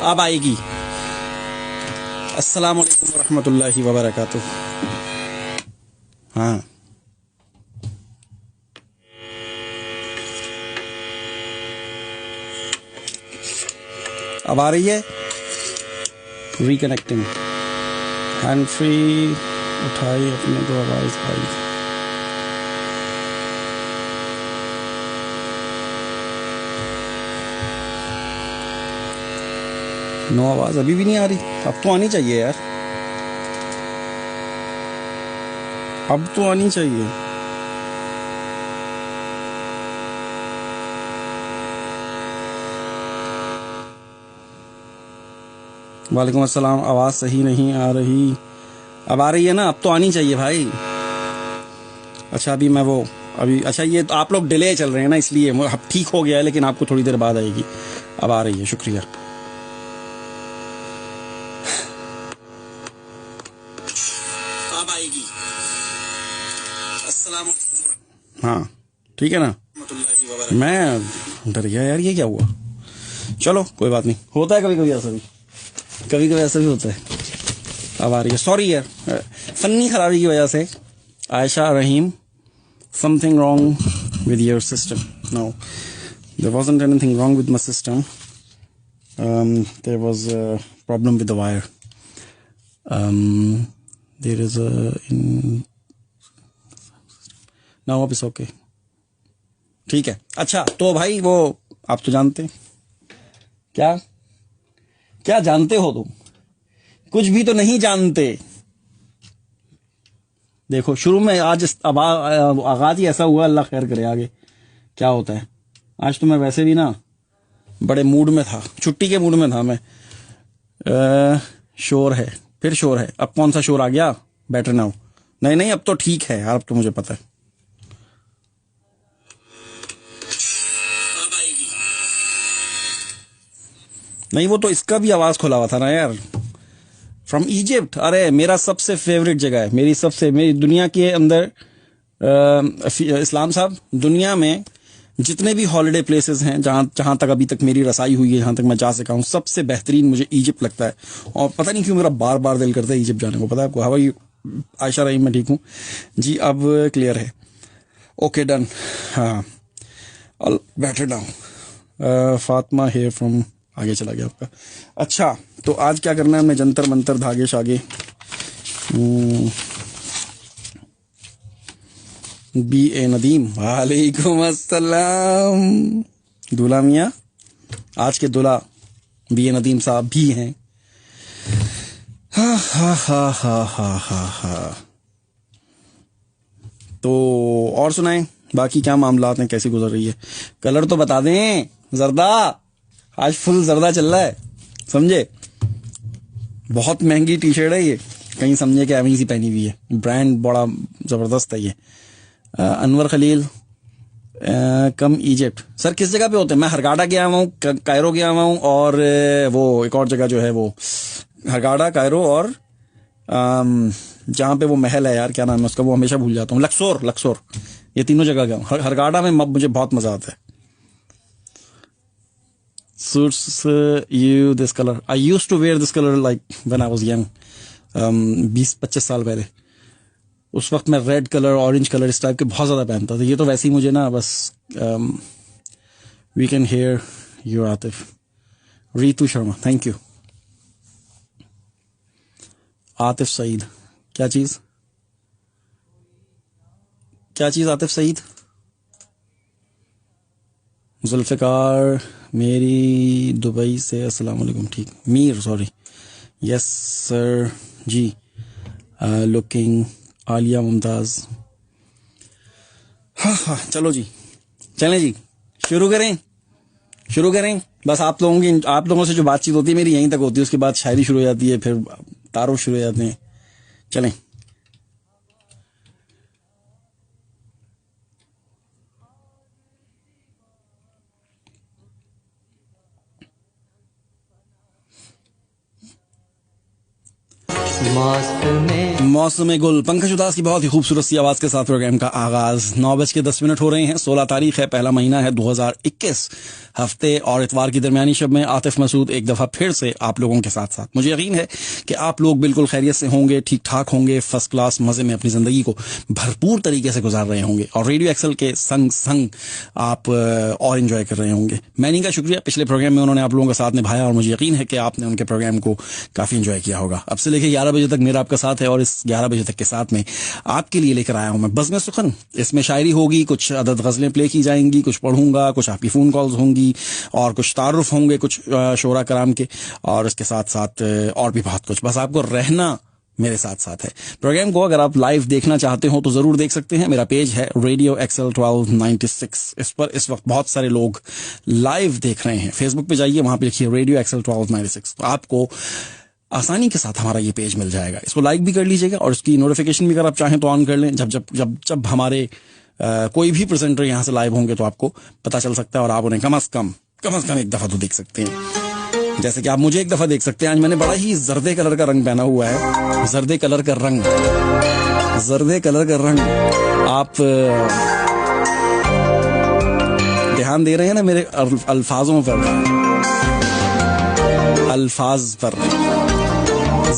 अब आएगी। अस्सलाम वालेकुम वरहमतुल्लाहि वबरकातुह। हाँ, अब आ रही है। रिकनेक्टिंग, हैंड फ्री उठाई अपने को, आवाज आई। नो, आवाज अभी भी नहीं आ रही। अब तो आनी चाहिए यार, अब तो आनी चाहिए। वालेकुम अस्सलाम। आवाज सही नहीं आ रही। अब आ रही है ना? अब तो आनी चाहिए भाई। अच्छा, अभी मैं वो अच्छा, ये तो आप लोग डिले चल रहे हैं ना, इसलिए अब ठीक हो गया है, लेकिन आपको थोड़ी देर बाद आएगी। अब आ रही है, शुक्रिया। अब आएगी। अस्सलाम वालेकुम। हाँ, ठीक है ना? मैं डर गया यार, ये क्या हुआ? चलो कोई बात नहीं, होता है कभी कभी ऐसा भी, कभी कभी ऐसा भी होता है। अब आ रही है। सॉरी यार, फन्नी खराबी की वजह से। Ayesha Rahim, something wrong with your system. No, there wasn't anything wrong with my system. There was a problem with the wire. There is a in now it's okay, ठीक है। अच्छा, तो भाई वो आप तो जानते हैं, क्या क्या जानते हो तुम? कुछ भी तो नहीं जानते। देखो, शुरू में आज आगाज ही ऐसा हुआ, अल्लाह खैर करे आगे क्या होता है। आज तो मैं वैसे भी ना बड़े मूड में था, छुट्टी के मूड में था मैं। शोर है, फिर शोर है। अब कौन सा शोर आ गया? Better now. नहीं नहीं, अब तो ठीक है यार, अब तो मुझे पता है। नहीं, वो तो इसका भी आवाज खुला हुआ था ना यार। फ्रॉम इजिप्ट, अरे मेरा सबसे फेवरेट जगह है, मेरी दुनिया के अंदर। इस्लाम साहब, दुनिया में जितने भी हॉलिडे प्लेसेस हैं, जहां तक अभी तक मेरी रसाई हुई है, जहां तक मैं जा सका हूं, सबसे बेहतरीन मुझे इजिप्ट लगता है। और पता नहीं क्यों मेरा बार बार दिल करता है इजिप्ट जाने को। पता है आपको? How are you? Ayesha Rahim, मैं ठीक हूँ जी। अब क्लियर है? Okay, done. हाँ, better now. Fatima here from, आगे चला गया आपका। अच्छा, तो आज क्या करना है? मैं जंतर मंतर धागे शागे। बी ए नदीम, वालेकुम अस्सलाम। दूल्हा मियाँ, आज के दूल्हा बी ए नदीम साहब भी हैं। हा हा हा हा हा हा हा। तो और सुनाएं, बाकी क्या मामलात हैं, कैसी गुजर रही है? कलर तो बता दें। जर्दा, आज फुल जर्दा चल रहा है, समझे? बहुत महंगी टी शर्ट है ये, कहीं समझे कि एवं सी पहनी हुई है। ब्रांड बड़ा जबरदस्त है ये। अनवर खलील, कम इजिप्ट। सर किस जगह पे होते हैं? मैं हरगाड़ा गया हुआ हूँ, कायरो गया हुआ हूँ, और वो एक और जगह जो है वो हरगाड़ा, कायरो, और जहाँ पे वो महल है यार, क्या नाम है उसका, वो हमेशा भूल जाता हूँ। लक्सोर। ये तीनों जगह गया हूँ। हरगाड़ा में मुझे बहुत मजा आता है। Suits you this color? I used to wear this color like when I was young. 20-25 साल पहले। उस वक्त मैं रेड कलर, ऑरेंज कलर, इस टाइप के बहुत ज्यादा पहनता था। ये तो वैसे ही मुझे ना बस। We can hear your Atif. Ritu Sharma, thank you. Atif Saeed, क्या चीज आतिफ सईद? जुल्फिकार मेरी दुबई से, अस्सलाम वालेकुम। ठीक, मीर, सॉरी। यस सर जी। लुकिंग आलिया मुमताज। हाँ, चलो जी, चलें जी, शुरू करें। बस आप लोगों से जो बातचीत होती है मेरी यहीं तक होती है, उसके बाद शायरी शुरू हो जाती है, फिर तारुफ शुरू हो जाते हैं। चलें। मौसम गुल, पंकज उदास की बहुत ही खूबसूरत सी आवाज के साथ प्रोग्राम का आगाज। 9:10 हो रहे हैं। 16 तारीख है, पहला महीना है 2021। हफ्ते और इतवार की दरमियानी शब में आतिफ मसूद एक दफ़ा फिर से आप लोगों के साथ साथ। मुझे यकीन है कि आप लोग बिल्कुल खैरियत से होंगे, ठीक ठाक होंगे, फर्स्ट क्लास मज़े में अपनी ज़िंदगी को भरपूर तरीके से गुजार रहे होंगे और रेडियो एक्सल के संग संग आप और इन्जॉय कर रहे होंगे। मैनी का शुक्रिया, पिछले प्रोग्राम में उन्होंने आप लोगों का साथ निभाया और मुझे यकीन है कि आपने उनके प्रोग्राम को काफ़ी इन्जॉय किया होगा। अब से लेकर 11 बजे तक मेरा आपका साथ है और इस 11 बजे तक के साथ में आपके लिए लेकर आया हूं मैं बज़्म सुखन। इसमें शायरी होगी, कुछ अदद गज़लें प्ले की जाएंगी, कुछ पढ़ूंगा, कुछ आपकी फ़ोन कॉल्स होंगी और कुछ तारुफ होंगे कुछ शोरा कराम के, और इसके साथ साथ और भी बहुत कुछ। बस आपको रहना मेरे साथ साथ है। प्रोग्राम को अगर आप लाइव देखना चाहते हो तो जरूर देख सकते हैं। मेरा पेज है रेडियो एक्सल 1296। इस पर इस वक्त बहुत सारे लोग लाइव देख रहे हैं। फेसबुक पे जाइए, वहां पे लिखिए रेडियो एक्सल 1296, तो आपको आसानी के साथ हमारा ये पेज मिल जाएगा। इसको लाइक भी कर लीजिएगा और इसकी नोटिफिकेशन भी अगर आप चाहें तो ऑन कर लें। जब जब जब जब हमारे कोई भी प्रेजेंटर यहाँ से लाइव होंगे तो आपको पता चल सकता है और आप उन्हें कम से कम एक दफा तो देख सकते हैं। जैसे कि आप मुझे एक दफा देख सकते हैं। आज मैंने बड़ा ही जर्दे कलर का रंग पहना हुआ है। जर्दे कलर का रंग आप ध्यान दे रहे हैं ना मेरे अल्फाजों पर, अल्फाज पर।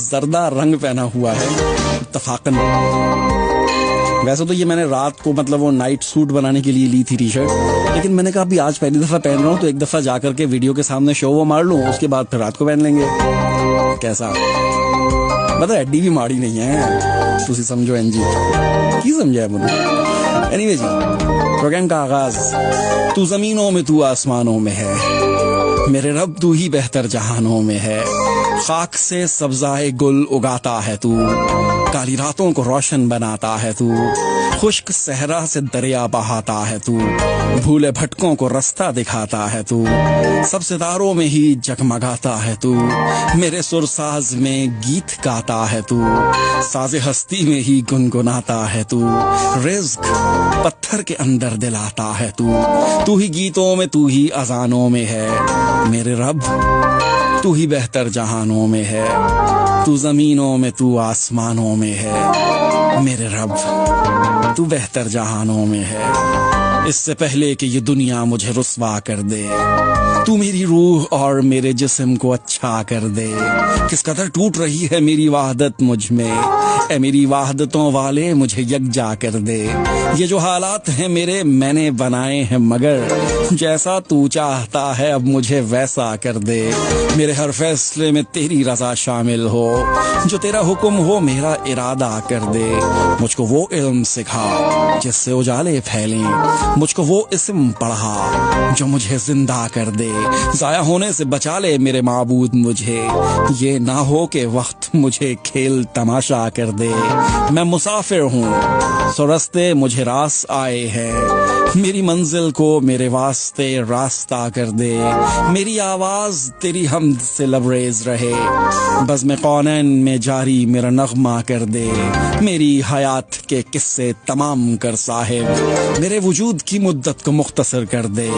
जर्दा रंग पहना हुआ है इत्तफाकन। वैसे तो ये मैंने रात को मतलब वो नाइट सूट बनाने के लिए ली थी टी शर्ट, लेकिन मैंने कहा अभी आज पहली दफा पहन रहा हूं तो एक दफा जाकर के वीडियो के सामने शो वो मार लूं, उसके बाद फिर रात को पहन लेंगे। कैसा मतलब एड्डी भी माड़ी नहीं है, तुसी समझो एनजी की समझा है मुझे। एनीवे जी, प्रोग्राम का आगाज। तू जमीनों में तू आसमानों में है, मेरे रब तू ही बेहतर जहानों में है। खाक से सब्जाए गुल उगाता है तू, काली रातों को रोशन बनाता है तू। खुश्क सहरा से दरिया बहाता है तू, भूले भटकों को रास्ता दिखाता है तू। सब सितारों में ही जगमगाता है तू, मेरे सुरसाज में गीत गाता है तू। साज़े हस्ती में ही गुनगुनाता है तू, रिज़्क पत्थर के अंदर दिलाता है तू। तू ही गीतों में तू ही अजानों में है, मेरे रब तू ही बेहतर जहानों में है। तू जमीनों में तू आसमानों में है, मेरे रब तू बेहतर जहानों में है। इससे पहले कि ये दुनिया मुझे रुस्वा कर दे, तू मेरी रूह और मेरे जिस्म को अच्छा कर दे। किस कदर टूट रही है मेरी वाहदत मुझ में, ए मेरी वाहदतों वाले मुझे यकजा कर दे। ये जो हालात हैं मेरे मैंने बनाए हैं, मगर जैसा तू चाहता है अब मुझे वैसा कर दे। मेरे हर फैसले में तेरी रजा शामिल हो, जो तेरा हुक्म हो मेरा इरादा कर दे। मुझको वो इल्म सिखा जिससे उजाले फैलें, मुझको वो इस्म पढ़ा जो मुझे जिंदा कर दे। जाया होने से बचा ले मेरे माबूद मुझे, ये ना हो के वक्त मुझे खेल तमाशा कर दे। मैं मुसाफिर हूँ सो रास्ते मुझे रास आए हैं, मेरी मंजिल को मेरे वास्ते रास्ता कर दे। मेरी आवाज तेरी हमद से लबरेज रहे, बज़्म कौनैन में जारी मेरा नगमा कर दे। मेरी हयात के किस्से तमाम कर साहिब, मेरे वजूद की मुद्दत को मुख्तसर कर दे।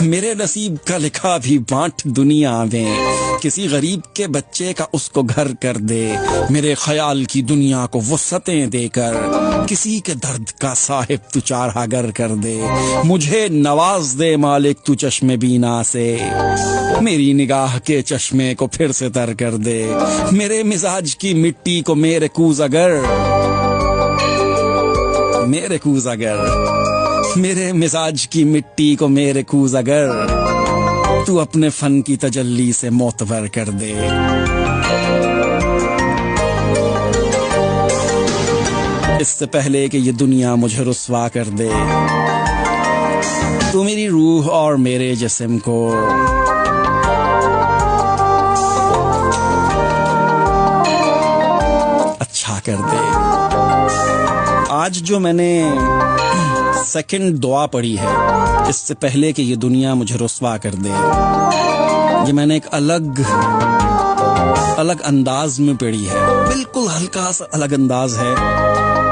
मेरे नसीब का लिखा भी बांट दुनिया में, किसी गरीब के बच्चे का उसको घर कर दे। मेरे ख्याल की दुनिया को वुसअतें देकर किसी के दर्द का साहिब तू चारागर कर दे। मुझे नवाज दे मालिक तू चश्मे बीना से, मेरी निगाह के चश्मे को फिर से तर कर दे। मेरे मिजाज की मिट्टी को मेरे कूज अगर, मेरे मिजाज की मिट्टी को मेरे कूज अगर, तू अपने फन की तजल्ली से मोतबर कर दे। इससे पहले कि ये दुनिया मुझे रुस्वा कर दे, तू मेरी रूह और मेरे जिस्म को अच्छा कर दे। आज जो मैंने सेकंड दुआ पढ़ी है, इससे पहले कि ये दुनिया मुझे रुस्वा कर दे, ये मैंने एक अलग अंदाज में पढ़ी है। बिल्कुल हल्का सा अलग अंदाज है।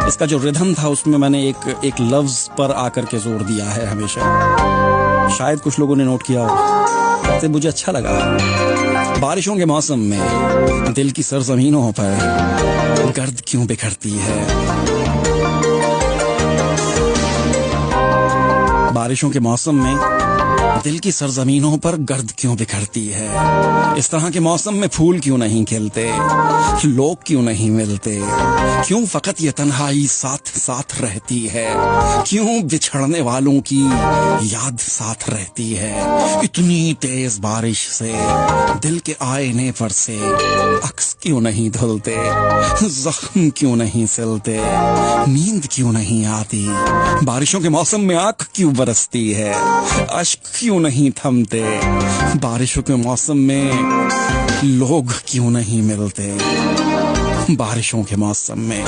इसका जो रिदम था उसमें मैंने एक लफ्ज पर आकर के जोर दिया है हमेशा। शायद कुछ लोगों ने नोट किया हो, तो मुझे अच्छा लगा। बारिशों के मौसम में दिल की सरजमीनों पर गर्द क्यों बिखरती है। बारिशों के मौसम में दिल की सरजमीनों पर गर्द क्यों बिखरती है? इस तरह के मौसम में फूल क्यों नहीं खिलते? लोग क्यों नहीं मिलते? क्यों फकत ये तन्हाई साथ साथ रहती है? क्यों बिछड़ने वालों की याद साथ रहती है? इतनी तेज बारिश से दिल के आईने पर से अक्स क्यों नहीं धुलते? जख्म क्यों नहीं सिलते? नींद क्यों नहीं आती? बारिशों के मौसम में आंख क्यों बरसती है? अश्क क्यों नहीं थमते? बारिशों के मौसम में लोग क्यों नहीं मिलते? बारिशों के मौसम में,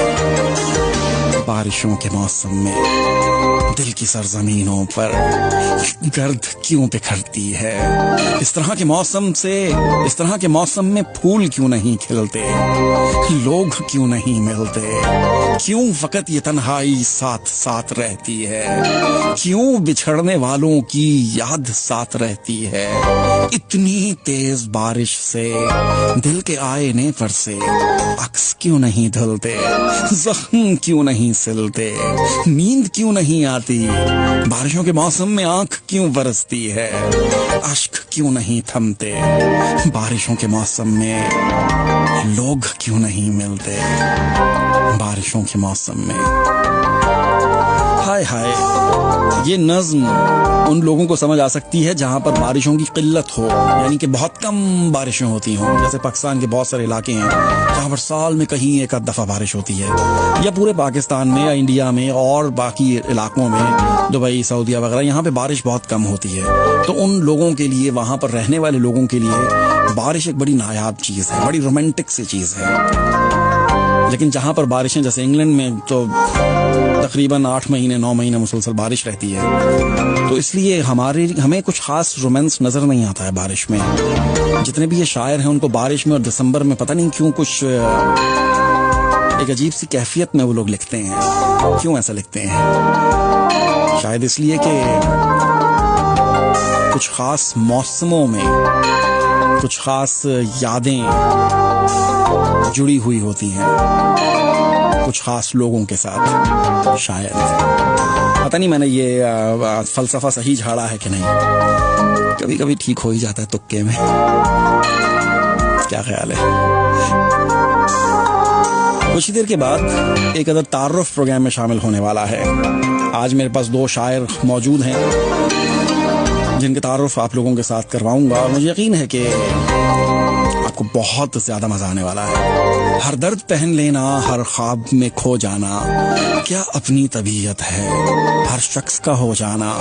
बारिशों के मौसम में दिल की सरजमीनों पर गर्द क्यों बिखरती है? इस तरह के मौसम से, इस तरह के मौसम में फूल क्यों नहीं खिलते? लोग क्यों नहीं मिलते? क्यों फकत ये तन्हाई साथ साथ रहती है? क्यों बिछड़ने वालों की याद साथ रहती है? इतनी तेज बारिश से दिल के आईने पर से अक्स क्यों नहीं धुलते? जख्म क्यों नहीं सिलते? नींद क्यों नहीं आती? बारिशों के मौसम में आंख क्यों बरसती है? अश्क क्यों नहीं थमते? बारिशों के मौसम में लोग क्यों नहीं मिलते? बारिशों के मौसम में। हाय हाय, ये नज्म उन लोगों को समझ आ सकती है जहां पर बारिशों की किल्लत हो, यानी कि बहुत कम बारिशें होती हों। जैसे पाकिस्तान के बहुत सारे इलाके हैं जहां पर साल में कहीं एक आध दफा बारिश होती है, या पूरे पाकिस्तान में या इंडिया में और बाकी इलाकों में, दुबई, सऊदीया वगैरह, यहाँ पे बारिश बहुत कम होती है। तो उन लोगों के लिए, वहां पर रहने वाले लोगों के लिए बारिश एक बड़ी नायाब चीज है, बड़ी रोमांटिक सी चीज है। लेकिन जहां पर बारिशें, जैसे इंग्लैंड में तो तकरीबन 8 महीने 9 महीने मुसलसल बारिश रहती है, तो इसलिए हमें कुछ खास रोमांस नजर नहीं आता है बारिश में। जितने भी ये शायर हैं उनको बारिश में और दिसंबर में पता नहीं क्यों कुछ एक अजीब सी कैफियत में वो लोग लिखते हैं। क्यों ऐसा लिखते हैं? शायद इसलिए कि कुछ खास मौसमों में कुछ खास यादें जुड़ी हुई होती हैं कुछ खास लोगों के साथ। शायद, पता नहीं मैंने ये फलसफा सही झाड़ा है कि नहीं। कभी कभी ठीक हो ही जाता है तुक्के में। क्या ख्याल है? कुछ ही देर के बाद एक अदर तारुफ प्रोग्राम में शामिल होने वाला है। आज मेरे पास 2 शायर मौजूद हैं जिनके तारुफ आप लोगों के साथ करवाऊंगा, और मुझे यकीन है कि आपको बहुत ज्यादा मजा आने वाला है। हर दर्द पहन लेना, हर ख्वाब में खो जाना, क्या अपनी तबीयत है हर शख्स का हो जाना।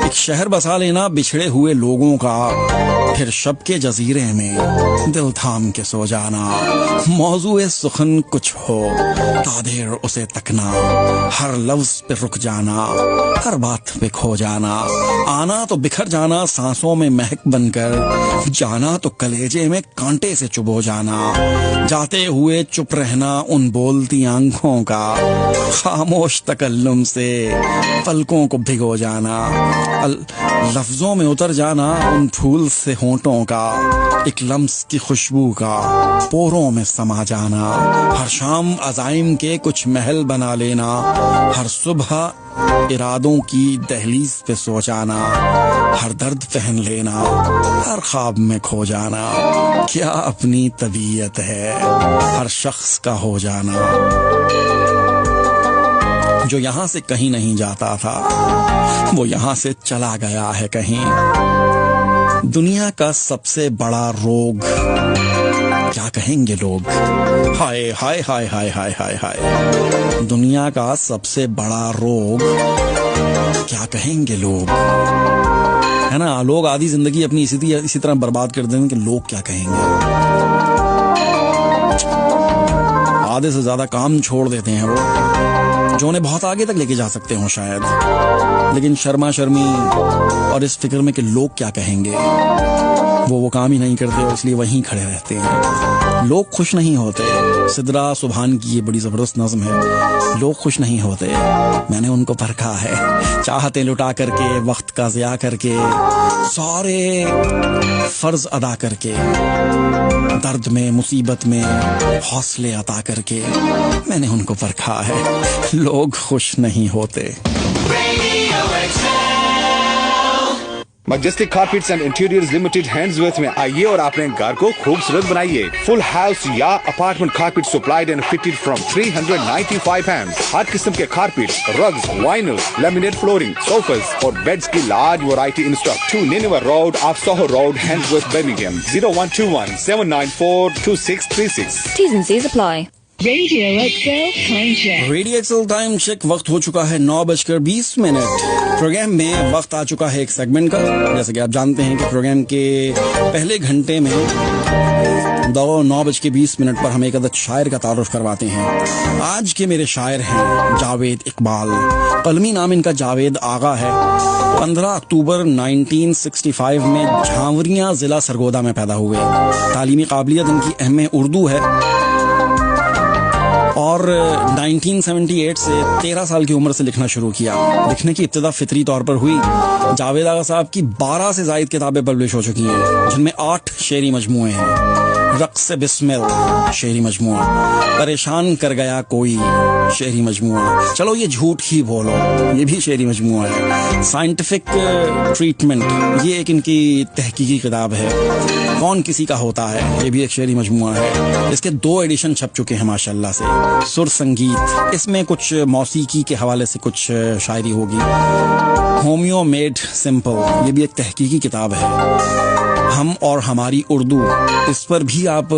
एक शहर बसा लेना बिछड़े हुए लोगों का, फिर शब के जजीरे में दिल थाम के सो जाना। मौजूए सुखन कुछ हो, तादेर उसे तकना, हर लफ्ज पे रुक जाना, हर बात पे खो जाना। आना तो बिखर जाना सांसों में महक बनकर, जाना तो कलेजे में कांटे से चुभो जाना। जाते हुए चुप रहना उन बोलती आंखों का, खामोश तकल्लुम से पलकों को भिगो जाना। लफ्जों में उतर जाना उन फूल से होंठों का, एक लम्स की खुशबू का पोरों में समा जाना। हर शाम अज़ाइम के कुछ महल बना लेना, हर सुबह इरादों की दहलीज पे सो जाना। हर दर्द पहन लेना, हर ख्वाब में खो जाना, क्या अपनी तबीयत है हर शख्स का हो जाना। जो यहाँ से कहीं नहीं जाता था वो यहाँ से चला गया है कहीं। दुनिया का सबसे बड़ा रोग क्या कहेंगे लोग। हाय hi hi hi hi hi हाय। दुनिया का सबसे बड़ा रोग क्या कहेंगे लोग, है ना। लोग आधी जिंदगी अपनी इसी तरह बर्बाद कर देंगे कि लोग क्या कहेंगे। आधे से ज्यादा काम छोड़ देते हैं वो जो उन्हें बहुत आगे तक लेके जा सकते हो शायद, लेकिन शर्मा शर्मी और इस फिक्र में कि लोग क्या कहेंगे वो काम ही नहीं करते और इसलिए वहीं खड़े रहते हैं। लोग खुश नहीं होते। सिदरा सुभान की ये बड़ी जबरदस्त नज्म है, लोग खुश नहीं होते। मैंने उनको परखा है, चाहते लुटा करके, वक्त का ज़िया करके, सारे फर्ज अदा करके, दर्द में मुसीबत में हौसले अता करके, मैंने उनको परखा है। लोग खुश नहीं होते। Majestic Carpets and Interiors Limited Handsworth में आइए और अपने घर को खूबसूरत बनाइए। फुल हाउस या apartment carpet supplied and fitted from 395 pounds। हर किस्म के carpet, rugs, vinyl, laminate flooring, sofas और बेड्स की large variety in stock. 2 Nineveh Road, off Soho Road, Handsworth, Birmingham। 0121 794 2636। T's and C's apply। Radio Excel time check। Radio XL time check. वक्त हो चुका है 9:20। Programme में वक्त आ चुका है एक सेगमेंट का। जैसे कि आप जानते हैं कि प्रोग्राम के पहले घंटे में 9:20 पर हम एक अदद शायर का तारुफ करवाते हैं। आज के मेरे शायर हैं जावेद इकबाल। कलमी नाम इनका जावेद आगा है। 15 अक्टूबर 1965 में झांवरियां जिला सरगोदा में पैदा हुए। तालीमी काबिलियत इनकी अहम उर्दू है और 1978 से 13 साल की उम्र से लिखना शुरू किया। लिखने की इब्तिदा फितरी तौर पर हुई। जावेद आगा साहब की 12 से ज़ायद किताबें पब्लिश हो चुकी हैं, जिनमें 8 शेरी मजमूए हैं। रक्स बिस्मिल शेरी मजमुआ, परेशान कर गया कोई शेरी मजमुआ, चलो ये झूठ ही बोलो ये भी शेरी मजमुआ है। साइंटिफिक ट्रीटमेंट ये एक इनकी तहकीकी किताब है। कौन किसी का होता है ये भी एक शेरी मजमुआ है। इसके 2 एडिशन छप चुके हैं माशाल्लाह से। सुर संगीत, इसमें कुछ मौसीकी के हवाले से कुछ शायरी होगी। होमियो मेड सिंपल ये भी एक तहकीकी किताब है। हम और हमारी उर्दू, इस पर भी आप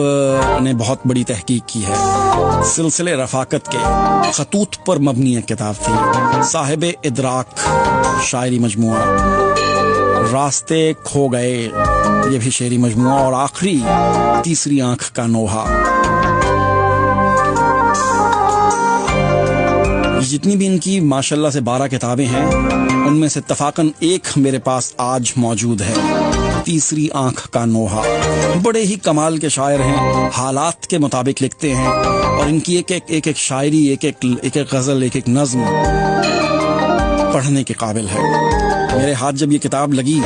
ने बहुत बड़ी तहकीक की है। सिलसिले रफाकत के खतूत पर मबनी एक किताब थी। साहिब इदराक शायरी मजमुआ, रास्ते खो गए ये भी शेरी मजमुआ, और आखिरी तीसरी आंख का नोहा। जितनी भी इनकी माशाल्लाह से 12 किताबें हैं, उनमें से इत्तफाकन एक मेरे पास आज मौजूद है, तीसरी आंख का नोहा। बड़े ही कमाल के शायर हैं, हालात के मुताबिक लिखते हैं और इनकी एक शायरी, एक गजल, एक नज्म पढ़ने के काबिल है। मेरे हाथ जब ये किताब लगी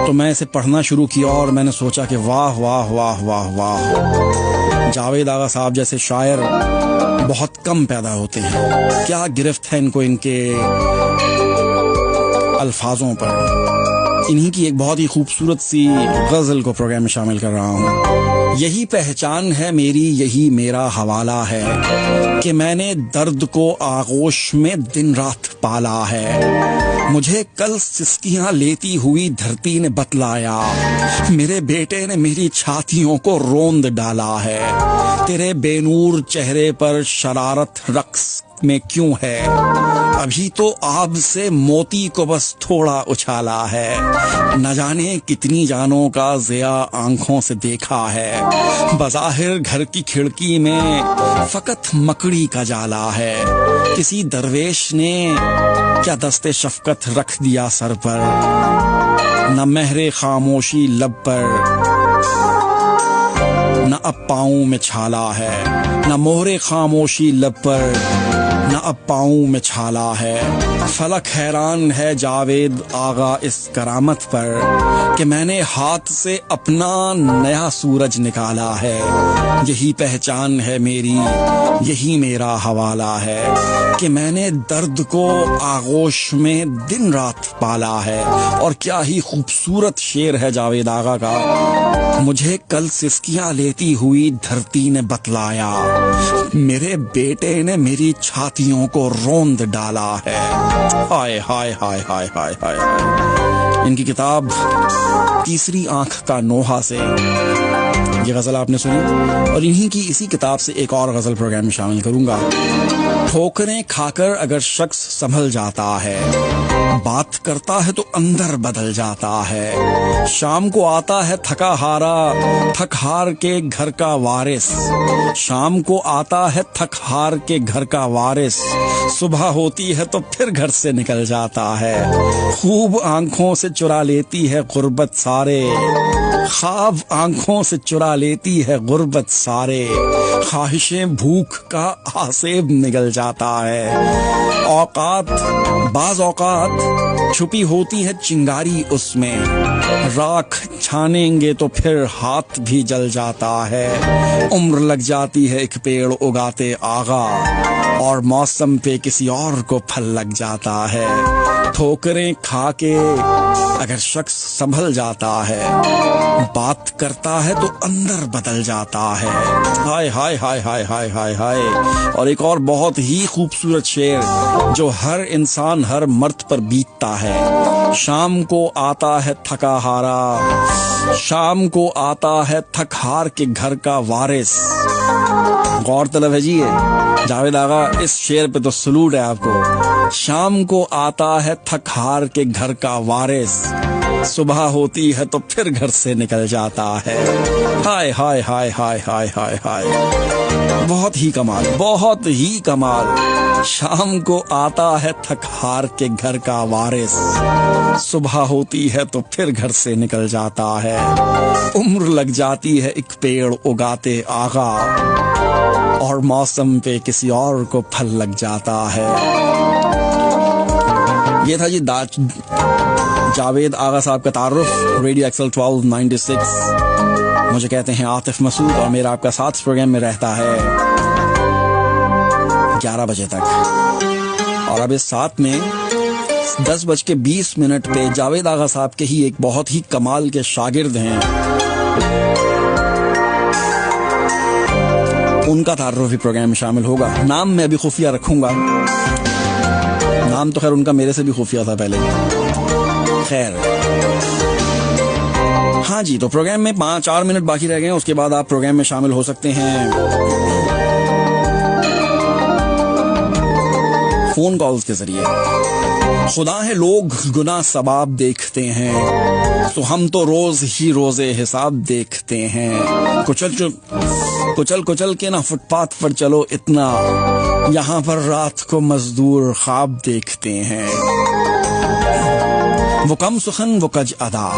तो मैं इसे पढ़ना शुरू किया और मैंने सोचा कि वाह वाह वाह वाह वाह, जावेद आगा साहब जैसे शायर बहुत कम पैदा होते हैं। क्या गिरफ्त है इनको इनके अल्फाजों पर। इन्हीं की एक बहुत ही खूबसूरत सी गजल को प्रोग्राम में शामिल कर रहा हूँ। यही पहचान है मेरी, यही मेरा हवाला है कि मैंने दर्द को आगोश में दिन रात पाला है। मुझे कल सिसकियां लेती हुई धरती ने बतलाया, मेरे बेटे ने मेरी छातियों को रोंद डाला है। तेरे बेनूर चेहरे पर शरारत रक्स में क्यों है, अभी तो आब से मोती को बस थोड़ा उछाला है। न जाने कितनी जानों का ज़िया आंखों से देखा है, बज़ाहिर घर की खिड़की में फकत मकड़ी का जाला है। किसी दरवेश ने क्या दस्ते शफकत रख दिया सर पर, न महरे खामोशी लब पर, न अब पाँव में छाला है, न मोहरे खामोशी लब पर, न अब पाँव में छाला है। फलक हैरान है जावेद आगा इस करामत पर कि मैंने हाथ से अपना नया सूरज निकाला है। यही पहचान है मेरी, यही मेरा हवाला है कि मैंने दर्द को आगोश में दिन रात पाला है। और क्या ही खूबसूरत शेर है जावेद आगा का। मुझे कल सिसकियां लेती हुई धरती ने बतलाया, मेरे बेटे ने मेरी छातियों को रोंद डाला है। हाय हाय हाय हाय हाय हाय। इनकी किताब तीसरी आंख का नोहा से ये गजल आपने सुनी, और इन्हीं की इसी किताब से एक और गजल प्रोग्राम में शामिल करूंगा। ठोकरें खाकर अगर शख्स संभल जाता है, बात करता है तो अंदर बदल जाता है। शाम को आता है थका हारा, थक हार के घर का वारिस। शाम को आता है थक हार के घर का वारिस, सुबह होती है तो फिर घर से निकल जाता है। खूब आंखों से चुरा लेती है गुर्बत सारे, ख्वाब आंखों से चुरा लेती है गुर्बत सारे। ख्वाहिशें भूख का आसेब निगल जाता है। औकात बाज औकात छुपी होती है चिंगारी उसमें, राख छानेंगे तो फिर हाथ भी जल जाता है। उम्र लग जाती है एक पेड़ उगाते आगा, और मौसम पे किसी और को फल लग जाता है। ठोकरें खा के अगर शख्स संभल जाता है, बात करता है तो अंदर बदल जाता है। हाय hi hi hi hi hi हाय। और एक और बहुत ही खूबसूरत शेर जो हर इंसान हर मर्द पर बीतता है। शाम को आता है थका हारा, शाम को आता है थक हार के घर का वारिस। गौरतलब है जी ये जावेद आगा, इस शेर पे तो सलूट है आपको। शाम को आता है थक हार के घर का वारिस, सुबह होती है तो फिर घर से निकल जाता है। हाय hi hi hi hi hi हाय। बहुत ही कमाल, बहुत ही कमाल। शाम को आता है थक हार के घर का वारिस, सुबह होती है तो फिर घर से निकल जाता है। उम्र लग जाती है एक पेड़ उगाते आगा, और मौसम पे किसी और को फल लग जाता है। ये था जी जावेद आगा साहब का तारुफ। Radio XL 1296। मुझे कहते हैं आतिफ मसूद और मेरा आपका साथ इस प्रोग्राम में रहता है 11 बजे तक। और अब इस साथ में 10:20 पे जावेद आगा साहब के ही एक बहुत ही कमाल के शागिर्द हैं, उनका तारुफ भी प्रोग्राम में शामिल होगा। नाम मैं अभी खुफिया रखूंगा, नाम तो खैर उनका मेरे से भी खुफिया था पहले। खैर हाँ जी, तो प्रोग्राम में 4 मिनट बाकी रह गए हैं, उसके बाद आप प्रोग्राम में शामिल हो सकते हैं फोन कॉल्स के जरिए। खुदा है लोग गुनाह सबाब देखते हैं, तो हम तो रोज ही रोजे हिसाब देखते हैं। कुचल के ना फुटपाथ पर चलो इतना, यहाँ पर रात को मजदूर ख्वाब देखते हैं। वो कम सुखन वो कज अदा,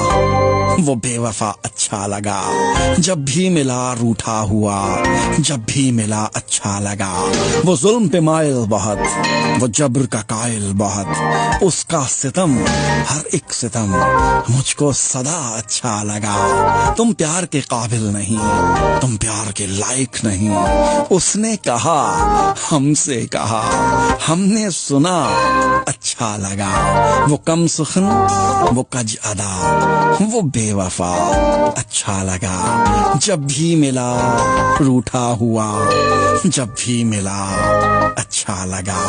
वो बेवफा अच्छा लगा, जब भी मिला रूठा हुआ, जब भी मिला अच्छा लगा। वो जुल्म पे माइल बहुत, वो जब्र का कायल बहुत, उसका सितम हर एक सितम मुझको सदा अच्छा लगा। तुम प्यार के काबिल नहीं, तुम प्यार के लायक नहीं, उसने कहा हमसे कहा, हमने सुना अच्छा लगा। वो कम सुखन वो कज अदा, वो बेवफा अच्छा लगा, जब भी मिला रूठा हुआ, जब भी मिला अच्छा लगा।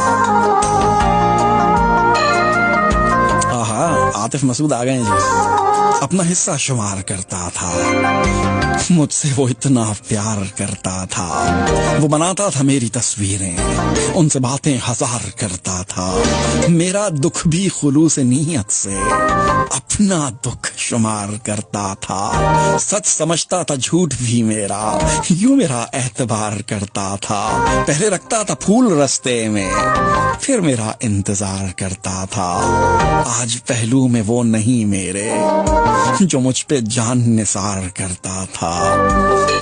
आहा, आतिफ मसूद आ गए जी। अपना हिस्सा शुमार करता था, मुझसे वो इतना प्यार करता था। वो बनाता था मेरी तस्वीरें, उनसे बातें हजार करता था। मेरा दुख भी खुलूस नीयत से अपना दुख शुमार करता था। सच समझता था झूठ भी मेरा, यूं मेरा एतबार करता था। पहले रखता था फूल रास्ते में, फिर मेरा इंतजार करता था। आज पहलू में वो नहीं मेरे, जो मुझ पे जान निसार करता था,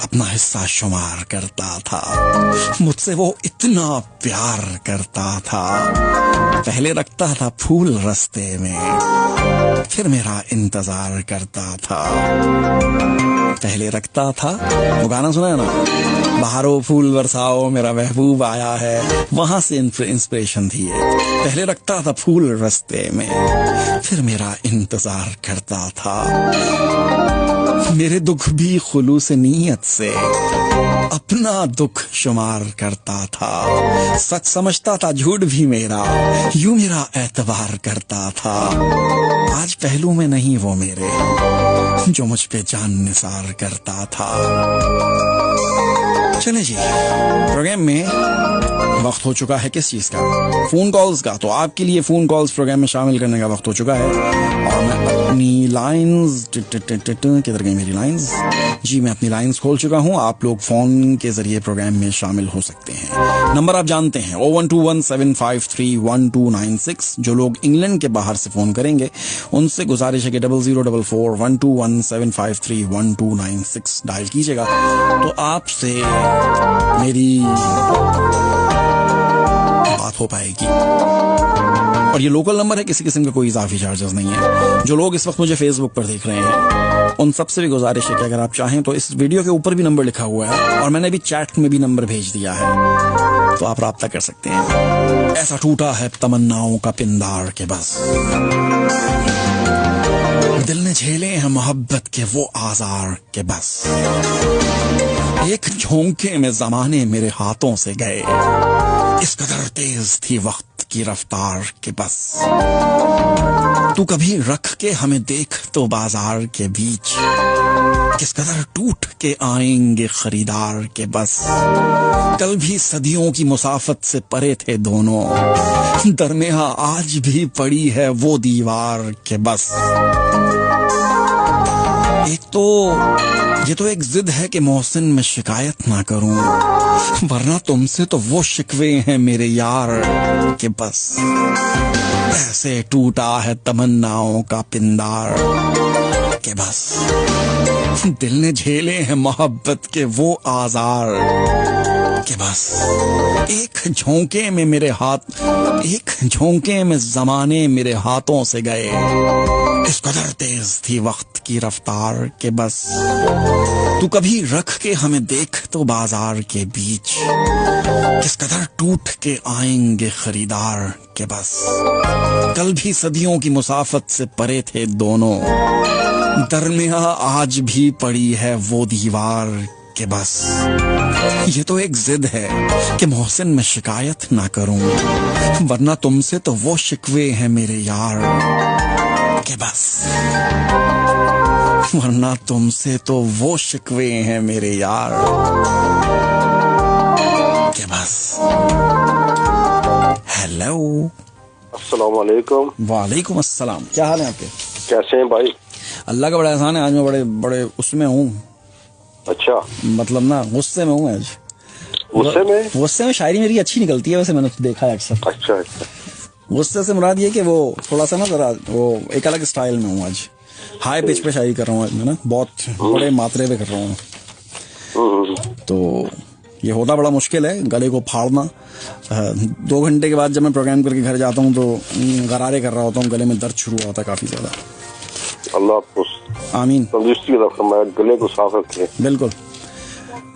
अपना हिस्सा शुमार करता था। मुझसे वो इतना प्यार करता था। पहले रखता था फूल रास्ते में, फिर मेरा इंतजार करता था। पहले रखता था, वो गाना सुना है ना, बहारो फूल बरसाओ मेरा महबूब आया है, वहां से इंस्पिरेशन थी ये। पहले रखता था फूल रास्ते में, फिर मेरा इंतजार करता था। मेरे दुख भी खुलूस नीयत से अपना दुख शुमार करता था। सच समझता था झूठ भी मेरा, यूं मेरा एतबार करता था। आज पहलू में नहीं वो मेरे, जो मुझ पे जान निसार करता था। चले जी, प्रोग्राम में वक्त हो चुका है किस चीज का? फोन कॉल्स का। तो आपके लिए फोन कॉल्स प्रोग्राम में शामिल करने का वक्त हो चुका है। और मैं अपनी लाइंस, किधर गई मेरी लाइंस? जी, मैं अपनी लाइंस खोल चुका हूं। आप लोग फोन के जरिए प्रोग्राम में शामिल हो सकते हैं। नंबर आप जानते हैं 01217531296। जो लोग इंग्लैंड के बाहर से फोन करेंगे उनसे गुजारिश है कि 00441217531296 डायल कीजिएगा, तो आपसे मेरी बात हो पाएगी। और ये लोकल नंबर है, किसी किस्म का कोई इजाफी चार्जेस नहीं है। जो लोग इस वक्त मुझे फेसबुक पर देख रहे हैं उन सबसे भी गुजारिश है कि अगर आप चाहें तो इस वीडियो के ऊपर भी नंबर लिखा हुआ है, और मैंने भी चैट में भी नंबर भेज दिया है। तो आप राब्ता कर सकते हैं। ऐसा टूटा है तमन्नाओं का पिंडार के बस, दिल ने झेले हैं मोहब्बत के वो आजार के बस, एक झोंके में जमाने मेरे हाथों से गए, इस कदर तेज थी वक्त की रफ्तार के बस, तू कभी रख के हमें देख तो बाजार के बीच, किस कदर टूट के आएंगे खरीदार के बस, कल भी सदियों की मुसाफत से परे थे दोनों, दरमियां आज भी पड़ी है वो दीवार के बस। ये तो एक जिद है कि मोहसिन मैं शिकायत ना करूं, वरना तुमसे तो वो शिकवे हैं मेरे यार के बस, ऐसे टूटा है तमन्नाओं का पिंडार के बस, दिल ने झेले हैं मोहब्बत के वो आजार के बस, एक झोंके में जमाने मेरे हाथों से गए, इस कदर तेज थी वक्त की रफ्तार के बस, तू कभी रख के हमें देख तो बाजार के बीच, किस कदर टूट के आएंगे खरीदार के बस, कल भी सदियों की मुसाफत से परे थे दोनों, दरमियां आज भी पड़ी है वो दीवार के बस। ये तो एक जिद है कि मोहसिन मैं शिकायत ना करूं, वरना तुमसे तो वो शिकवे हैं मेरे यार के बस, वरना तुमसे तो वो शिकवे हैं मेरे यार के बस। हेलो, अस्सलाम वालेकुम। वालेकुम अस्सलाम। क्या हाल है आपके? कैसे हैं भाई? अल्लाह का बड़ा एहसान है, आज मैं बड़े उसमें हूँ। अच्छा, मतलब ना गुस्से में हूँ आज। गुस्से में शायरी मेरी अच्छी निकलती है वैसे, मैंने तो देखा है अक्सर। अच्छा। गुस्से से मुराद ये कि वो थोड़ा सा ना जरा वो एक अलग स्टाइल में हूँ आज, हाई पिच पे शायरी कर रहा हूँ आज मैं ना, बहुत बड़े मात्रे पे कर रहा हूँ। तो ये होता बड़ा मुश्किल है गले को फाड़ना। 2 घंटे के बाद जब मैं प्रोग्राम करके घर जाता हूँ तो गरारे कर रहा होता हूँ, गले में दर्द शुरू होता है काफी ज्यादा। अल्लाह आपको आमीन। तंदुरुस्ती रखे, गले को साफ रखे। बिल्कुल,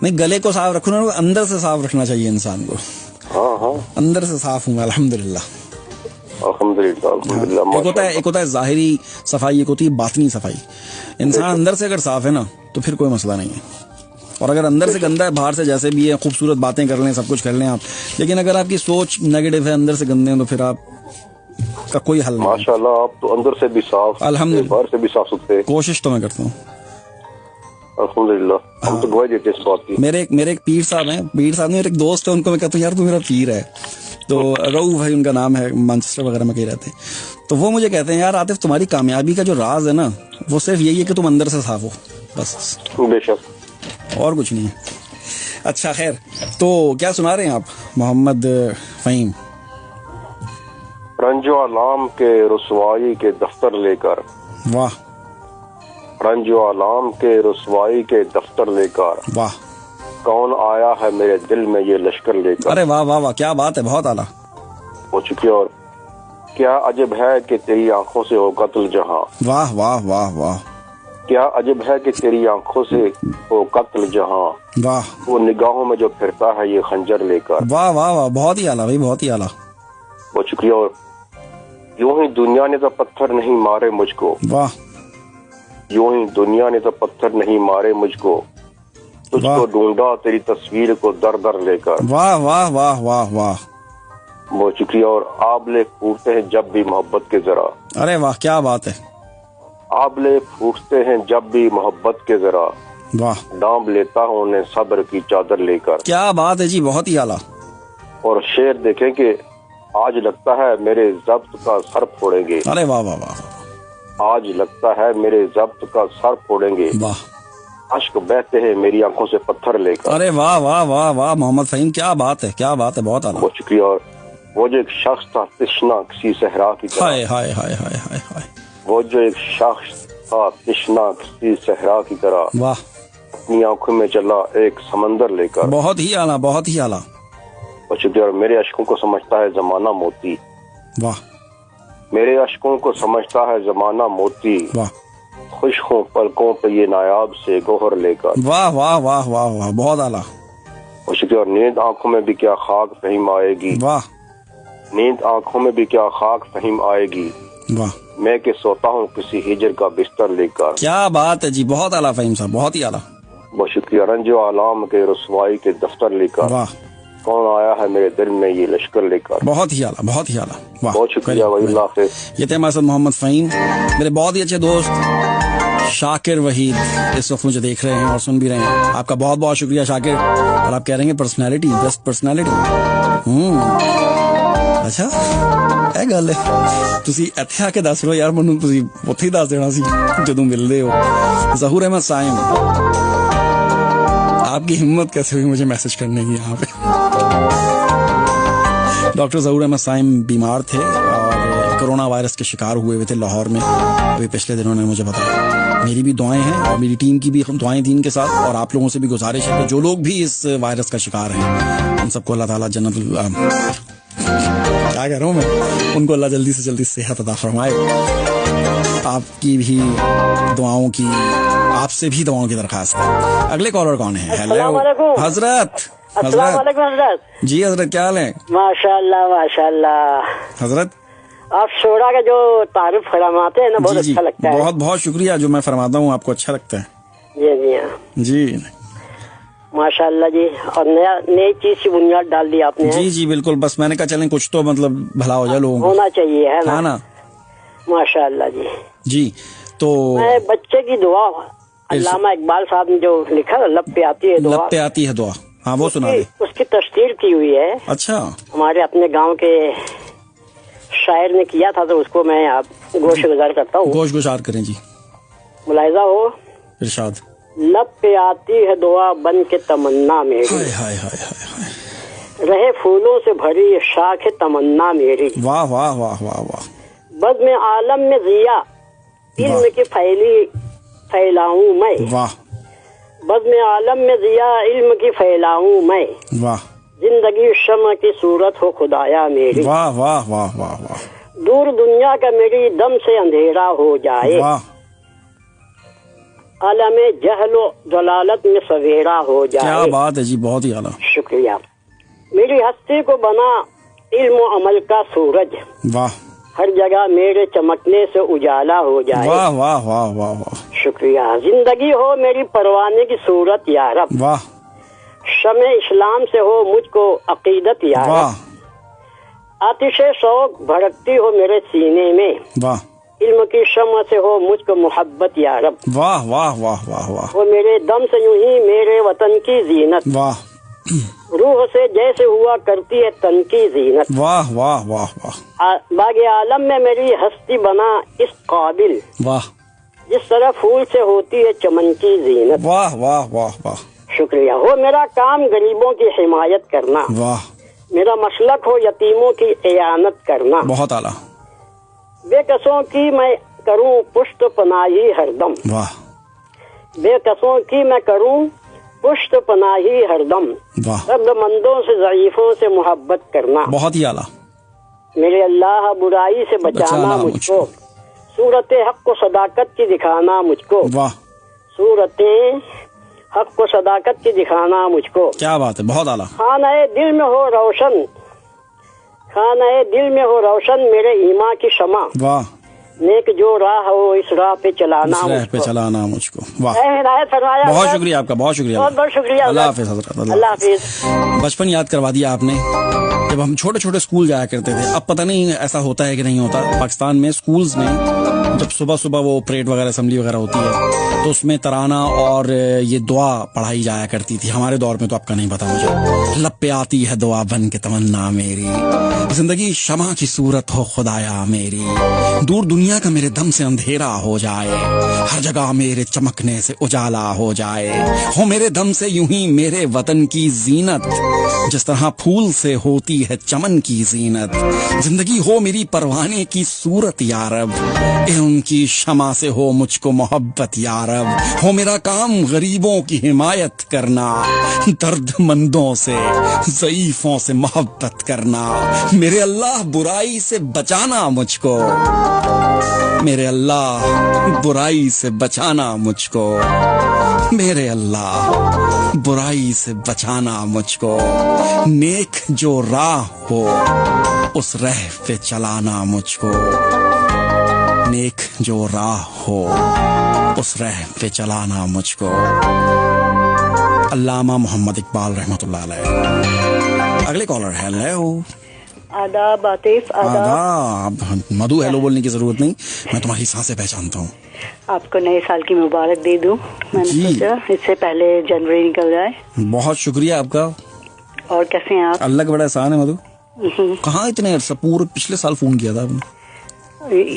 नहीं गले को साफ रखो ना, अंदर से साफ रखना चाहिए इंसान को। हाँ, अंदर से साफ हूँ अल्हम्दुलिल्लाह। एक होता है जाहिरी सफाई, एक होती है बातनी सफाई। इंसान अंदर से अगर साफ है ना तो फिर कोई मसला नहीं है, और अगर अंदर से गंदा है, बाहर से जैसे भी है खूबसूरत बातें कर लें, सब कुछ कर लें आप, लेकिन अगर आपकी सोच नेगेटिव है, अंदर से गंदे हैं, तो फिर आप का कोई हल नहीं। माशाल्लाह, आप तो अंदर से भी साफ, अल्हम्दुलिल्लाह, बाहर से भी साफ सुथरे। कोशिश तो मैं करता हूँ अल्हम्दुलिल्लाह। हम तो गवाही देते इस बात की। मेरे एक पीर साहब हैं, मेरे एक दोस्त है, उनको मैं कहता हूँ यार तू मेरा पीर है, तो रऊ भाई उनका नाम है, मैनचेस्टर वगैरह में कहीं रहते, तो वो मुझे कहते हैं यार आतिफ तुम्हारी कामयाबी का जो राज है ना वो सिर्फ यही है कि तुम अंदर से साफ हो, बस, बेशक, और कुछ नहीं है। अच्छा खैर, तो क्या सुना रहे हैं आप मोहम्मद फहीम? रंजो आलाम के रुसवाई के दफ्तर लेकर, वाह, रंजो आलाम के रुसवाई के दफ्तर लेकर, वाह, कौन आया है मेरे दिल में ये लश्कर लेकर। अरे वाह वाह वाह, क्या बात है, बहुत आला हो चुकी। और क्या अजब है कि तेरी आंखों से हो कत्ल जहां, वाह वाह वाह वाह, क्या अजब है कि तेरी आंखों से हो कत्ल जहां, वाह, वो निगाहों में जो फिरता है ये खंजर लेकर। वाह वाह वाह, बहुत ही आला भाई, बहुत ही आला। बहुत शुक्रिया। और यूं ही दुनिया ने तो पत्थर नहीं मारे मुझको, वाह, यूं ही दुनिया ने तो पत्थर नहीं मारे मुझको, तुझको ढूंढा तेरी तस्वीर को दर दर लेकर। वाह वाह वाह वाह वाह, बहुत शुक्रिया। और आबले फूटते हैं जब भी मोहब्बत के जरा, अरे वाह, क्या बात है, आबले फूटते हैं जब भी मोहब्बत के जरा, वाह, डांब लेता हूँ उन्हें सब्र की चादर लेकर। क्या बात है जी, बहुत ही आला। और शेर देखें कि आज लगता है मेरे जब्त का सर फोड़ेंगे, अरे वाह वाह वाह, आज लगता है मेरे जब्त का सर फोड़ेंगे, वाह, अश्क बहते हैं मेरी आंखों से पत्थर लेकर। अरे वाह वाह वाह वाह, मोहम्मद फहीम क्या बात है, क्या बात है, बहुत आला। बहुत शुक्रिया। और वो जो एक शख्स था तिश्ना किसी सहरा की तरह, हाय हाय हाय हाय हाय हाय, वो जो एक शख्स था तिश्ना किसी सहरा की तरह, वाह, अपनी आंखों में चला एक समंदर लेकर। बहुत ही आला, बहुत ही आला। बहुत शुक्रिया। और मेरे अश्कों को समझता है जमाना मोती, वाह, मेरे अश्कों को समझता है जमाना मोती, वाह, खुश हूँ पलकों पे ये नायाब से गोहर लेकर। वाह वाह वाह वाह वाह, बहुत आला। और शुक्रिया। और नींद आंखों में भी क्या खाक फहीम आएगी, वाह नींद आंखों में भी क्या खाक फहीम आएगी, वाह, मैं के सोता हूँ किसी हिजर का बिस्तर लेकर। क्या बात है जी, बहुत आला फहीम साहब, बहुत ही आला। बहुत शुक्रिया। रंजो आलाम के रसवाई के दफ्तर लेकर, वाह, कौन आया है मेरे दिल में ये लश्कर लेकर। बहुत ही आला, बहुत ही आला, वाह, बहुत शुक्रिया वही अल्लाह हाफिज। ये थे हमारे साथ मोहम्मद फ़हीम, मेरे बहुत ही अच्छे दोस्त शाकिर वहीद इस वक्त मुझे देख रहे हैं और सुन भी रहे हैं। आपका बहुत बहुत शुक्रिया शाकिर। और आप कह रहे हैं पर्सनैलिटी, बेस्ट पर्सनैलिटी। अच्छा ਇਹ ਗੱਲ ਹੈ, ਤੁਸੀਂ ਇੱਥੇ ਆ ਕੇ ਦੱਸ ਰਹੇ ਹੋ ਯਾਰ, ਮੈਨੂੰ ਤੁਸੀਂ ਉੱਥੇ ਹੀ ਦੱਸ ਦੇਣਾ ਸੀ ਜਦੋਂ ਮਿਲਦੇ ਹੋ। ज़हूर अहमद साइम, आपकी हिम्मत कैसे हुई मुझे मैसेज करने की यहाँ पे। डॉक्टर ज़हूर अहमद साइम बीमार थे और कोरोना वायरस के शिकार हुए थे लाहौर में, अभी पिछले दिनों ने मुझे बताया। मेरी भी दुआएं हैं और मेरी टीम की भी दुआएं थी इनके साथ, और आप लोगों से भी गुजारिश है कि जो लोग भी इस वायरस का शिकार हैं उन सबको अल्लाह ताला जन्नत, क्या कह रहा हूँ मैं, उनको अल्लाह जल्दी से जल्दी सेहत अता फरमाए। आपकी भी दुआओं की, आपसे भी दुआओं की दरखास्त है। अगले कॉलर कौन है? हेलो हजरत। हजरत जी, हजरत क्या हाल है? माशाल्लाह माशाल्लाह। हजरत आप शोरा का जो तारीफ फरमाते हैं ना, बहुत अच्छा लगता है। बहुत बहुत शुक्रिया, जो मैं फरमाता हूँ आपको अच्छा लगता है। जी जी हाँ जी माशाल्लाह जी। और नया नई चीज की बुनियाद डाल दी आपने। जी जी बिल्कुल, बस मैंने कहा चलें कुछ तो मतलब भला हो जाए लोगों को, होना चाहिए, है ना? हाँ ना। माशाल्लाह जी। जी तो मैं बच्चे की दुआ, अल्लामा इकबाल साहब ने जो लिखा ना, लब पे आती है दुआ, लब पे आती है दुआ, हाँ वो सुना दे। उसकी तशरीह की हुई है। अच्छा, हमारे अपने गांव के शायर ने किया था, तो उसको मैं आप गोश गुजार करता हूँ। गोश गुजार करें जी, मुलाहिजा हो। इरशाद। लब पे आती है दुआ बन के तमन्ना मेरी, हाय हाय हाय हाय हाय, रहे फूलों से भरी शाख तमन्ना मेरी। वाह वाह वाह वाह वाह। बद में आलम में जिया इल्म की फैलाऊं मैं, वाह। बद में आलम में जिया इल्म की फैलाऊं मैं, वाह। जिंदगी शम्अ की सूरत हो खुदाया मेरी। वाह वाह वाह वाह वाह। दूर दुनिया का मेरी दम से अंधेरा हो जाए, वाह। आलम जहलो जलालत में सवेरा हो जाए। क्या बात है जी, बहुत ही आला। शुक्रिया। मेरी हस्ती को बना इल्म अमल का सूरज, वाह। हर जगह मेरे चमकने से उजाला हो जाए। वाह वाह वाह वाह वाह। शुक्रिया। जिंदगी हो मेरी परवाने की सूरत या रब, वाह। शमे इस्लाम से हो मुझको अकीदत या रब, वाह। आतिशे शौक भड़कती हो मेरे सीने में, वाह। इल्म की शम्अ से हो मुझको मोहब्बत या रब, वाह वाह वाह वाह वाह। वो मेरे दम से यूं ही मेरे वतन की जीनत, वाह। रूह से जैसे हुआ करती है तन की जीनत। वाह वाह वाह वाह। बागे आलम में मेरी हस्ती बना इस काबिल, वाह। जिस तरह फूल से होती है चमन की जीनत। वाह वाह वाह वाह। शुक्रिया। हो मेरा काम गरीबों की हिमायत करना, वाह। मेरा मसलक हो यतीमों की इयानत करना, बहुत आला। बेकसों की मैं करूं पुष्ट पनाही हरदम, वाह। बेकसों की मैं करूं पुष्ट पनाही हरदम, वाह। दर्दमंदों से ज़ईफों से मोहब्बत करना, बहुत ही आला। मेरे अल्लाह बुराई से बचाना मुझको, सूरत हक को सदाकत की दिखाना मुझको, वाह। सूरत हक को सदाकत की दिखाना मुझको। क्या बात है, बहुत आला। खानाए दिल में हो रोशन, खानाए दिल में हो रोशन मेरे ईमान की शमा, वाह। नेक जो राह हो इस राह पे चलाना इस राह पे मुझको। चलाना मुझको, वाह। हिदायत फरमाया। बहुत शुक्रिया आपका, बहुत शुक्रिया। बहुत बहुत शुक्रिया। अल्लाह हाफिज हजरत, अल्लाह हाफिज। बचपन याद करवा दिया आपने, जब हम छोटे छोटे स्कूल जाया करते थे। अब पता नहीं ऐसा होता है कि नहीं होता। पाकिस्तान में स्कूल्स में जब सुबह सुबह वो परेड वगैरह असेंबली वगैरह होती है, तो उसमें तराना और ये दुआ पढ़ाई जाया करती थी। हमारे दौर में तो आपका नहीं पता मुझे। लब पे आती है दुआ बन के तमन्ना मेरी, जिंदगी शमा की सूरत हो खुदाया मेरी, दूर दुनिया का मेरे दम से अंधेरा हो जाए, हर जगह मेरे चमकने से उजाला हो जाए, हो मेरे दम से यूं ही मेरे वतन की जीनत, जिस तरह फूल से होती है चमन की जीनत, जिंदगी हो मेरी परवाने की सूरत यारब, उनकी शमा से हो मुझको मोहब्बत यारब, हो मेरा काम गरीबों की हिमायत करना, दर्दमंदों से ज़ईफों से मोहब्बत करना, मेरे अल्लाह बुराई से बचाना मुझको, मेरे अल्लाह बुराई से बचाना मुझको। मेरे अल्लाह बुराई से बचाना मुझको, नेक जो राह हो उस राह पे चलाना मुझको, नेक जो राह हो उस राह पे चलाना मुझको। अल्लामा मोहम्मद इकबाल रहमतुल्लाह अलैह। अगले कॉलर है। हेलो। आदाब आतिफ। आदाब। मधु हेलो बोलने की जरूरत नहीं, मैं तुम्हारी सांसें पहचानता हूँ। आपको नए साल की मुबारक दे दूं, मैंने सोचा इससे पहले जनवरी निकल जाए। बहुत शुक्रिया आपका। और कैसे हैं आप? अल्लाह का बड़ा एहसान है मधु। कहाँ इतने अरसा, पूरे पिछले साल फोन किया था आपने?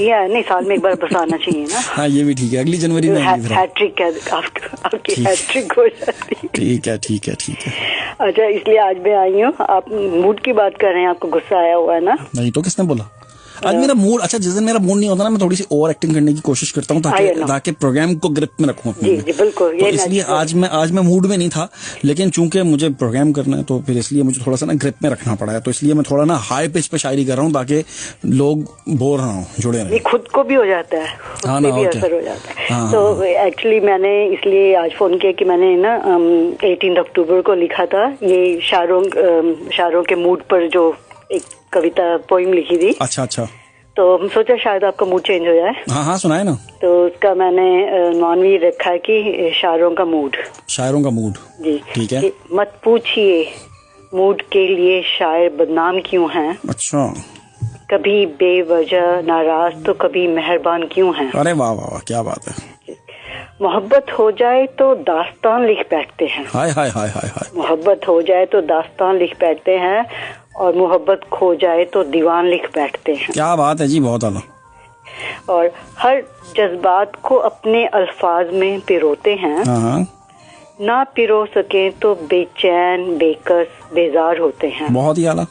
या नहीं, साल में एक बार बस आना चाहिए ना। हाँ ये भी ठीक है, अगली जनवरी में हैट्रिक आपकी हैट्रिक हो जाती है। ठीक है ठीक है ठीक है। अच्छा, इसलिए आज मैं आई हूँ। आप मूड की बात कर रहे हैं, आपको गुस्सा आया हुआ है ना? नहीं तो किसने बोला? आज मेरा मूड, अच्छा जिस दिन मेरा मूड नहीं होता ना, मैं थोड़ी सी ओवर एक्टिंग करने की कोशिश करता हूँ ताकि प्रोग्राम को ग्रिप में रखूँ अपने। जी बिल्कुल। तो इसलिए आज मैं मूड में नहीं था, लेकिन चूंकि मुझे प्रोग्राम करना है तो फिर इसलिए मुझे थोड़ा सा ना ग्रिप में रखना पड़ा है। तो इसलिए मैं थोड़ा ना हाई पिच पे शायरी कर रहा हूँ ताकि लोग बोर ना हो, जुड़े रहे। खुद को भी हो जाता है, हाँ खुद पे भी असर हो जाता है। तो एक्चुअली मैंने इसलिए आज फोन किया कि मैंने ना 18 अक्टूबर को लिखा था ये शायरों के मूड पर जो एक कविता पोइम लिखी थी। अच्छा अच्छा। तो हम सोचा शायद आपका मूड चेंज हो जाए। हाँ हाँ सुनाए ना। तो उसका मैंने नॉनवी रखा है कि शायरों का मूड। शायरों का मूड जी ठीक है। मत पूछिए मूड के लिए शायर बदनाम क्यों हैं। अच्छा। कभी बेवजह नाराज तो कभी मेहरबान क्यों हैं। अरे वाह वाह वाह, क्या बात है। मोहब्बत हो जाए तो दास्तान लिख बैठते हैं। हाय हाय हाय हाय हाय। मोहब्बत हो जाए तो दास्तान लिख बैठते हैं और मोहब्बत खो जाए तो दीवान लिख बैठते हैं। क्या बात है जी, बहुत आला। और हर जज्बात को अपने अल्फाज में पिरोते हैं। हाँ। ना पिरो सके तो बेचैन बेकस बेजार होते हैं। बहुत ही आला।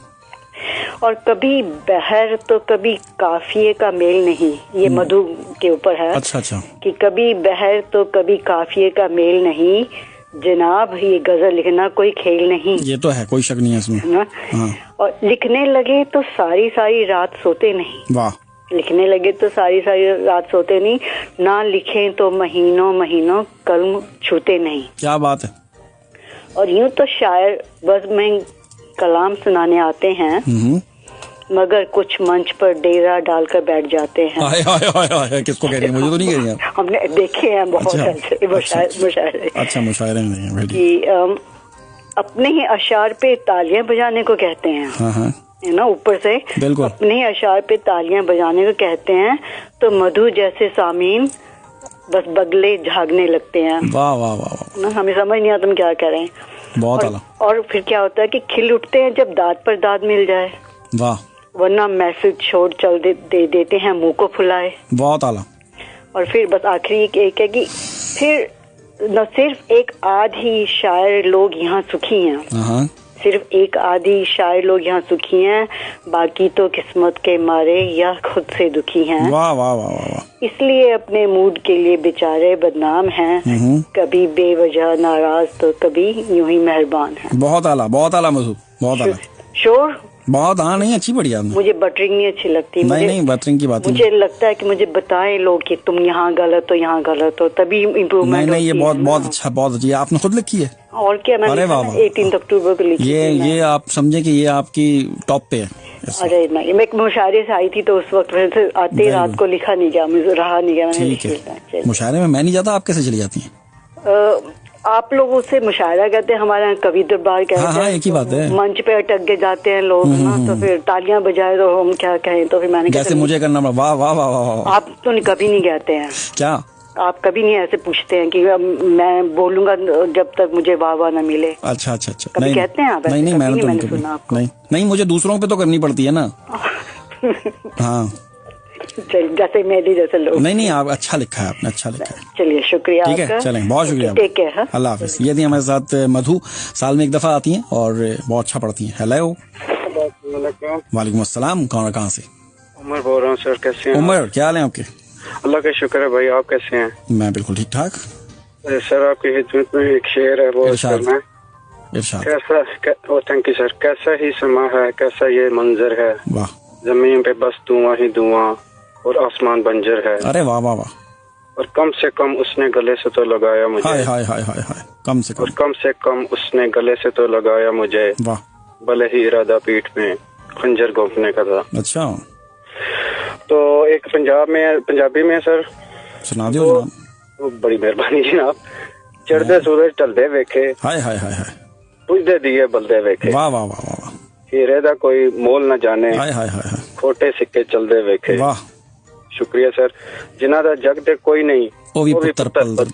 और कभी बहर तो कभी काफिये का मेल नहीं, ये मधु के ऊपर है। अच्छा अच्छा। कि कभी बहर तो कभी काफिये का मेल नहीं, जनाब ये गजल लिखना कोई खेल नहीं। ये तो है, कोई शक नहीं है इसमें। हाँ। और लिखने लगे तो सारी सारी रात सोते नहीं। वाह। लिखने लगे तो सारी सारी रात सोते नहीं, ना लिखें तो महीनों महीनों कलम छूते नहीं। क्या बात है। और यूं तो शायर बस में कलाम सुनाने आते हैं, मगर कुछ मंच पर डेरा डालकर बैठ जाते हैं। हाय हाय हाय हाय, किसको कह रही है? मुझे तो नहीं कह रही है। हमने देखे हैं बहुत ऐसे मुशायरे। अच्छा मुशायरे नहीं कि अपने ही अशार पे तालियां बजाने को कहते हैं। हाँ हाँ। है ना, ऊपर से बिल्कुल अपने ही अशार पे तालियां बजाने को कहते हैं तो मधु जैसे सामीन बस बगले झागने लगते हैं। वाह वाह वाह। ना हमें समझ नहीं आता हम क्या कह रहे हैं। बहुत आला। और फिर क्या होता है कि खिल उठते हैं जब दाद पर दाद मिल जाए। वाह। वरना मैसेज छोड़ चल देते हैं मुंह को फुलाए। बहुत आला। और फिर बस आखिरी एक है कि फिर न सिर्फ एक आधी शायर लोग यहाँ सुखी हैं, सिर्फ एक आधी शायर लोग यहाँ सुखी हैं, बाकी तो किस्मत के मारे या खुद से दुखी हैं। वाह वाह वाह वाह। इसलिए अपने मूड के लिए बेचारे बदनाम हैं, कभी बेवजह नाराज तो कभी यूं ही मेहरबान हैं। बहुत आला मधु, बहुत आला। शोर बहुत। हाँ नहीं, अच्छी बढ़िया। मुझे बटरिंग नहीं अच्छी लगती। नहीं बटरिंग की बात मुझे लगता है कि मुझे बताएं लोग कि तुम यहाँ गलत हो यहाँ गलत हो, तभी इम्प्रूवमेंट। नहीं ये बहुत अच्छा, बहुत अच्छी। आपने खुद लिखी है? और क्या, मैंने 18 अक्टूबर को लिखी। ये आप समझे कि ये आपकी टॉप पे है। अरे नहीं, मैं मुशायरे से आई थी तो उस वक्त मेरे आते रात को लिखा नहीं गया, मुझे रहा नहीं गया। ठीक है, मुशायरे में मैं नहीं जाता, आप कैसे चली जाती हैं? आप लोग उससे मुशायरा कहते हैं, हमारे यहाँ कवि दरबार कहते हैं। हाँ एक ही बात है। मंच पे अटक के जाते हैं लोग ना, तो फिर तालियां बजाए तो हम क्या कहें, तो फिर मैंने जैसे मुझे करना पड़ा। वाह वाह वाह वाह। आप तो कभी नहीं कहते हैं। क्या आप कभी नहीं ऐसे पूछते हैं कि मैं बोलूंगा जब तक मुझे वाह वाह न मिले? अच्छा अच्छा अच्छा। कभी कहते हैं आप? नहीं मैंने सुना आपको। नहीं मुझे दूसरों पे तो करनी पड़ती है ना। हाँ जैसे मेरी जैसे लोग। नहीं आप अच्छा लिखा है, आपने अच्छा लिखा है। चलिए शुक्रिया। ठीक है, चलें, बहुत शुक्रिया। Take care. अल्लाह हाफिज। ये थी हमारे साथ मधु, साल में एक दफा आती हैं और बहुत अच्छा पढ़ती हैं। हेलो। वालेकुम अस्सलाम। कहाँ से? उमर बोल रहा हूँ सर, कैसे हैं? उमर, क्या हाल है आपके? अल्लाह का शुक्र है भाई, आप कैसे हैं? मैं बिल्कुल ठीक ठाक। सर आपकी खिदमत में एक शेर है, वो करना है। कैसा थैंक यू सर। कैसा ही समा है, कैसा ये मंजर है, वाह। जमीन पे बस धुआं ही धुआं और आसमान बंजर है। अरे वाह वाह वाह। और कम से कम उसने गले से तो लगाया मुझे। हाय हाय हाय हाय हाय, कम से कम। और कम से कम उसने गले से तो लगाया मुझे। वाह। भले ही इरादा पीठ में खंजर घोंपने का था। अच्छा। तो एक पंजाबी में सर सुना दियो जनाब। तो बड़ी मेहरबानी जनाब। चढ़ते सूरज ढलदे वेखे, हाय हाय हाय हाय, पुजदे दिए बलदे वेखे। वाह वाह वाह वाह। हीरे दा कोई मोल न जाने, हाय हाय हाय हाय, खोटे सिक्के चलदे वेखे। वाह। शुक्रिया सर। जिन्हां दा जग ते कोई नहीं, ਉਹ ਵੀ ਪੁੱਤਰ ਪਲਦੇ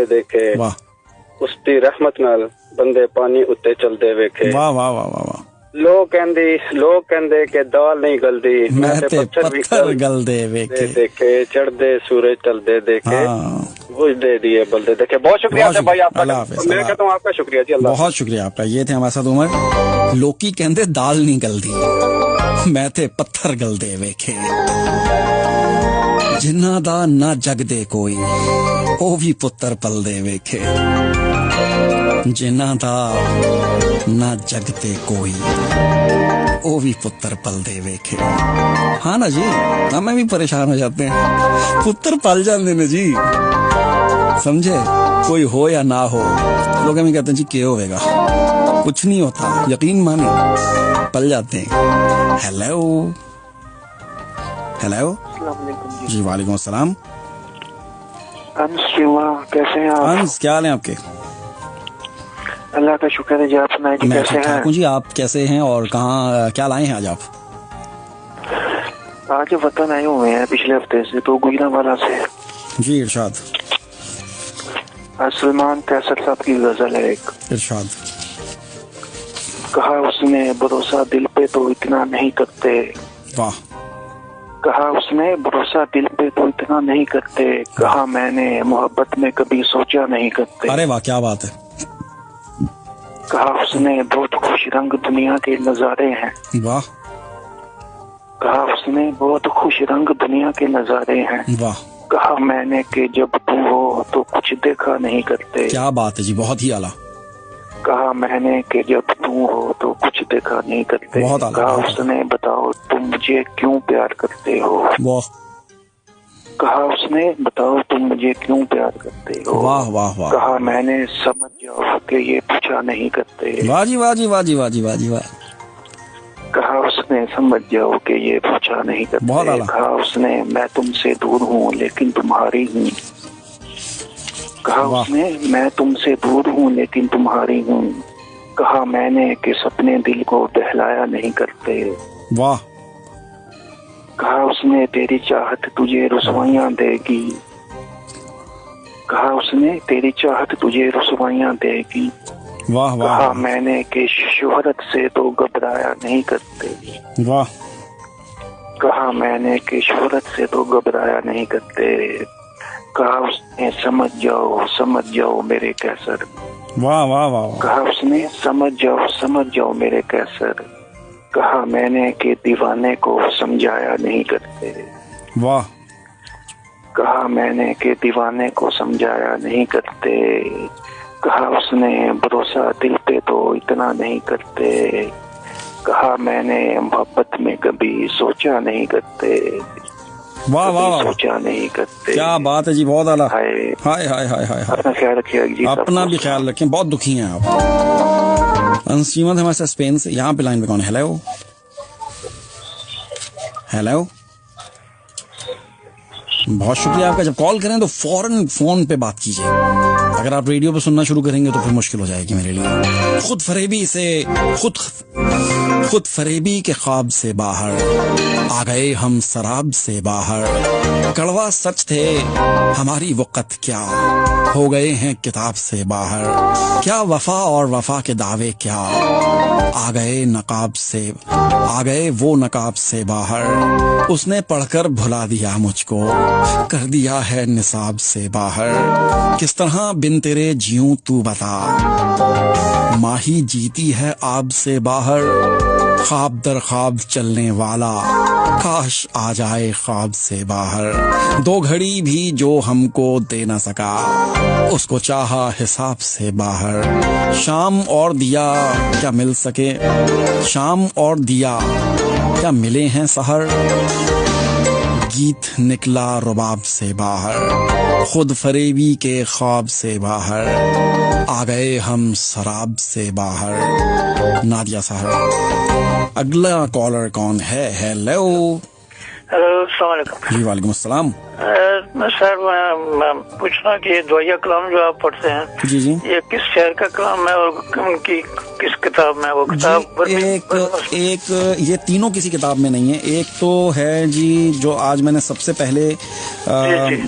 देखे। वाह। उसदी रहमत नाल बंदे पानी उत्ते चलदे वेखे। वाह वाह वाह वाह वाह। लोग कहंदे कि दाल नहीं गलदी, मैं ते पत्थर गलदे वेखे। देखे, चढ़दे सूरज चलदे देखे, बुझदे दिए बलदे देखे। बहुत शुक्रिया भाई आपका। मैं कहता हूँ आपका शुक्रिया जी। अल्लाह बहुत शुक्रिया आपका। ये थे हमारे साथ उमर। लोकी कहंदे दाल नहीं गलदी, मैं ते पत्थर गलदे वेखे। जिन्ना दा ना जगदे कोई, ओ भी पुत्र पलदे वेखे। जिन्ना दा ना जगते कोई, ओ भी पुत्र पलदे वेखे। हाँ ना जी, हमें भी परेशान हो जाते हैं, पुत्र पल जाते हैं जी, समझे। कोई हो या ना हो, लोग हमें कहते हैं जी क्या होगा, कुछ नहीं होता, यकीन माने, पल जाते हैं। हेलो हेलो जी, वालेकुम अस्सलाम। कैसे हैं आप? अंश, क्या हाल है आपके? अल्लाह का शुक्र है जी, आप सुनाइए मैं कैसे हैं? हूँ जी, आप कैसे हैं और कहाँ क्या लाए हैं आज आप? आज वतन आए हुए हैं पिछले हफ्ते से, तो गुजरांवाला से। जी इरशाद। आज सलमान कैसर साहब की गजल है एक। इरशाद। कहा उसने भरोसा दिल पे तो इतना नहीं करते। वाह। कहा उसने भरोसा दिल पे तो इतना नहीं करते। कहा मैंने मोहब्बत में कभी सोचा नहीं करते। अरे वाह, क्या बात है। कहा उसने बहुत खुश रंग दुनिया के नजारे हैं। वाह। कहा उसने बहुत खुश रंग दुनिया के नजारे हैं। वाह। कहा मैंने कि जब तू हो तो कुछ देखा नहीं करते। क्या बात है जी, बहुत ही आला। कहा मैंने कि जब तू हो तो कुछ देखा नहीं करते। बहुत आला। कहा उसने बताओ तुम मुझे क्यों प्यार करते हो। वाह। कहा उसने बताओ तुम मुझे क्यों प्यार करते हो। वाह वाह वाह। कहा मैंने समझ जाओ कि ये पूछा नहीं करते। वाह जी वाह जी वाह जी वाह जी वाह जी वाह। कहा उसने समझ जाओ कि ये पूछा नहीं करते। बहुत आला। कहा उसने मैं तुमसे दूर हूँ लेकिन तुम्हारी हूँ। कहा उसने मैं तुमसे दूर हूँ लेकिन तुम्हारी हूँ। कहा मैंने कि सपने दिल को बहलाया नहीं करते। वाह। कहा उसने तेरी चाहत तुझे रुसवाइयाँ देगी। कहा उसने तेरी चाहत तुझे रुसवाइयाँ देगी। वाह वाह। कहा मैंने कि शोहरत से तो घबराया नहीं करते। वाह। कहा मैंने कि शोहरत से तो घबराया नहीं करते। कहा उसने समझ जाओ मेरे कैसर। वाह वाह वाह। कहा उसने समझ जाओ मेरे कैसर। कहा मैंने कि दीवाने को समझाया नहीं करते। वाह। कहा मैंने कि दीवाने को समझाया नहीं करते। कहा उसने भरोसा दिल पे तो इतना नहीं करते। कहा मैंने मोहब्बत में कभी सोचा नहीं करते। वाह वाह वाह। सोचा नहीं करते। क्या बात है जी, बहुत आला। हाय हाय हाय हाय हाय। अपना ख्याल रखिएगा जी। अपना भी ख्याल रखें, बहुत दुखी हैं आप। अंशीमत हमारे साथ स्पेन से। यहाँ पे लाइन पे कौन है? Hello hello. बहुत शुक्रिया आपका। जब कॉल करें तो फौरन फोन पे बात कीजिए। अगर आप रेडियो पे सुनना शुरू करेंगे तो फिर मुश्किल हो जाएगी मेरे लिए। खुद फरेबी के ख्वाब से बाहर आ गए हम, शराब से बाहर। कड़वा सच थे हमारी वक़्त, क्या हो गए हैं किताब से बाहर। क्या वफा और वफा के दावे, क्या आ गए नकाब से, आ गए वो नकाब से बाहर। उसने पढ़कर भुला दिया मुझको, कर दिया है निसाब से बाहर। किस तरह बिन तेरे जीऊं तू बता, माही जीती है आब से बाहर। ख्वाब दर ख्वाब चलने वाला, काश आ जाए ख्वाब से बाहर। दो घड़ी भी जो हमको दे न सका, उसको चाहा हिसाब से बाहर। शाम और दिया क्या मिल सके, शाम और दिया क्या मिले हैं सहर। गीत निकला रुबाब से बाहर, खुद फरेबी के ख्वाब से बाहर, आ गए हम शराब से बाहर। नादिया साहब, अगला कॉलर कौन है? हेलो। हेलो, अस्सलाम वालेकुम। जी वालेकुम अस्सलाम। सर मैं पूछना कि ये दुआया कलाम जो आप पढ़ते हैं, जी जी, ये किस शहर का कलाम है और उनकी किस किताब में? वो किताब एक ये तीनों किसी किताब में नहीं है। एक तो है जी जो आज मैंने सबसे पहले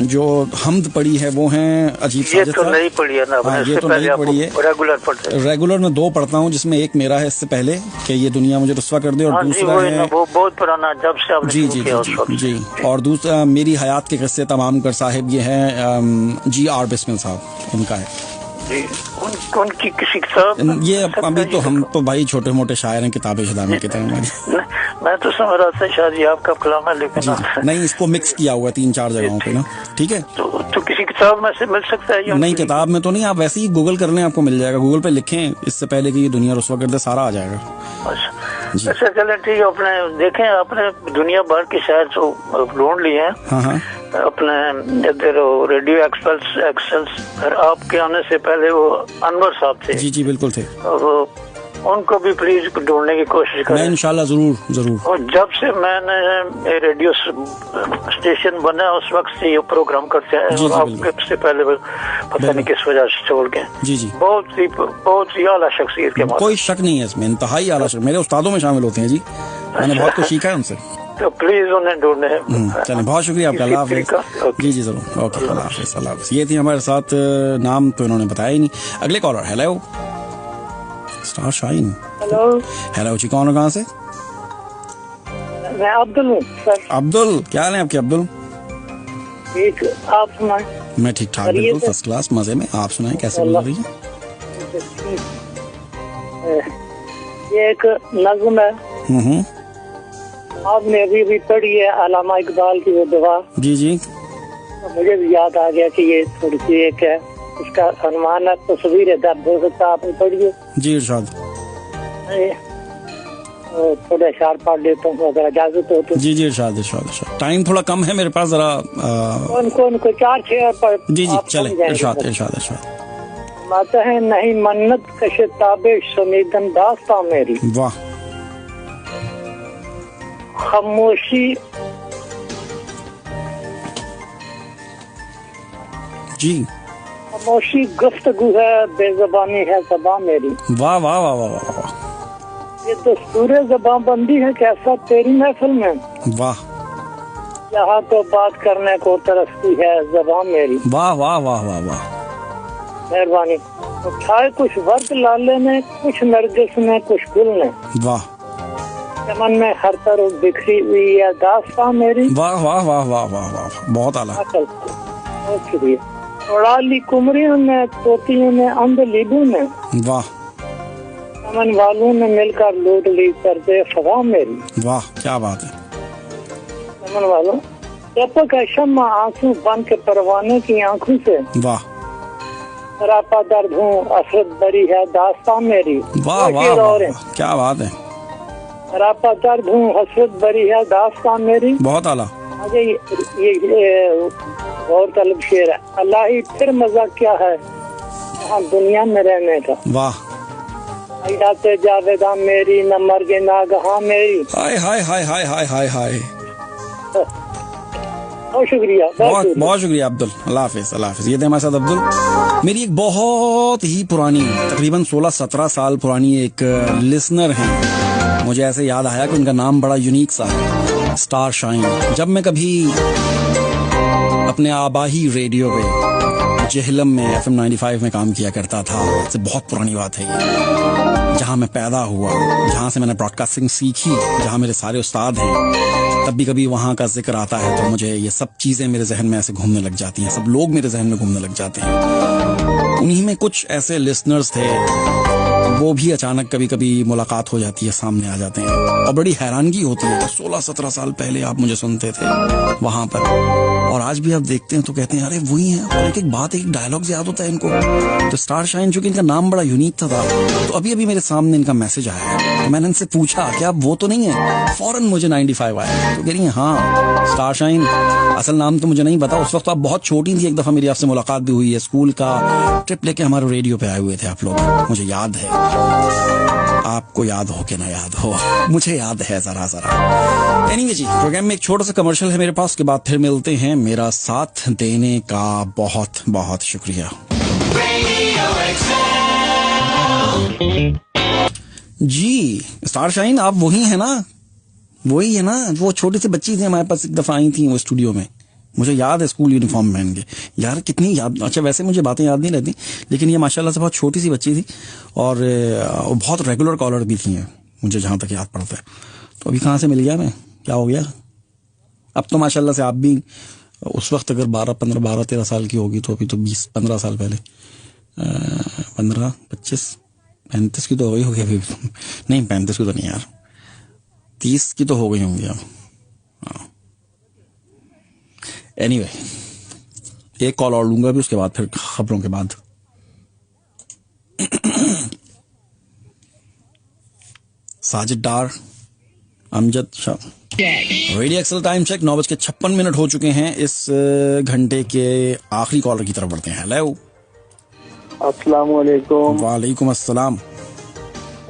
जो हमद पढ़ी है वो है अजीब साजिद तो नहीं पढ़ी है ना? ये तो नहीं पढ़ी है। रेगुलर पढ़ते हैं? रेगुलर में 2 पढ़ता हूँ, जिसमें एक मेरा है इससे पहले कि ये दुनिया मुझे रुस्वा कर दे, और दूसरा है वो बहुत पुराना, जब से आपने जी जी जी जी, और दूसरा मेरी हयात के किस्से तमाम कर साहिब, ये है G.R. बिस्मिल साहब, उनका है जी। उनकी किसी किताब? ये अभी तो हम तो भाई छोटे मोटे शायर हैं, किताबें शदाबें की तरह। मैं तो समझ रहा था शायद ये आपका कलाम है, लेकिन नहीं, इसको मिक्स किया हुआ है 3-4 जगहों पे ना। ठीक है, तो किसी किताब में से मिल सकता है? नहीं, किताब में तो नहीं, आप वैसे ही गूगल कर लें, आपको मिल जाएगा। गूगल पे लिखें इससे पहले कि ये दुनिया रुस्वा कर दे, सारा आ जाएगा। अच्छा चले ठीक है, अपने देखें, आपने दुनिया भर के शायर तो ढूंढ लिए हैं। हाँ, अपने इधर रेडियो एक्सेल्स आपके आने से पहले वो अनवर साहब थे। जी जी बिल्कुल थे, और उनको भी प्लीज ढूंढने की कोशिश करें। मैं इंशाल्लाह जरूर। और जब से मैंने रेडियो स्टेशन बना उस वक्त से ये प्रोग्राम करते हैं, और आपके से पहले पता नहीं किस वजह से छोड़ गए। जी जी, बहुत ही आला शख्सियत के, कोई शक नहीं है इसमें, इंतहाई आला शख्सियत, मेरे उस्तादों में शामिल होते हैं जी। मैंने बहुत कुछ सीखा है उनसे, तो प्लीज उन्हें ढूंढने। चलें, बहुत शुक्रिया आपका, अल्लाह हाफ़िज़। जी जी जरूर, ओके, अल्लाह हाफ़िज़। ये थी हमारे साथ, नाम तो इन्होंने बताया ही नहीं। अगले caller, hello star shine. Hello जी, कौन हो, कहाँ से? मैं अब्दुल हूँ सर। अब्दुल, क्या हाल है आपके अब्दुल? ठीक, आप सुनाएं? मैं ठीक ठाक, बिल्कुल फर्स्ट क्लास, मजे में। आप सुनाएं, कैसे गुजर रही है? ये एक नज़्म है, आपने अभी भी पढ़ी है, अल्लामा इकबाल की वो दुआ। जी जी, मुझे भी याद आ गया कि ये थोड़ी सी एक है, उसका अनुमान है, तस्वीर दर्द हो सकता है, आपने पढ़ी है? जी इरशाद। थोड़ा अशआर पढ़ लेता हूँ अगर इजाजत हो तो। जी जी इरशाद इरशाद। टाइम थोड़ा कम है मेरे पास, जरा कौन 4-6 पर। जी जी चले, इरशाद। माता है नहीं मन्नत कशताबे शमीदन दास्तां मेरी। वाह। खामोशी जी, खामोशी गुफ्तगू है, बेज़बानी है ज़बान मेरी। वाह वाह वाह वाह वाह। ये दस्तूर ज़बान बंदी है कैसा तेरी महफिल में। वाह। यहाँ तो बात करने को तरसती है ज़बान मेरी। वाह वाह वाह वाह वाह। मेहरबानी। उठाए कुछ वर्द लाले ने, कुछ नरगिस ने, कुछ गुल ने। वाह। चमन में हर तरफ बिखरी हुई है दास्तां मेरी। वाह वाह वाह वाह वाह वाह, बहुत आला। बहुत शुक्रिया। उड़ा ली कुमरियों ने, तोतियों ने, अंधलीबों ने। वाह। चमन वालों ने मिलकर लूट ली पर्दे फ़ज़ा मेरी। वाह, क्या बात है। चमन वालों, टपक है शम्मा आंसू बन के परवाने की आंखों से। वाह। सरापा दर्द हूँ, असरत बरी है दास्तां मेरी। वाह वाह वाह, क्या बात है। सरापा दर्द हूँ, हसरत बरी है दास्तां मेरी। बहुत आला। आगे ये और तलब शेर है। अल्लाह ही फिर मजा क्या है यहाँ दुनिया में रहने का। वाह। हयात जावेदा मेरी, न मर्गे नागहा मेरी। हाय hi hi hi hi hi हाय। बहुत शुक्रिया, बहुत शुक्रिया अब्दुल, अल्लाह हाफिज़, अल्लाह हाफिज़। ये थे हमारे साथ अब्दुल। मेरी एक बहुत ही पुरानी, तकरीबन 16-17 साल पुरानी एक लिसनर हैं, मुझे ऐसे याद आया कि उनका नाम बड़ा यूनिक सा है, स्टार शाइन। जब मैं कभी अपने आबाही रेडियो पे जेहलम में FM 95 में काम किया करता था, से बहुत पुरानी बात है ये, जहाँ मैं पैदा हुआ, जहाँ से मैंने ब्रॉडकास्टिंग सीखी, जहाँ मेरे सारे उस्ताद हैं, तब भी कभी वहाँ का जिक्र आता है तो मुझे ये सब चीज़ें मेरे जहन में ऐसे घूमने लग जाती हैं, सब लोग मेरे जहन में घूमने लग जाते हैं। उन्हीं में कुछ ऐसे लिसनर्स थे, वो भी अचानक कभी कभी मुलाकात हो जाती है, सामने आ जाते हैं और बड़ी हैरानगी होती है। 16-17 साल पहले आप मुझे सुनते थे वहां पर, और आज भी आप देखते हैं तो कहते हैं अरे वही है, और एक एक बात, एक डायलॉग याद होता है इनको। तो स्टार शाइन, चूंकि इनका नाम बड़ा यूनिक था, तो अभी अभी मेरे सामने इनका मैसेज आया है। तो मैंने इनसे पूछा कि आप वो तो नहीं है, फौरन मुझे 95 आया। तो कह रही है हाँ स्टारशाइन, असल नाम तो मुझे नहीं पता। उस वक्त तो आप बहुत छोटी थी, एक दफा मेरी आपसे मुलाकात भी हुई है, स्कूल का ट्रिप लेके हमारे रेडियो पे आए हुए थे आप लोग, मुझे याद है। आपको याद हो कि ना याद हो, मुझे याद है जरा जरा। एनीवे जी, प्रोग्राम में एक छोटा सा कमर्शियल है मेरे पास, के बाद फिर मिलते हैं। मेरा साथ देने का बहुत बहुत शुक्रिया। जी स्टारशाइन, आप वही है ना, वही है ना, वो छोटी सी बच्ची थी हमारे पास, एक दफा आई थी वो स्टूडियो में, मुझे याद है, स्कूल यूनिफॉर्म पहन के। यार कितनी याद, अच्छा वैसे मुझे बातें याद नहीं रहती, लेकिन ये माशाल्लाह से बहुत छोटी सी बच्ची थी और बहुत रेगुलर कॉलर भी थी मुझे जहां तक याद पड़ता है। तो अभी कहाँ से मिल गया मैं, क्या हो गया? अब तो माशाल्लाह से आप भी उस वक्त अगर 12-13 साल की होगी तो अभी तो 20-15 साल पहले 15-25-35 की तो हो गई होगी अभी। नहीं 35 की तो नहीं यार, 30 की तो हो गई होंगी अब। एनीवे, एक कॉल और लूंगा भी, उसके बाद फिर खबरों के बाद। Sajid Dar, Amjad Shah, radio axle time check 9:56 हो चुके हैं। इस घंटे के आखिरी कॉलर की तरफ बढ़ते हैं। हेलो, अस्सलाम वालेकुम। वालेकुम अस्सलाम।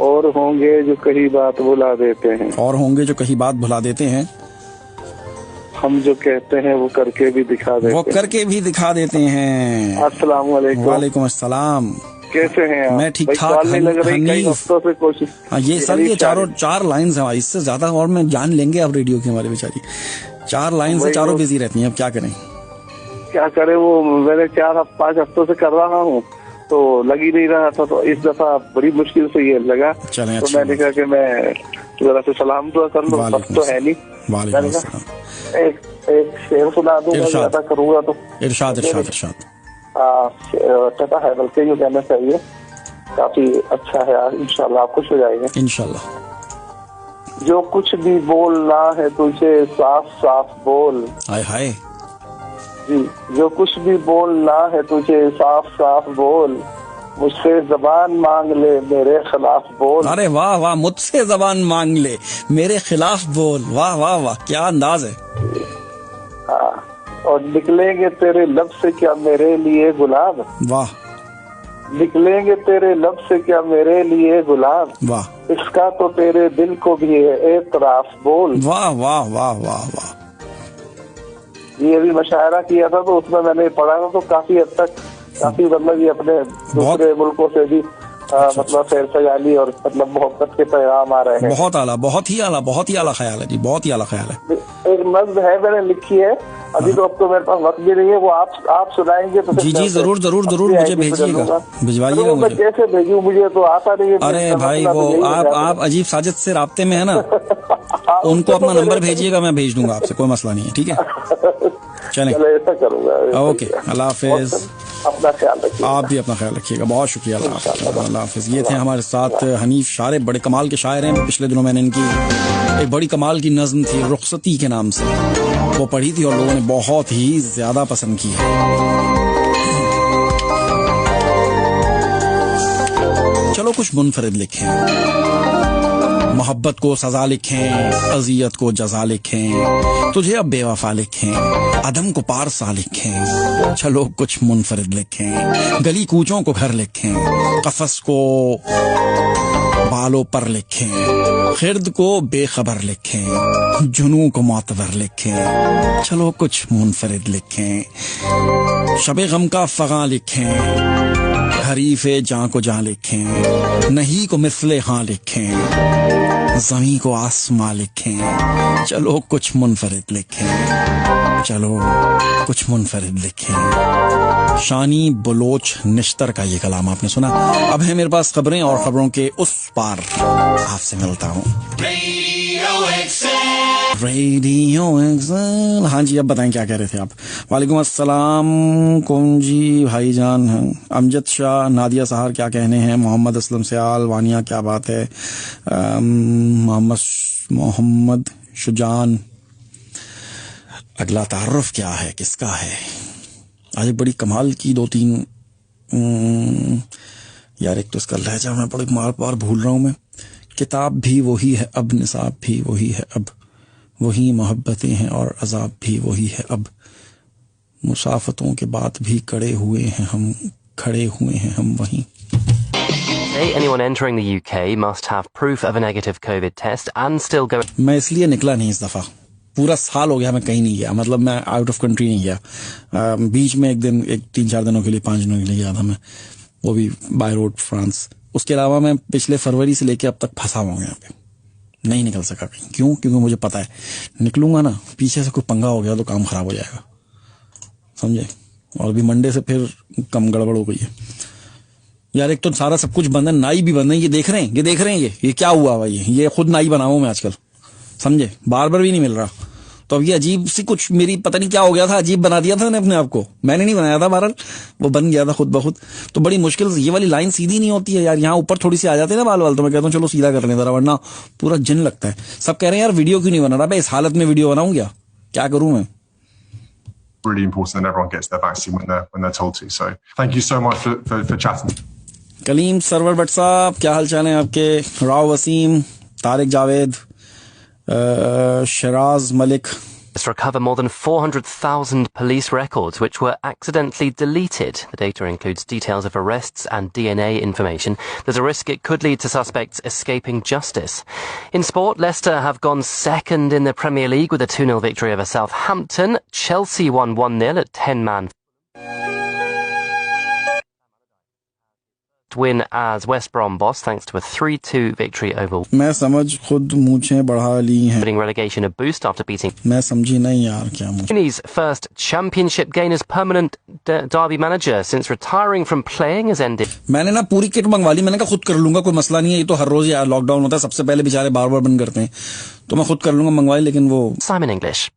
और होंगे जो कहीं बात भुला देते हैं, और होंगे जो कहीं बात भुला देते हैं, हम जो कहते हैं वो करके भी दिखा देते हैं, वो करके भी दिखा देते हैं। अस्सलाम वालेकुम। वालेकुम अस्सलाम। कैसे हैं आप? मैं ठीक ठाक। नहीं लग रही, कई हफ्तों से कोशिश। हाँ ये सर, ये चार लाइन्स हैं, इससे ज्यादा और मैं जान लेंगे आप रेडियो की, हमारी बेचारी 4 लाइन से चारों बिजी रहती हैं। अब क्या करें, क्या करें, वो मैंने 4-5 हफ्तों से कर रहा हूँ तो लग ही नहीं रहा था, तो इस दफा बड़ी मुश्किल से ये लगा। तो मैंने कहा कि मैं जरा से सलाम दुआ कर लूँ, सब तो है नहीं। एक शेर सुना दूंगा, ज्यादा करूंगा तो इरशाद इरशाद इरशाद टका है, बल्कि यूँ कहना चाहिए, काफी अच्छा है यार। इंशाल्लाह आप खुश हो जाएंगे इंशाल्लाह। जो कुछ भी बोलना है तुझे साफ साफ बोल। हाय हाय जी, जो कुछ भी बोलना है तुझे साफ साफ बोल, मुझसे जबान मांग ले मेरे खिलाफ बोल। अरे वाह वाह, मुझसे जबान मांग ले मेरे खिलाफ बोल, वाह वाह वाह, क्या अंदाज है। हाँ, और निकलेंगे तेरे लब से क्या मेरे लिए गुलाब। वाह, निकलेंगे तेरे लब से क्या मेरे लिए गुलाब। वाह, इसका तो तेरे दिल को भी है एतराफ बोल। वाह वाह वाह वाह वाह। ये भी मशायरा किया था तो उसमें मैंने पढ़ा था, तो काफी हद तक काफी मतलब ये अपने दूसरे मुल्कों से भी मतलब फेर सगाली और मतलब मोहब्बत के पैगाम आ रहे हैं। बहुत आला, बहुत ही आला, बहुत ही आला ख्याल है जी, बहुत ही आला ख्याल है। एक नज़्म है मैंने लिखी है, अभी तो अब तो मेरे पास वक्त भी नहीं है, वो आप सुनाएंगे तो जी जी जरूर जरूर जरूर मुझे भेजिएगा, भिजवाइएगा मुझे। कैसे भेजूं, मुझे तो आता नहीं है। अरे भाई वो आप अजीब साजिद से राब्ते में है ना, उनको अपना नंबर भेजिएगा, मैं भेज दूंगा आपसे, कोई मसला नहीं है। ठीक है, चलें, ऐसा करूंगा। ओके, अल्लाह हाफिज। अपना ख्याल रखिए। आप भी अपना ख्याल रखिएगा, बहुत शुक्रिया, अल्लाह हाफिज। ये थे हमारे साथ हनीफ शारे, बड़े कमाल के शायर हैं। पिछले दिनों मैंने इनकी एक बड़ी कमाल की नज्म थी रुखसती के नाम से, वो पढ़ी थी और लोगों ने बहुत ही ज्यादा पसंद की है। चलो कुछ मुनफरिद लिखें, मोहब्बत को सजा लिखें, अजियत को जजा लिखें, तुझे अब बेवफा लिखें, अदम को पारसा लिखें। चलो कुछ मुनफरिद लिखें, गली कूचों को घर लिखें, कफस को बालों पर लिखें, खिर्द को बेखबर लिखें, जुनू को मोतबर लिखें। चलो कुछ मुनफरिद लिखें, शबे गम का फगा लिखें, हरीफे जां को जां लिखें, नहीं को मिसले हाँ लिखें, ज़मीं को आसमां लिखें। चलो कुछ मुनफरिद लिखें, चलो कुछ मुनफरिद लिखें। शानी बलोच निश्तर का ये कलाम आपने सुना। अब है मेरे पास खबरें और खबरों के उस पार आपसे मिलता हूँ। Radio XL. हाँ जी, अब बताएं क्या कह रहे थे आप। वालेकुम अस्सलाम कुंजी भाईजान, अमजद शाह, नादिया सहार क्या कहने हैं, मोहम्मद असलम सयाल, वानिया क्या बात है, मोहम्मद शुजान, अगला तारुफ क्या है, किसका है। आज एक बड़ी कमाल की 2-3 यार, एक तो इसका लहजा मैं बड़ी बार भूल रहा हूँ मैं, किताब भी वही है अब, निसाब भी वही है अब, वही मोहब्बतें हैं और अजाब भी वही है अब, मुसाफतों के बाद भी खड़े हुए हैं हम वहीं। Anyone entering the UK must have proof of a negative COVID test and still go. मैं इसलिए निकला नहीं इस दफा, पूरा साल हो गया मैं कहीं नहीं गया, मतलब मैं आउट ऑफ कंट्री नहीं गया। बीच में एक 3-4 दिनों के लिए 5 दिनों के लिए गया था मैं, वो भी बाय रोड फ्रांस। उसके अलावा मैं पिछले फरवरी से लेके अब तक फंसा हुआ हूँ यहाँ पे, नहीं निकल सका कहीं। क्यों? क्योंकि मुझे पता है निकलूंगा ना, पीछे से कोई पंगा हो गया तो काम खराब हो जाएगा, समझे। और अभी मंडे से फिर कम गड़बड़ हो गई है यार। एक तो सारा सब कुछ बंद है, नाई भी बंद है। ये देख रहे हैं ये क्या हुआ भाई, ये खुद नाई बना हुआ मैं आजकल, समझे। बार्बर भी नहीं मिल रहा, तो अब ये अजीब सी कुछ मेरी पता नहीं क्या हो गया था, अजीब बना दिया था मैंने अपने आप को। मैंने नहीं बनाया था, बहरहाल वो बन गया था खुद ब खुद। तो बड़ी मुश्किल से ये वाली लाइन सीधी नहीं होती है यार, यहाँ ऊपर थोड़ी सी आ जाते हैं ना बाल, तो मैं कहता हूँ चलो सीधा कर लें जरा, वरना पूरा जिन लगता है। सब कह रहे हैं यार वीडियो क्यों नहीं बना रहा, इस हालत में वीडियो बनाऊं क्या करूं मैं। Really important that everyone gets their vaccine when they're told to. So thank you so much for chatting. Kaleem Sarwar Bhatt साहब, क्या हाल चाल है आपके? Rao Wasim, Tariq Javed, Sharaj Malik. Recover more than 400,000 police records which were accidentally deleted. The data includes details of arrests and DNA information. There's a risk it could lead to suspects escaping justice. In sport, Leicester have gone second in the Premier League with a 2-0 victory over Southampton. Chelsea won 1-0 at 10-man win as West Brom boss thanks to a 3-2 victory over. मैं समझ खुद मूंछें बढ़ा ली हैं। Winning relegation a boost after beating. मैं समझी नहीं यार क्या मूंछ। He's first championship gain as permanent Derby manager since retiring from playing has ended. मैंने ना पूरी किट मंगवा ली, मैंने कहा खुद कर लूंगा, कोई मसला नहीं है। ये तो हर रोज यार लॉकडाउन होता है, सबसे पहले बेचारे बार बंद करते हैं, तो मैं खुद कर लूंगा, मंगवाई। लेकिन वो Simon English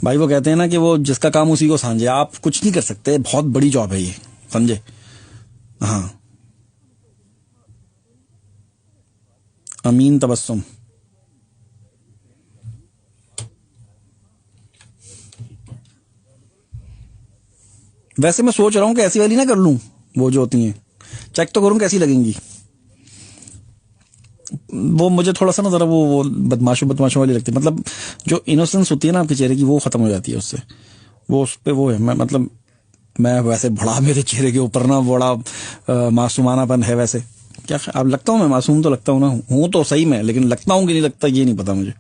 भाई वो कहते हैं ना कि वो जिसका काम उसी को सांझे, आप कुछ नहीं कर सकते, बहुत बड़ी जॉब है ये, समझे। हाँ, अमीन तबस्सुम, वैसे मैं सोच रहा हूं कि ऐसी वाली ना कर लूं, वो जो होती हैं, चेक तो करूं कैसी लगेंगी। वो मुझे थोड़ा सा ना जरा वो बदमाशों वाली लगती है, मतलब जो इनोसेंस होती है ना आपके चेहरे की, वो खत्म हो जाती है उससे। वो उस पे वो है, मैं वैसे बड़ा मेरे चेहरे के ऊपर ना बड़ा मासूमानापन है। वैसे क्या अब लगता हूँ मैं मासूम? तो लगता हूँ ना, हूं तो सही में, लेकिन लगता हूँ कि नहीं लगता ये नहीं पता मुझे।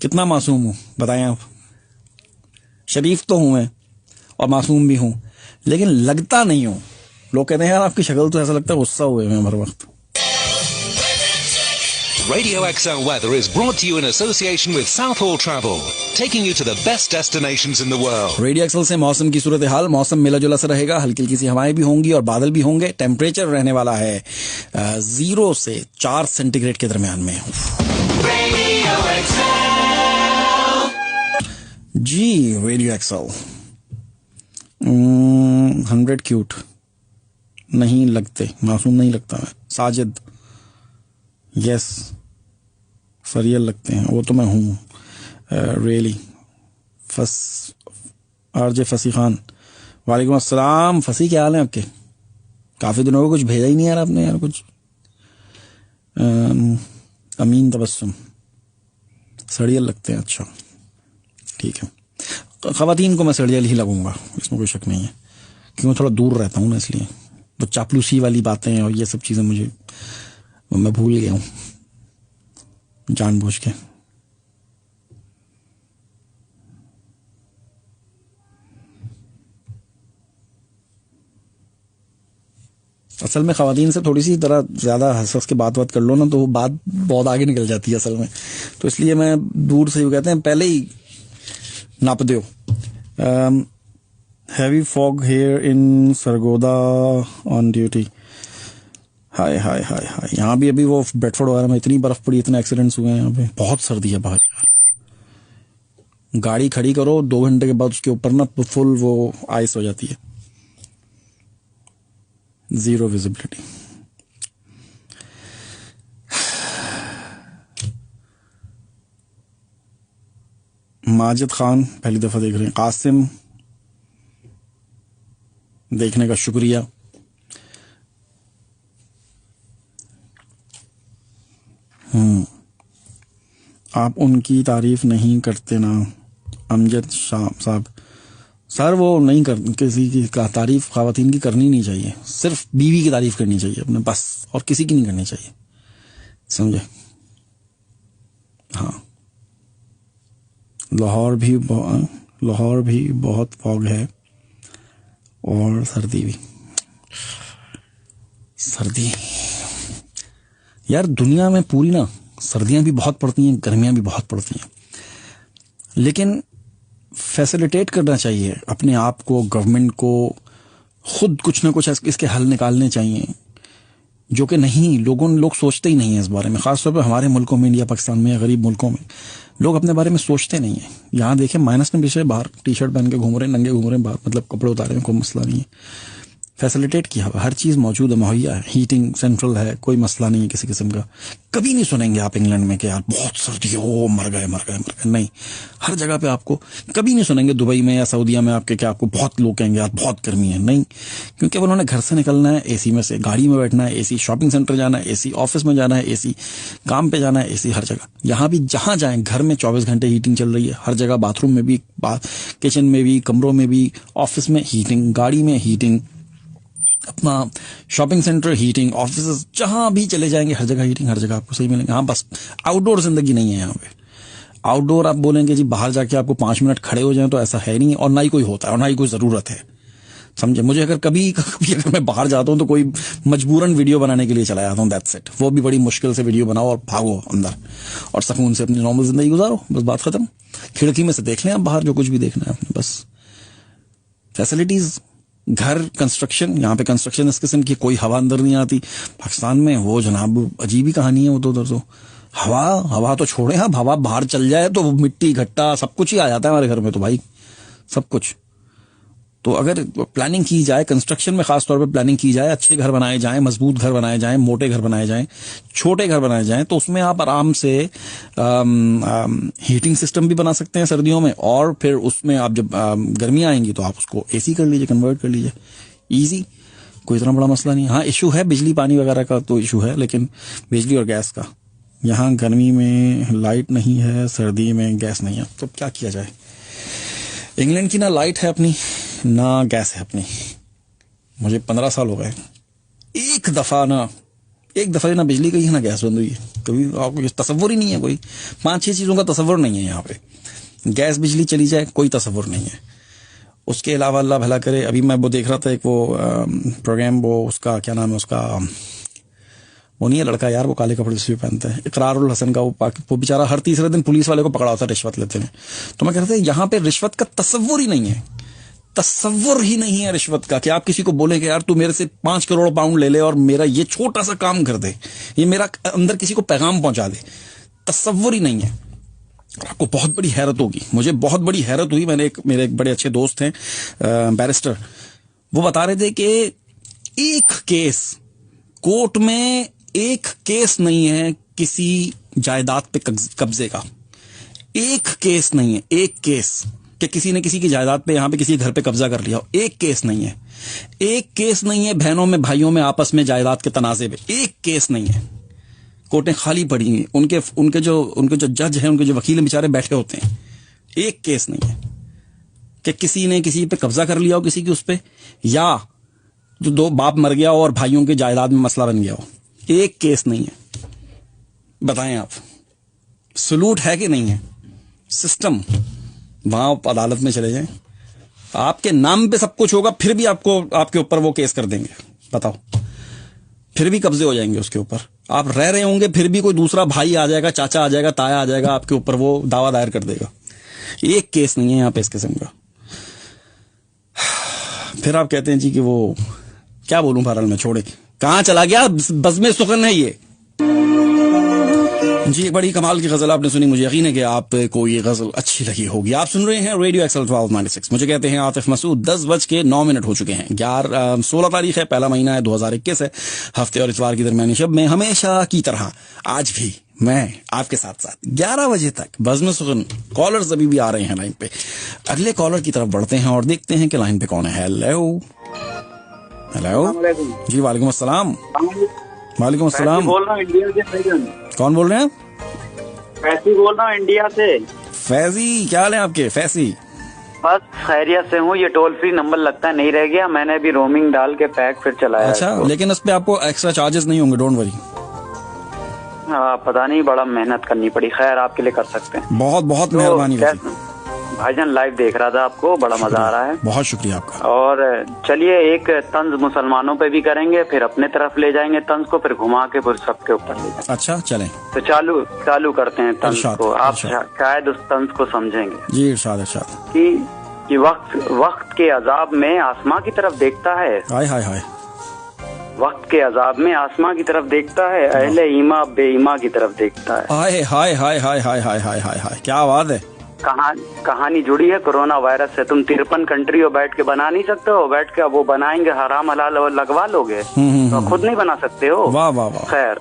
कितना मासूम हूं बताएं आप? शरीफ तो हूं मैं और मासूम भी हूं, लेकिन लगता नहीं हूं। लोग कहते हैं यार आपकी शक्ल तो ऐसा लगता है गुस्सा हुए मैं हर वक्त। Radio XL weather is brought to you in association with Southall Travel, taking you to the best destinations in the world. Radio XL से मौसम की सूरत हाल, मौसम मिला जुला सा रहेगा, हल्की हल्की सी हवाएं भी होंगी और बादल भी होंगे। टेम्परेचर रहने वाला है 0 से 4 सेंटीग्रेड के दरमियान में। Radio XL. जी रेडियो एक्सल 100 क्यूट नहीं लगते, मासूम नहीं लगता मैं। साजिद यस सरियल लगते हैं, वो तो मैं हूँ रियली। आरजे फसी खान, वालेकुम अस्सलाम। फसी क्या हाल है आपके? काफी दिनों को कुछ भेजा ही नहीं यार आपने यार कुछ। अमीन तबस्सुम सड़ियल लगते हैं, अच्छा ठीक है। खवातीन को मैं सड़ियल ही लगूंगा, इसमें कोई शक नहीं है, क्योंकि मैं थोड़ा दूर रहता हूँ ना, इसलिए वो चापलूसी वाली बातें और ये सब चीजें मुझे मैं भूल गया हूं जानबूझ के। असल में खवातीन से थोड़ी सी तरह ज्यादा हंस के बात कर लो ना, तो वो बात बहुत आगे निकल जाती है असल में, तो इसलिए मैं दूर से कहते हैं पहले ही नाप दो। Heavy fog here in Sargodha on duty. Hi hi hi hi, यहाँ भी अभी वो ब्रेडफोर्ड वगैरह में इतनी बर्फ पड़ी, इतने एक्सीडेंट्स हुए हैं यहाँ पे, बहुत सर्दी है बाहर यार। गाड़ी खड़ी करो 2 घंटे के बाद उसके ऊपर ना फुल वो आइस हो जाती है, 0 विजिबिलिटी। माजिद खान पहली दफा देख रहे हैं। कासिम देखने का शुक्रिया। आप उनकी तारीफ नहीं करते ना अमजद शाह साहब। सर वो नहीं कर, किसी की तारीफ ख़वातीन की करनी नहीं चाहिए, सिर्फ बीवी की तारीफ करनी चाहिए अपने बस, और किसी की नहीं करनी चाहिए, समझे। हाँ, लाहौर भी बहुत फॉग है और सर्दी भी। सर्दी यार दुनिया में पूरी ना, सर्दियां भी बहुत पड़ती हैं, गर्मियां भी बहुत पड़ती हैं, लेकिन फैसिलिटेट करना चाहिए अपने आप को, गवर्नमेंट को खुद कुछ ना कुछ इसके हल निकालने चाहिए, जो कि नहीं, लोग सोचते ही नहीं है इस बारे में। खासतौर पर हमारे मुल्कों में, इंडिया पाकिस्तान में या गरीब मुल्कों में लोग अपने बारे में सोचते नहीं है। यहाँ देखें माइनस में पीछे बाहर टी शर्ट पहन के घूम रहे हैं, नंगे घूम रहे हैं बाहर, मतलब कपड़े उतारे हैं, कोई मसला नहीं है। फैसिलिटेट किया हुआ, हर चीज़ मौजूद है, मुहैया है, हीटिंग सेंट्रल है, कोई मसला नहीं है किसी किस्म का। कभी नहीं सुनेंगे आप इंग्लैंड में कि यार बहुत सर्दी है, ओ मर गए, नहीं। हर जगह पे आपको कभी नहीं सुनेंगे, दुबई में या सऊदीया में आपके क्या आपको बहुत लोग कहेंगे यार बहुत गर्मी है, नहीं, क्योंकि उन्होंने घर से निकलना है एसी में से, गाड़ी में बैठना है एसी, शॉपिंग सेंटर जाना है एसी, ऑफिस में जाना है एसी, काम पे जाना है एसी, हर जगह। यहाँ भी जहाँ जाएं घर में 24 घंटे हीटिंग चल रही है, हर जगह, बाथरूम में भी, किचन में भी, कमरों में भी, ऑफिस में हीटिंग, गाड़ी में हीटिंग, अपना शॉपिंग सेंटर हीटिंग, ऑफिस, जहां भी चले जाएंगे हर जगह हीटिंग, हर जगह आपको सही मिलेंगे। हाँ, बस आउटडोर जिंदगी नहीं है यहाँ पे। आउटडोर आप बोलेंगे जी बाहर जाके आपको 5 मिनट खड़े हो जाएं, तो ऐसा है नहीं, और ना ही कोई होता है, और ना ही कोई जरूरत है, समझे। मुझे अगर कभी अगर मैं बाहर जाता हूँ तो कोई मजबूरन वीडियो बनाने के लिए चला जाता हूँ, दैट्स इट। वो भी बड़ी मुश्किल से वीडियो बनाओ और भागो अंदर और सुकून से अपनी नॉर्मल जिंदगी गुजारो, बस बात खत्म। खिड़की में से देख लें आप बाहर जो कुछ भी देखना है आपने, बस। फैसिलिटीज, घर, कंस्ट्रक्शन, यहाँ पे कंस्ट्रक्शन इस किस्म की, कोई हवा अंदर नहीं आती। पाकिस्तान में वो जनाब अजीब ही कहानी है वो तो, उधर तो हवा तो छोड़े, हाँ हवा बाहर चल जाए तो मिट्टी घट्टा सब कुछ ही आ जाता है हमारे घर में तो भाई, सब कुछ। तो अगर प्लानिंग की जाए, कंस्ट्रक्शन में खास तौर पे प्लानिंग की जाए, अच्छे घर बनाए जाएं, मजबूत घर बनाए जाएं, मोटे घर बनाए जाएं, छोटे घर बनाए जाएं, तो उसमें आप आराम से हीटिंग सिस्टम भी बना सकते हैं सर्दियों में, और फिर उसमें आप जब गर्मियां आएंगी तो आप उसको एसी कर लीजिए, कन्वर्ट कर लीजिए, इजी, कोई इतना बड़ा मसला नहीं। हाँ, इशू है बिजली पानी वगैरह का तो इशू है, लेकिन बिजली और गैस का, यहाँ गर्मी में लाइट नहीं है, सर्दी में गैस नहीं है, तो क्या किया जाए। इंग्लैंड की ना लाइट है अपनी, ना गैस है अपनी। मुझे 15 साल हो गए, एक दफा ना बिजली गई है ना गैस बंद हुई है, कभी आपको तसव्वुर ही नहीं है, कोई 5-6 चीजों का तसव्वुर नहीं है यहाँ पे। गैस बिजली चली जाए कोई तसव्वुर नहीं है। उसके अलावा अल्लाह भला करे, अभी मैं वो देख रहा था एक वो प्रोग्राम, वो उसका क्या नाम है उसका, वो नहीं है लड़का यार, वो काले कपड़े से पहनता है, इकरारुल हसन का, वो बेचारा हर तीसरे दिन पुलिस वाले को पकड़ा होता है रिश्वत लेते हैं। तो मैं कह रहा था यहाँ पे रिश्वत का तसव्वुर ही नहीं है, तसव्वुर ही नहीं है रिश्वत का, कि आप किसी को बोले कि यार तू मेरे से 5 करोड़ पाउंड ले ले और मेरा ये छोटा सा काम कर दे, ये मेरा अंदर किसी को पैगाम पहुंचा दे, तसव्वुर ही नहीं है। आपको बहुत बड़ी हैरत होगी, मुझे बहुत बड़ी हैरत हुई। मेरे एक बड़े अच्छे दोस्त हैं बैरिस्टर, वो बता रहे थे कि एक केस कोर्ट में, एक केस नहीं है किसी जायदाद पे कब्जे का, एक केस नहीं है, एक केस कि किसी ने किसी की जायदाद पे, यहाँ पे किसी घर पे कब्जा कर लिया हो, एक केस नहीं है। एक केस नहीं है बहनों में भाइयों में आपस में जायदाद के तनाजे पे, एक केस नहीं है। कोर्टें खाली पड़ी हैं, उनके जो जज हैं, उनके जो वकील बेचारे बैठे होते हैं, एक केस नहीं है कि किसी ने किसी पे कब्जा कर लिया हो किसी की उस पे, या जो 2 बाप मर गया हो और भाइयों के जायदाद में मसला बन गया हो, एक केस नहीं है। बताएं आप, सलूट है कि नहीं है सिस्टम। वहां अदालत में चले जाएं, आपके नाम पे सब कुछ होगा, फिर भी आपके ऊपर वो केस कर देंगे, बताओ, फिर भी कब्जे हो जाएंगे उसके ऊपर। आप रह रहे होंगे फिर भी कोई दूसरा भाई आ जाएगा, चाचा आ जाएगा, ताया आ जाएगा, आपके ऊपर वो दावा दायर कर देगा। एक केस नहीं है यहाँ पे इस किस्म का। फिर आप कहते हैं जी कि वो क्या बोलूं, बहरहाल मैं छोड़े, कहां चला गया, बज़्म सुखन है ये जी। बड़ी कमाल की गजल आपने सुनी, मुझे यकीन है कि आपको ये गजल अच्छी लगी होगी। आप सुन रहे हैं रेडियो एक्सल 1296, मुझे कहते हैं आतिफ मसूद। 10:09 हो चुके हैं। 16 तारीख है, पहला महीना है, 2021 है, हफ्ते और इतवार की दरमियानी शब में हमेशा की तरह आज भी मैं आपके साथ 11 बजे तक बज़्म सुखन। कॉलर्स अभी भी आ रहे हैं लाइन पे, अगले कॉलर की तरफ बढ़ते हैं और देखते हैं कि लाइन पे कौन है। हेलो जी, वालेकुम अस्सलाम। वालेकुम अस्सलाम। बोल रहा हूँ इंडिया से भाईजान। कौन बोल रहे हैं आप? फैजी बोल रहा हूँ इंडिया से। फैजी, क्या हाल है आपके फैजी? बस खैरियत से हूँ। ये टोल फ्री नंबर लगता है नहीं रह गया, मैंने भी रोमिंग डाल के पैक फिर चलाया। अच्छा, लेकिन उस पे आपको एक्स्ट्रा चार्जेस नहीं होंगे, डोंट वरी। हाँ, पता नहीं, बड़ा मेहनत करनी पड़ी। खैर, आपके लिए कर सकते हैं। बहुत बहुत मेहरबानी भाईजान, लाइव देख रहा था आपको, बड़ा मजा आ रहा है। बहुत शुक्रिया आपका। और चलिए एक तंज मुसलमानों पे भी करेंगे, फिर अपने तरफ ले जाएंगे तंज को, फिर घुमा के फिर सबके ऊपर ले जाएंगे। अच्छा, चलें। तो चालू करते हैं तंज को। आप शायद उस तंज को समझेंगे। जी, इरशाद इरशाद। कि वक्त के अजाब में आसमां की तरफ देखता है। हाय हाय हाय। वक्त के अजाब में आसमां की तरफ देखता है, अहले ईमा बेईमा की तरफ देखता है। हाय hi hi hi hi hi hi hi हाय, क्या बात है। कहानी जुड़ी है कोरोना वायरस से। तुम 53 कंट्री हो बैठ के बना नहीं सकते हो, बैठ के वो बनाएंगे हराम हलाल और लगवा लोगे, तो खुद नहीं बना सकते हो। वाह वाह वाह। खैर,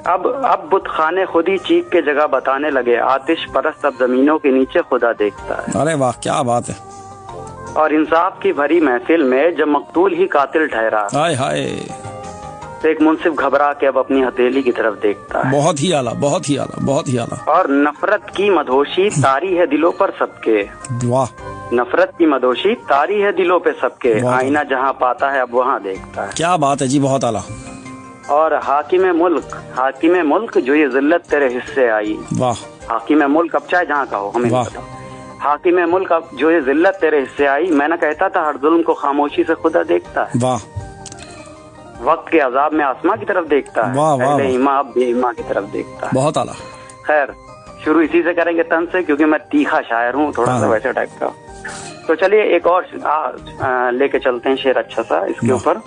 अब बुत खाने खुद ही चीख के जगह बताने लगे, आतिश परस्त अब जमीनों के नीचे खुदा देखता है। अरे वाह, क्या बात है। और इंसाफ की भरी महफिल में जब मकतूल ही कातिल ठहरा, हाय हाय, तो एक मुंसिफ घबरा के अब अपनी हथेली की तरफ देखता है। बहुत ही आला, बहुत ही आला, बहुत ही आला। और नफरत की मधोशी तारी है दिलों पर सबके। वाह। नफरत की मधोशी तारी है दिलों पे सबके, आईना जहाँ पाता है अब वहाँ देखता है। क्या बात है जी, बहुत आला। और हाकिम मुल्क जो ये जिल्लत तेरे हिस्से आई। वाह। हाकिम मुल्क अब चाहे जहाँ का हो, हमें नहीं पता। हाकिम मुल्क अब जो ये जिल्लत तेरे हिस्से आई, मैं ना कहता था हर जुल्म को खामोशी से खुदा देखता है। वाह। वक्त के अजाब में आसमां की तरफ देखता है, अहले ईमा बेईमा की तरफ देखता है। बहुत आला। खैर, शुरू इसी से करेंगे तन से, क्योंकि मैं तीखा शायर हूँ, थोड़ा सा वैसे टाइप का। तो चलिए एक और लेके चलते हैं शेर अच्छा सा इसके ऊपर।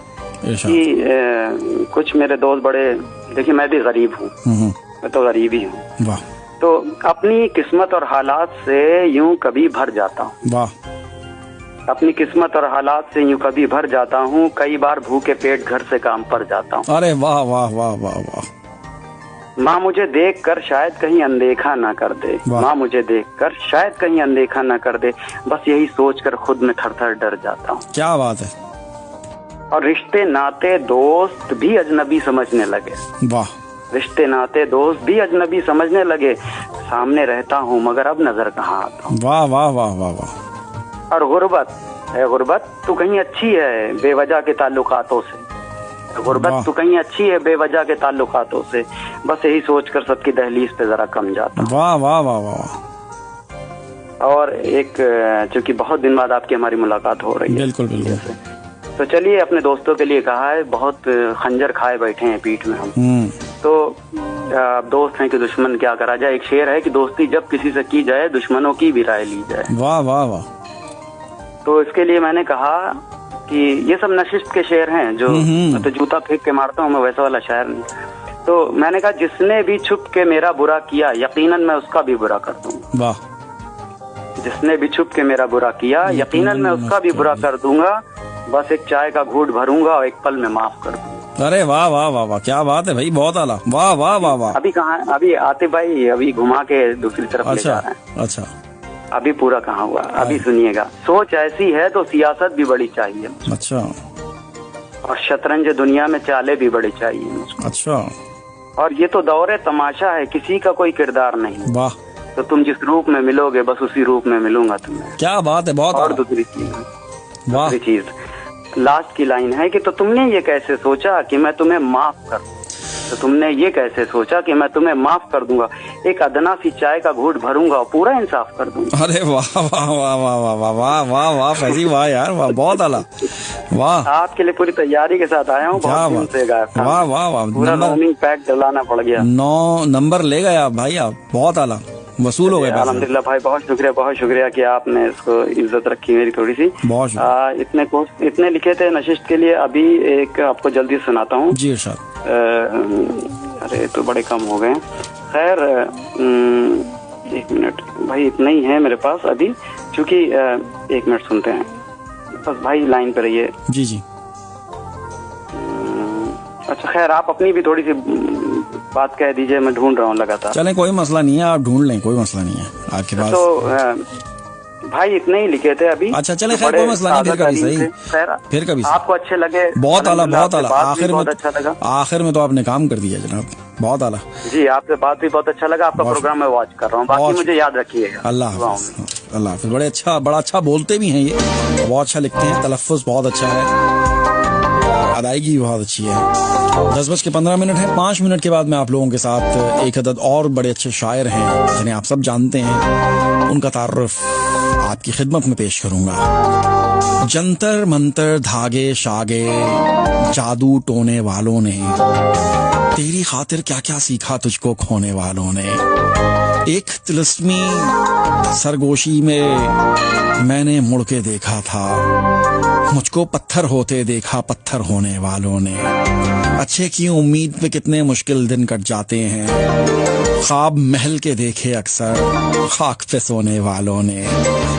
कि कुछ मेरे दोस्त बड़े, देखिए मैं भी गरीब हूँ, मैं तो गरीब ही हूँ, तो अपनी किस्मत और हालात से यूं कभी भर जाता हूँ। वाह। अपनी किस्मत और हालात से यूं कभी भर जाता हूँ, कई बार भूखे पेट घर से काम पर जाता हूँ। अरे वाह वाह वाह वाह वाह। माँ मुझे देखकर शायद कहीं अनदेखा ना कर दे, माँ मुझे देखकर शायद कहीं अनदेखा ना कर दे, बस यही सोचकर खुद में थर थर डर जाता हूँ। क्या बात है। और रिश्ते नाते दोस्त भी अजनबी समझने लगे। वाह। रिश्ते नाते दोस्त भी अजनबी समझने लगे, सामने रहता हूँ मगर अब नजर कहाँ आता हूँ। वाह वाह वाह वाह वाह। और गुर्बत तू कहीं अच्छी है बेवजह के ताल्लुकातों से, गुर्बत तू कहीं अच्छी है बेवजह के ताल्लुकातों से, बस यही सोचकर सबकी दहलीज पे जरा कम जाता हूँ। वाह वाह वाह वाह। और एक, चूंकि बहुत दिन बाद आपकी हमारी मुलाकात हो रही है, बिल्कुल बिल्कुल, तो चलिए अपने दोस्तों के लिए कहा है, बहुत खंजर खाए बैठे हैं पीठ में हम, तो दोस्त हैं कि दुश्मन क्या करा जाए। एक शेर है कि दोस्ती जब किसी से की जाए दुश्मनों की भी राय ली जाए। वाह वाह वाह। तो इसके लिए मैंने कहा कि ये सब नशिस्त के शेर हैं, जो मैं तो जूता फेंक के मारता हूँ, मैं वैसा वाला शायर नहीं। तो मैंने कहा जिसने भी छुप के मेरा बुरा किया यकीनन मैं उसका भी बुरा कर दूंगा। वाह। जिसने भी छुप के मेरा बुरा किया यकीनन मैं उसका भी बुरा कर दूंगा, बस एक चाय का घूंट भरूंगा और एक पल में माफ कर दूंगा। अरे वाह वाह वाह वाह, क्या बात है भाई, बहुत आला। वाह वाह वाह वाह। अभी कहाँ, अभी आतिफ भाई अभी घुमा के दूसरी तरफ ले जा रहे हैं। अच्छा, अभी पूरा कहाँ हुआ, अभी सुनिएगा। सोच ऐसी है तो सियासत भी बड़ी चाहिए। अच्छा। और शतरंज दुनिया में चाले भी बड़ी चाहिए। अच्छा। और ये तो दौरे तमाशा है, किसी का कोई किरदार नहीं। वाह। तो तुम जिस रूप में मिलोगे बस उसी रूप में मिलूंगा तुम्हें। क्या बात है, बहुत। और दूसरी चीज लास्ट की लाइन है कि तो तुमने ये कैसे सोचा कि मैं तुम्हें माफ कर, तो तुमने ये कैसे सोचा कि मैं तुम्हें माफ कर दूंगा, एक अदना सी चाय का घूंट भरूंगा और पूरा इंसाफ कर दूंगा। अरे वाह वाह वाह वाह वाह वाह वाह वाह वाह फैजी, वाह यार, वाह, बहुत आला। वाह। आपके लिए पूरी तैयारी के साथ आया हूँ, बहुत दिन से गायब था। वाह वाह वाह। पूरा रोमिंग पैक डलाना पड़ गया। 9 नंबर ले गए आप भाई, आप बहुत आला, वसूल हो गए। अल्हम्दुलिल्लाह भाई, बहुत शुक्रिया कि आपने इसको इज्जत रखी मेरी थोड़ी सी। बहुत इतने लिखे थे नशिस्त के लिए। अभी एक आपको जल्दी सुनाता हूँ जी सर। अरे तो बड़े कम हो गए। खैर, एक मिनट भाई, इतना ही है मेरे पास अभी, क्योंकि 1 मिनट सुनते हैं बस भाई, लाइन पे रहिए। जी जी। अच्छा खैर, आप अपनी भी थोड़ी सी बात कह दीजिए, मैं ढूंढ रहा हूँ लगातार। चलें, कोई मसला नहीं है, आप ढूंढ लें, कोई मसला नहीं है आपके पास। तो भाई इतने ही लिखे थे अभी। अच्छा चले, खैर कोई मसला नहीं, फिर कभी सही, फिर कभी आपको अच्छे लगे। बहुत आला, बहुत आला। आखिर में अच्छा लगा, आखिर में तो आपने काम कर दिया जनाब, बहुत आला जी। आपसे बात भी बहुत अच्छा लगा, आपका प्रोग्राम मैं वॉच कर रहा हूँ, बाकी मुझे याद रखिएगा। अल्लाह हाफिज़। बड़े अच्छा, बड़ा अच्छा बोलते भी हैं ये, बहुत अच्छा लिखते हैं, तलफ़्फ़ुज़ बहुत अच्छा है, अदायगी बहुत अच्छी है। 10:15 है। 5 मिनट के बाद मैं आप लोगों के साथ एक अदद और बड़े अच्छे शायर हैं जिन्हें आप सब जानते हैं, उनका तारुफ आपकी खिदमत में पेश करूंगा। जंतर मंतर धागे शागे जादू टोने वालों ने, तेरी खातिर क्या क्या सीखा तुझको खोने वालों ने। एक तिलिस्मी सरगोशी में मैंने मुड़ के देखा था, मुझको पत्थर होते देखा पत्थर होने वालों ने। अच्छे की उम्मीद पे कितने मुश्किल दिन कट जाते हैं, ख्वाब महल के देखे अक्सर खाक पे सोने वालों ने।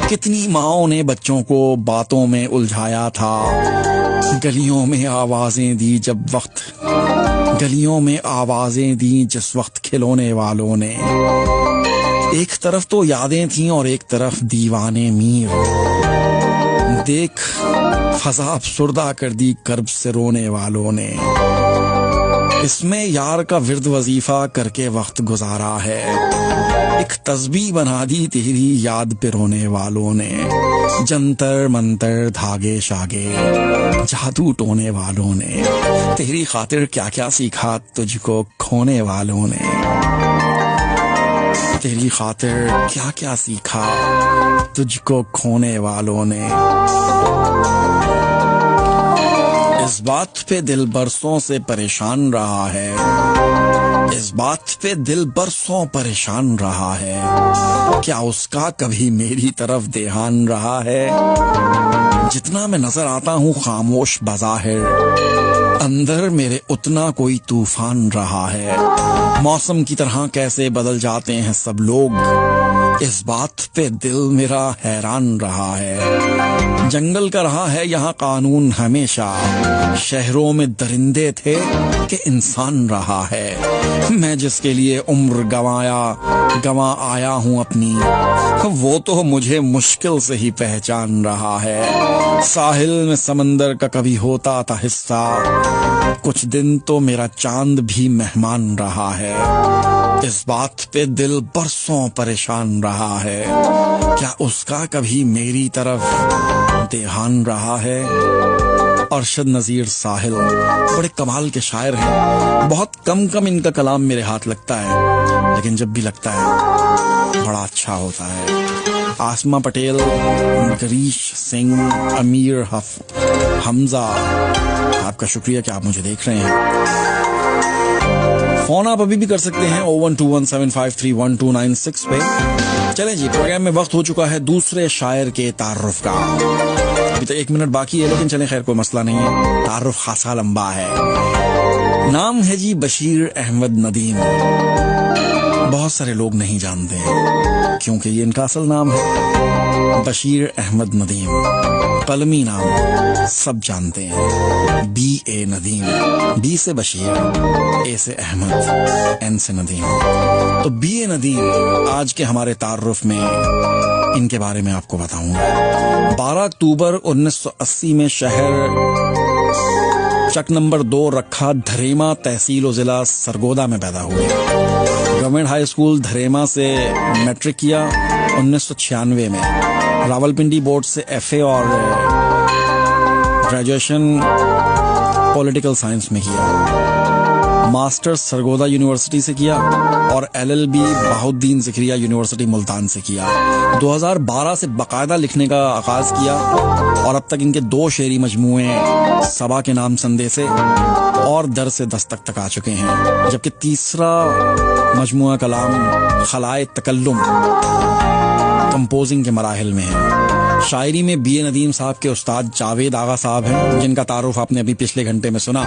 कितनी माँओं ने बच्चों को बातों में उलझाया था, गलियों में आवाजें दी जब वक्त, गलियों में आवाजें दी जिस वक्त खिलौने वालों ने। एक तरफ तो यादें थीं और एक तरफ दीवाने मीर, देख फजा अफसुर्दा कर दी कर्ब से रोने वालों ने। इसमें यार का विर्द वजीफा करके वक्त गुजारा है, एक तस्बीह बना दी तेरी याद पे रोने वालों ने। जंतर मंतर धागे शागे जादू टोने वालों ने, तेरी खातिर क्या क्या सीखा तुझको खोने वालों ने। तेरी खातिर क्या क्या सीखा तुझको खोने वालों ने। इस बात पे दिल बरसों से परेशान रहा है, इस बात पे दिल बरसों परेशान रहा है, क्या उसका कभी मेरी तरफ ध्यान रहा है। जितना मैं नजर आता हूँ खामोश बज़ाहिर, अंदर मेरे उतना कोई तूफान रहा है। मौसम की तरह कैसे बदल जाते हैं सब लोग, इस बात पे दिल मेरा हैरान रहा है। जंगल का रहा है यहाँ कानून हमेशा, शहरों में दरिंदे थे कि इंसान रहा है। मैं जिसके लिए उम्र गवा आया हूँ अपनी, वो तो मुझे मुश्किल से ही पहचान रहा है। साहिल में समंदर का कभी होता था हिस्सा, कुछ दिन तो मेरा चांद भी मेहमान रहा है। इस बात पे दिल बरसों परेशान रहा है, क्या उसका कभी मेरी तरफ ध्यान रहा है। अरशद नज़ीर साहिल बड़े कमाल के शायर हैं, बहुत कम इनका कलाम मेरे हाथ लगता है, लेकिन जब भी लगता है बड़ा अच्छा होता है। आसमा पटेल, गरीश सिंह, अमीर हमजा, आपका शुक्रिया कि आप मुझे देख रहे हैं। फोन आप अभी भी कर सकते हैं 01217531296 पे। चलें जी, प्रोग्राम में वक्त हो चुका है दूसरे शायर के तारुफ का। अभी तो 1 मिनट बाकी है, लेकिन चलें खैर कोई मसला नहीं है, तारुफ खासा लंबा है। नाम है जी बशीर अहमद नदीम। बहुत सारे लोग नहीं जानते हैं क्योंकि ये इनका असल नाम है बशीर अहमद नदीम। कलमी नाम सब जानते हैं, B.A. नदीम। B से बशीर, A से अहमद, N से नदीम। तो B.A. नदीम आज के हमारे तारुफ में इनके बारे में आपको बताऊंगा। 12 अक्टूबर 1980 में शहर चक नंबर 2 रखा धरेमा तहसील और जिला सरगोदा में पैदा हुए। गवर्नमेंट हाई स्कूल धरेमा से मैट्रिक किया 1996 में। रावलपिंडी बोर्ड से FA और ग्रेजुएशन पॉलिटिकल साइंस में किया। मास्टर्स सरगोदा यूनिवर्सिटी से किया और LLB बहाउद्दीन ज़िक्रिया यूनिवर्सिटी मुल्तान से किया। 2012 से बाकायदा लिखने का आगाज किया और अब तक इनके 2 शेरी मजमूए सबा के नाम संदेशे और दर से दस्तक तक आ चुके हैं, जबकि तीसरा मजमुआ कलाम खलाए तकल्लुम कंपोजिंग के मराहिल में है। शायरी में B.A. नदीम साहब के उस्ताद जावेद आगा साहब हैं, जिनका तारुफ आपने अभी पिछले घंटे में सुना।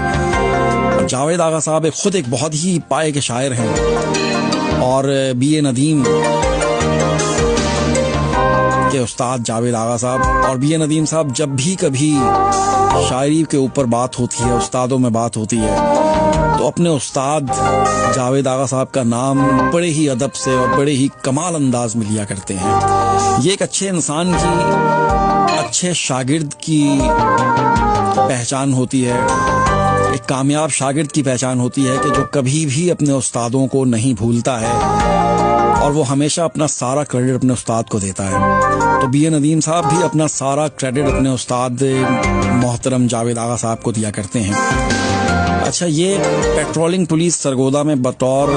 जावेद आगा साहब खुद एक बहुत ही पाए के शायर हैं और B.A. नदीम के उस्ताद जावेद आगा साहब और बी ए नदीम साहब। जब भी कभी शायरी के ऊपर बात होती है, उस्तादों में बात होती है, तो अपने उस्ताद जावेद आगा साहब का नाम बड़े ही अदब से और बड़े ही कमाल अंदाज में लिया करते हैं। ये एक अच्छे इंसान की, अच्छे शागिर्द की पहचान होती है, एक कामयाब शागिर्द की पहचान होती है कि जो कभी भी अपने उस्तादों को नहीं भूलता है और वो हमेशा अपना सारा क्रेडिट अपने उस्ताद को देता है। तो बी ए नदीम साहब भी अपना सारा क्रेडिट अपने उस्ताद मोहतरम जावेद आगा साहब को दिया करते हैं। अच्छा, ये पेट्रोलिंग पुलिस सरगोदा में बतौर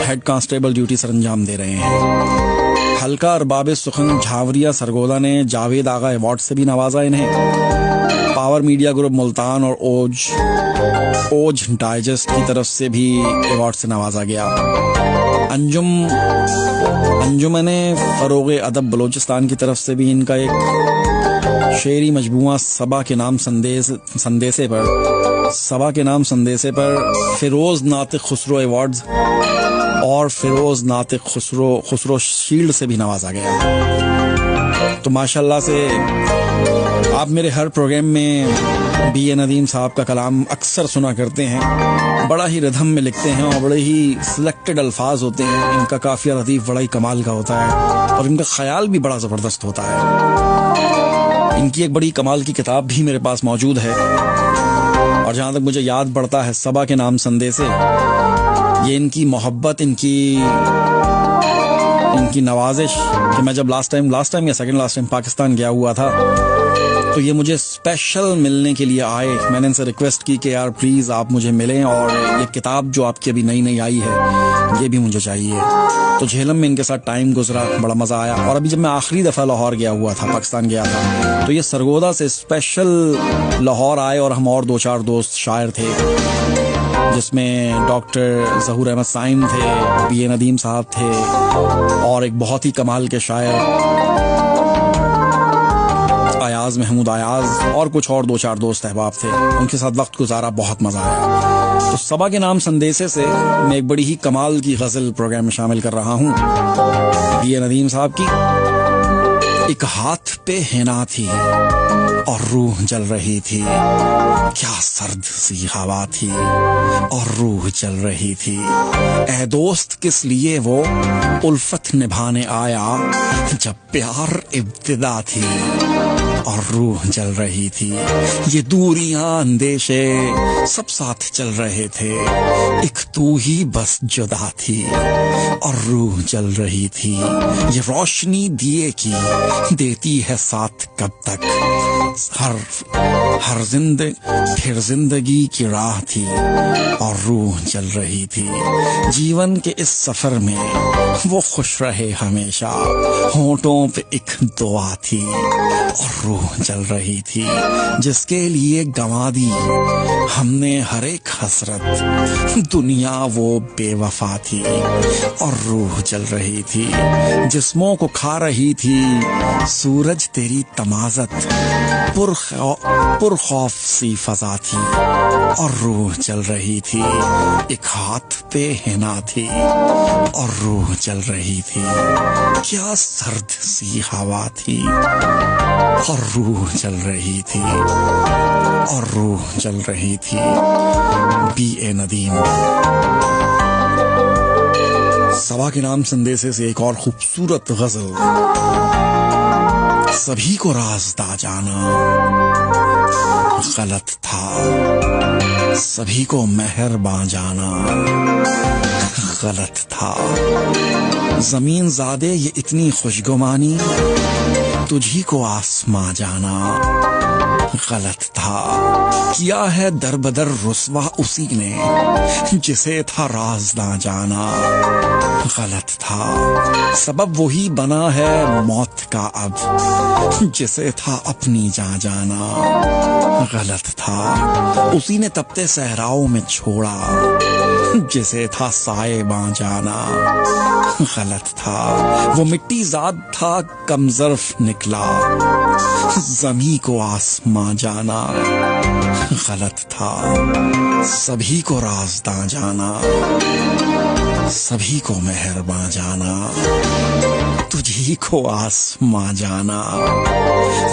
हेड कांस्टेबल ड्यूटी सर अंजाम दे रहे हैं। हल्का अरबाब सुखन झावरिया सरगोदा ने जावेद आगा अवार्ड से भी नवाजा इन्हें। पावर मीडिया ग्रुप मुल्तान और ओज डाइजेस्ट की तरफ से भी अवार्ड से नवाजा गया। अंजुमने फरोगे अदब बलोचिस्तान की तरफ से भी इनका एक शेरी मजबूआ सबा के नाम संदेशे पर फिरोज नातिक खुसरो अवार्ड्स और फिरोज नातिक खुसरो शील्ड से भी नवाजा गया। तो माशाल्लाह से आप मेरे हर प्रोग्राम में बी ए नदीम साहब का कलाम अक्सर सुना करते हैं। बड़ा ही रिदम में लिखते हैं और बड़े ही सिलेक्टेड अल्फाज होते हैं। इनका काफिया लतीफ बड़ा ही कमाल का होता है और इनका ख्याल भी बड़ा ज़बरदस्त होता है। इनकी एक बड़ी कमाल की किताब भी मेरे पास मौजूद है और जहाँ तक मुझे याद पड़ता है सबा के नाम संदेशे, ये इनकी मोहब्बत, इनकी नवाजिश कि मैं जब लास्ट टाइम या सेकंड लास्ट टाइम पाकिस्तान गया हुआ था तो ये मुझे स्पेशल मिलने के लिए आए। मैंने इनसे रिक्वेस्ट की कि यार प्लीज़ आप मुझे मिलें और ये किताब जो आपकी अभी नई आई है ये भी मुझे चाहिए। तो झेलम में इनके साथ टाइम गुजरा, बड़ा मज़ा आया। और अभी जब मैं आखिरी दफ़ा लाहौर गया हुआ था, पाकिस्तान गया था, तो ये सरगोदा से स्पेशल लाहौर आए और हम और 2-4 दोस्त शायर थे, जिसमें डॉक्टर ज़हूर अहमद साइम थे, बी ए नदीम साहब थे और एक बहुत ही कमाल के शायर अयाज महमूद अयाज और कुछ और 2-4 दोस्त अहबाब थे। उनके साथ वक्त गुजारा, बहुत मजा आया। तो सबा के नाम संदेशे से मैं एक बड़ी ही कमाल की गजल प्रोग्राम में शामिल कर रहा हूँ। बी ए नदीम साहब की। एक हाथ पे हिना थी और रूह जल रही थी, क्या सर्द सी हवा थी और रूह जल रही थी। ऐ दोस्त किस लिए वो उल्फत निभाने आया, जब प्यार इब्तिदा थी और रूह जल रही थी। ये दूरियां अंदेशे सब साथ चल रहे थे, एक तू ही बस जुदा थी और रूह जल रही थी। ये रोशनी दिए की देती है साथ कब तक, फिर जिंदगी की राह थी और रूह जल रही थी। जीवन के इस सफर में वो खुश रहे हमेशा, होंठों पे एक दुआ थी और रूह जल रही थी। जिसके लिए गंवा दी हमने हर एक हसरत, दुनिया वो बेवफा थी और रूह जल रही थी। जिस्मों को खा रही थी सूरज तेरी तमाज़त, पुरखौफ सी फजा थी और रूह जल रही थी। एक हाथ पे हिना थी और रूह जल रही थी, क्या सर्द सी हवा थी और रूह जल रही थी और रूह जल रही थी। बी ए नदीम। सबा के नाम संदेशे से एक और खूबसूरत गजल। सभी को राज़दा जाना गलत था, सभी को मेहरबान जाना गलत था। जमीन ज़ादे ये इतनी खुशगुमानी, तुझी को आसमां जाना गलत था। किया है दर बदर रुस्वा उसी ने, जिसे था राज़दा जाना गलत था। सबब वही बना है मौत का अब, जिसे था अपनी जान जाना गलत था। उसी ने तपते सहराओं में छोड़ा, जिसे था साए बां जाना गलत था। वो मिट्टी ज़ाद था कमज़र्फ निकला, ज़मी को आसमां जाना गलत था। सभी को राज़दा जाना, सभी को मेहरबान जाना तुझी को आसमां जाना,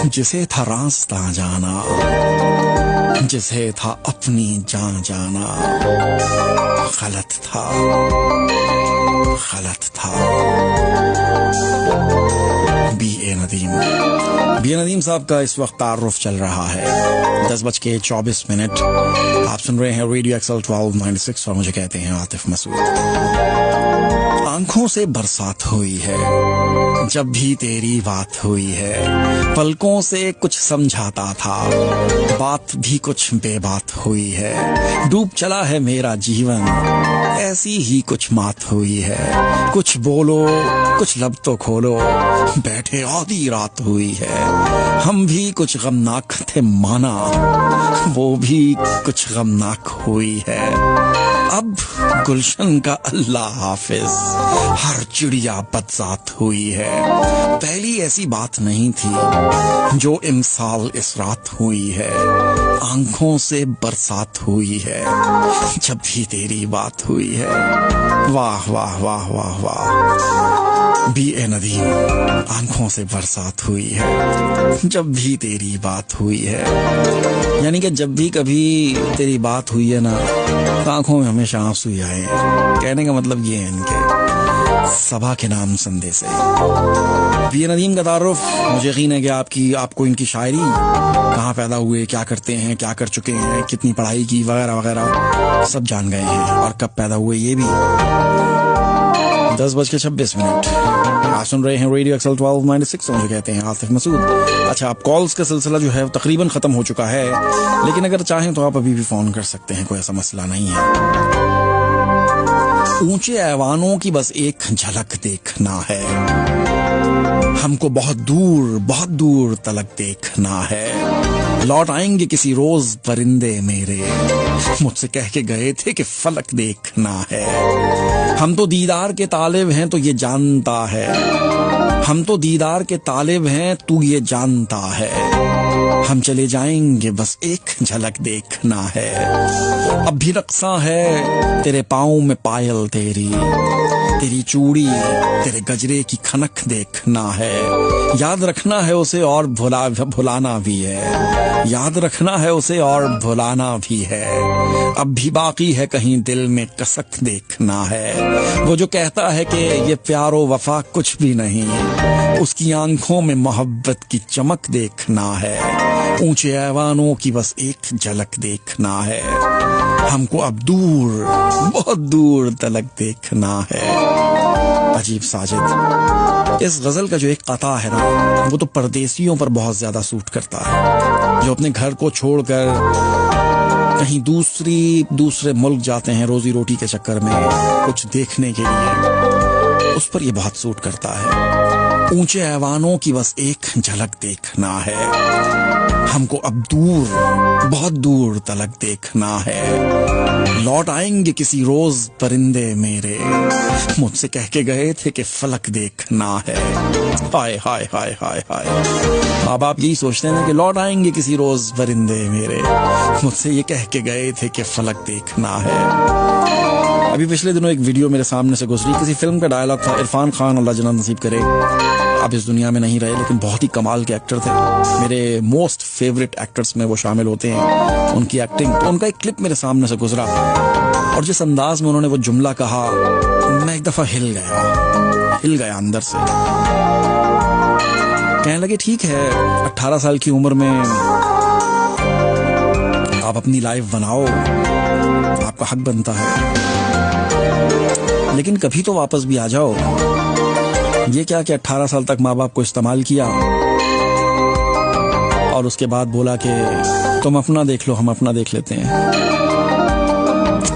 जिसे था रास्ता जाना, जिसे था अपनी जान जाना, गलत था, गलत था। बी.ए. नदीम साहब का इस वक्त तारुफ चल रहा है। 10:24। आप सुन रहे हैं रेडियो एक्सल 1296 और मुझे कहते हैं आतिफ मसूद। आंखों से बरसात हुई है जब भी तेरी बात हुई है, पलकों से कुछ समझाता था, बात भी कुछ बेबात हुई है। डूब चला है मेरा जीवन, ऐसी ही कुछ बात हुई है। कुछ बोलो, कुछ लब तो खोलो, बैठे आधी रात हुई है। हम भी कुछ गमनाक थे माना, वो भी कुछ गमनाक हुई है। अब गुलशन का अल्लाह हाफिज, हर चिड़िया बदजात हुई है। पहली ऐसी बात नहीं थी जो इमसाल इस रात हुई है। आंखों से बरसात हुई है जब भी तेरी बात हुई है। वाह वाह वाह वाह वाह। बी.ए. नदीम, आंखों से बरसात हुई है जब भी तेरी बात हुई है। यानी कि जब भी कभी तेरी बात हुई है ना, तो आंखों में हमेशा आंसू ही आए। कहने का मतलब ये है इनके सभा के नाम संदेश है। बी.ए. नदीम का तारुफ, मुझे यकीन है कि आपको इनकी शायरी, कहाँ पैदा हुए, क्या करते हैं, क्या कर चुके हैं, कितनी पढ़ाई की, वगैरह वगैरह सब जान गए हैं, और कब पैदा हुए ये भी। 10:26। आप सुन रहे हैं रेडियो एक्सल 1296 और मुझे कहते हैं आतिफ मसूद। अच्छा, आप कॉल्स का सिलसिला जो है तकरीबन खत्म हो चुका है, लेकिन अगर चाहें तो आप अभी भी फोन कर सकते हैं, कोई ऐसा मसला नहीं है। ऊंचे ऐवानों की बस एक झलक देखना है, हमको बहुत दूर तलक देखना है। लौट आएंगे किसी रोज परिंदे मेरे, मुझसे कह के गए थे कि फलक देखना है। हम तो दीदार के तालिब हैं तो ये जानता है, हम तो दीदार के तालिब हैं तू ये जानता है। हम चले जाएंगे बस एक झलक देखना है। अब भी रक्सा है तेरे पाँव में पायल तेरी चूड़ी, तेरे गजरे की खनक देखना है। याद रखना है उसे और भुलाना भी है, याद रखना है उसे और भुलाना भी है। अब भी बाकी है कहीं दिल में कसक देखना है। वो जो कहता है कि ये प्यारो वफा कुछ भी नहीं, उसकी आंखों में मोहब्बत की चमक देखना है। ऊंचे ऐवानों की बस एक झलक देखना है, हमको अब बहुत दूर तलक देखना है। अजीब साजिद, इस गजल का जो एक कता है ना, वो तो परदेसियों पर बहुत ज्यादा सूट करता है, जो अपने घर को छोड़कर कहीं दूसरे मुल्क जाते हैं रोजी रोटी के चक्कर में कुछ देखने के लिए, उस पर ये बहुत सूट करता है। ऊंचे ऐवानों की बस एक झलक देखना है, हमको अब बहुत दूर तलक देखना है। लौट आएंगे किसी रोज परिंदे मेरे, मुझसे कह के गए थे कि फलक देखना है। हाय हाय हाय हाय हाय। माँ बाप यही सोचते हैं कि लौट आएंगे किसी रोज परिंदे मेरे, मुझसे ये कह के गए थे कि फलक देखना है। अभी पिछले दिनों एक वीडियो मेरे सामने से गुजरी, किसी फिल्म का डायलॉग था। इरफान खान, अल्लाह जन्नत नसीब करे, अब इस दुनिया में नहीं रहे, लेकिन बहुत ही कमाल के एक्टर थे। मेरे मोस्ट फेवरेट एक्टर्स में वो शामिल होते हैं, उनकी एक्टिंग। तो उनका एक क्लिप मेरे सामने से गुजरा और जिस अंदाज में उन्होंने वो जुमला कहा, मैं एक दफा हिल गया अंदर से। कहने लगे ठीक है, 18 साल की उम्र में आप अपनी लाइफ बनाओ, आपका हक बनता है, लेकिन कभी तो वापस भी आ जाओ। ये क्या कि 18 साल तक माँ बाप को इस्तेमाल किया और उसके बाद बोला कि तुम अपना देख लो, हम अपना देख लेते हैं।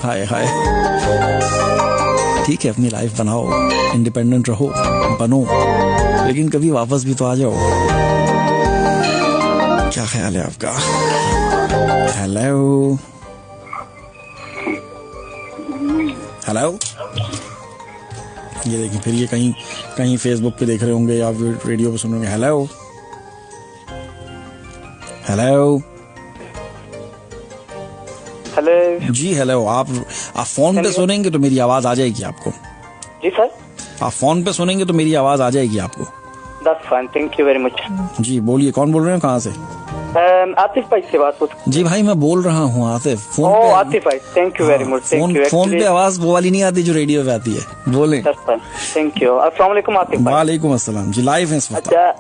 हाय हाय। ठीक है, अपनी लाइफ बनाओ, इंडिपेंडेंट रहो, बनो, लेकिन कभी वापस भी तो आ जाओ। क्या ख्याल है आपका? Hello hello. ये देखिए, फिर ये कहीं फेसबुक पे देख रहे होंगे या रेडियो पे सुन रहे होंगे। Hello hello hello. जी हेलो। आप फोन पे सुनेंगे तो मेरी आवाज आ जाएगी आपको। जी सर। आप फोन पे सुनेंगे तो मेरी आवाज आ जाएगी आपको। That's fine, thank you very much. जी बोलिए, कौन बोल रहे हैं, कहाँ से? आतिफ भाई से बात होती। जी भाई मैं बोल रहा हूँ आतिफ। फोन पे आतिफ भाई, thank you very much. Phone पे आवाज वो वाली नहीं आती जो रेडियो पे आती है। बोले। Thank you. अस्सलाम वालेकुम आतिफ भाई। वालेकुम अस्सलाम जी, लाइव है इस वक्त। अच्छा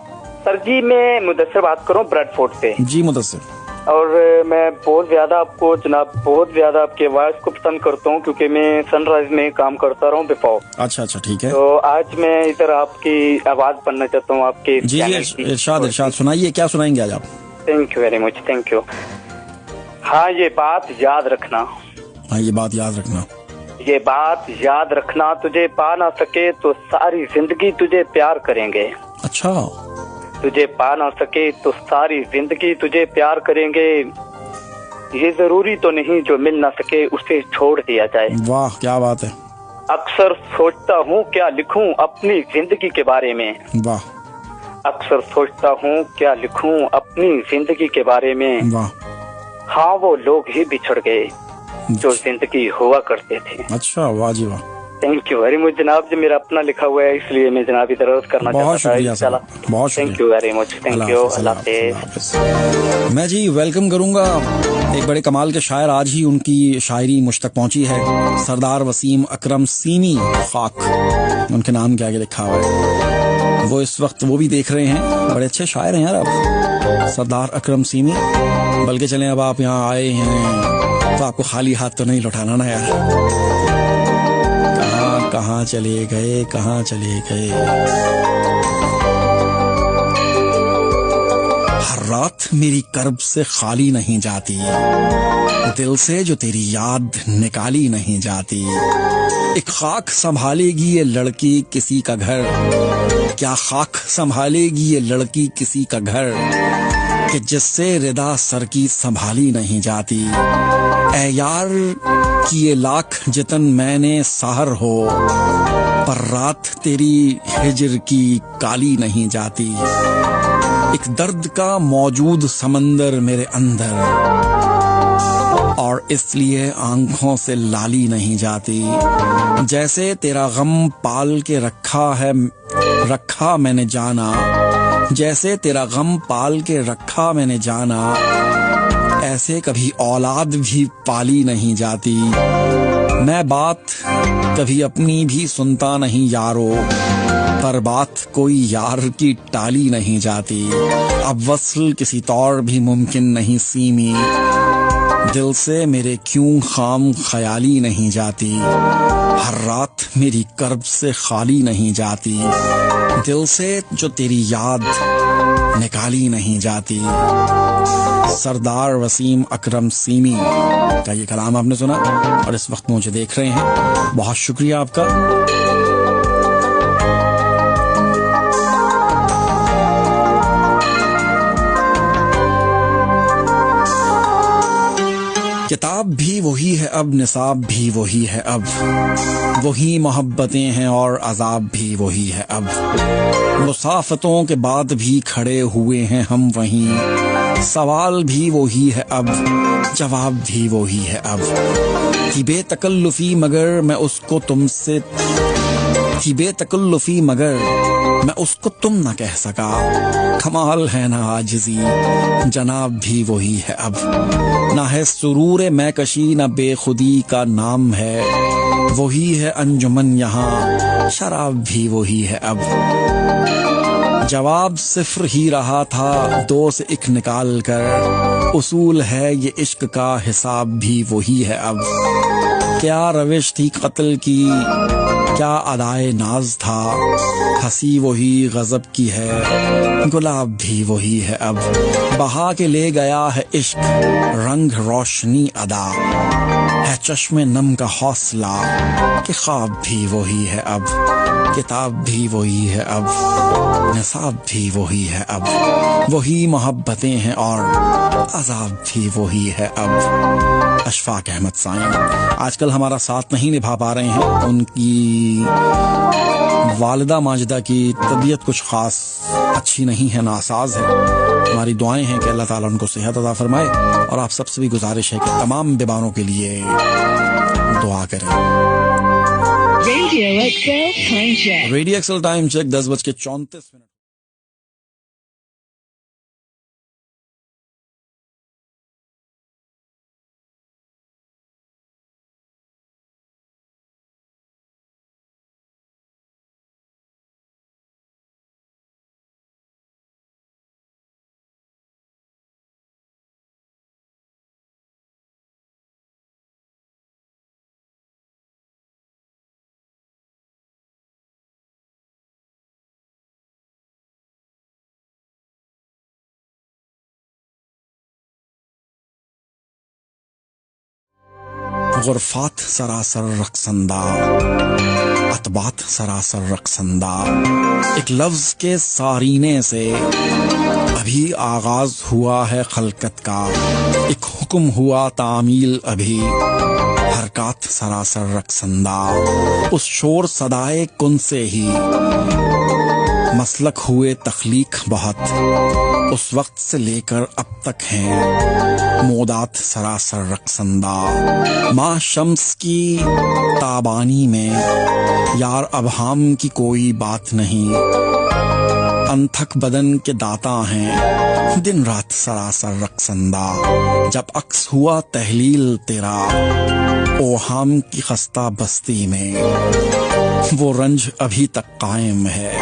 सर जी, मैं मुदस्सिर बात करूँ ब्रेडफोर्ड से। जी मुदस्सिर। और मैं बहुत ज्यादा आपको जनाब, बहुत ज्यादा आपके आवाज को पसंद करता हूँ, क्योंकि मैं सनराइज में काम करता रहा हूँ बिफोर। अच्छा ठीक है। तो आज मैं इधर आपकी आवाज बनना चाहता हूँ आपके। जी इरशाद सुनाइए, क्या सुनाएंगे आज आप? Thank you very much, thank you. हाँ ये बात याद रखना, हाँ ये बात याद रखना, ये बात याद रखना, तुझे पा ना सके तो सारी जिंदगी तुझे प्यार करेंगे। अच्छा। तुझे पा ना सके तो सारी जिंदगी तुझे प्यार करेंगे, ये जरूरी तो नहीं जो मिल ना सके उसे छोड़ दिया जाए। वाह क्या बात है। अक्सर सोचता हूँ क्या लिखूं अपनी जिंदगी के बारे में। वाह। अक्सर सोचता हूँ क्या लिखूं अपनी जिंदगी के बारे में। वाह। हाँ वो लोग ही बिछड़ गए जो जिंदगी हुआ करते थे। अच्छा वाह जी वाह। थैंक यू वेरी मच जनाब, जो मेरा अपना लिखा हुआ है इसलिए मैं जनाब इधर अर्ज करना चाहता था। बहुत शुक्रिया। Thank you very much, thank you, अल्लाह हाफिज़। मैं जी वेलकम करूंगा एक बड़े कमाल के शायर, आज ही उनकी शायरी मुझ तक पहुंची है। सरदार वसीम अकरम सीमी खाक, उनके नाम के आगे लिखा हुआ है। वो इस वक्त वो भी देख रहे हैं, बड़े अच्छे शायर हैं यार आप, सरदार अकरम सीमी। बल्कि चलें अब आप यहाँ आए हैं तो आपको खाली हाथ तो नहीं लौटाना ना यार। कहाँ चले गए, कहाँ चले गए। हर रात मेरी कर्ब से खाली नहीं जाती, दिल से जो तेरी याद निकाली नहीं जाती। एक खाक संभालेगी ये लड़की किसी का घर, क्या खाक संभालेगी ये लड़की किसी का घर, कि जिससे रिदा सर की संभाली नहीं जाती। ऐ यार किए लाख जतन मैंने सहर हो, पर रात तेरी हिजर की काली नहीं जाती। एक दर्द का मौजूद समंदर मेरे अंदर, और इसलिए आंखों से लाली नहीं जाती। जैसे तेरा गम पाल के रखा मैंने जाना, जैसे तेरा गम पाल के रखा मैंने जाना, ऐसे कभी औलाद भी पाली नहीं जाती। मैं बात कभी अपनी भी सुनता नहीं यारो, पर बात कोई यार की टाली नहीं जाती। अब वस्ल किसी तौर भी मुमकिन नहीं सीमी, दिल से मेरे क्यों खाम ख्याली नहीं जाती। हर रात मेरी कर्ब से खाली नहीं जाती, दिल से जो तेरी याद निकाली नहीं जाती। सरदार वसीम अकरम सीमी का ये कलाम आपने सुना और इस वक्त मुझे देख रहे हैं, बहुत शुक्रिया आपका। किताब भी वही है अब, निसाब भी वही है अब, वही मोहब्बतें हैं और अजाब भी वही है अब। मुसाफतों के बाद भी खड़े हुए हैं हम वहीं, सवाल भी वही है अब, जवाब भी वही है अब। थी बेतकल्लुफी मगर मैं उसको तुमसे, थी बेतकल्लुफी मगर मैं उसको तुम न कह सका। कमाल है ना आजिज़ी, जनाब भी वही है अब। ना है सुरूर मैकशी ना बेखुदी का नाम है, वही है अंजुमन यहाँ, शराब भी वही है अब। जवाब सिफ्र ही रहा था, दो से एक निकाल कर, उसूल है ये इश्क का, हिसाब भी वही है अब। क्या रविश थी कत्ल की, क्या अदाए नाज था, हंसी वही गजब की है, गुलाब भी वही है अब। बहा के ले गया है इश्क रंग रोशनी अदा, है चश्मे नम का हौसला कि ख्वाब भी वही है अब। किताब भी वही है अब, निसाब भी वही है अब, वही मोहब्बतें हैं और अजाब भी वही है अब। अशफाक अहमद साईं आजकल हमारा साथ नहीं निभा पा रहे हैं, उनकी वालिदा माजिदा की तबीयत कुछ खास अच्छी नहीं है, नासाज है। हमारी दुआएं हैं कि अल्लाह ताला उनको सेहत अता फरमाए, और आप सबसे भी गुजारिश है कि तमाम बीमारों के लिए दुआ करें। Radio XL time check. Radio axle time check 10:34। गुरफात सरासर रक्संदा, अतबात सरासर रक्संदा, एक लफ्ज के सारीने से अभी आगाज हुआ है खलकत का, एक हुक्म हुआ तामील अभी, हरकत सरासर रक्संदा, उस शोर सदाए कुन से ही मसलक हुए तख्लीक बहुत, उस वक्त से लेकर अब तक हैं मोदात सरासर रक्संदा। माँ शम्स की ताबानी में यार अबहाम की कोई बात नहीं, अंथक बदन के दाता हैं दिन रात सरासर रक्संदा। जब अक्स हुआ तहलील तेरा ओहाम की खस्ता बस्ती में, वो रंज अभी तक कायम है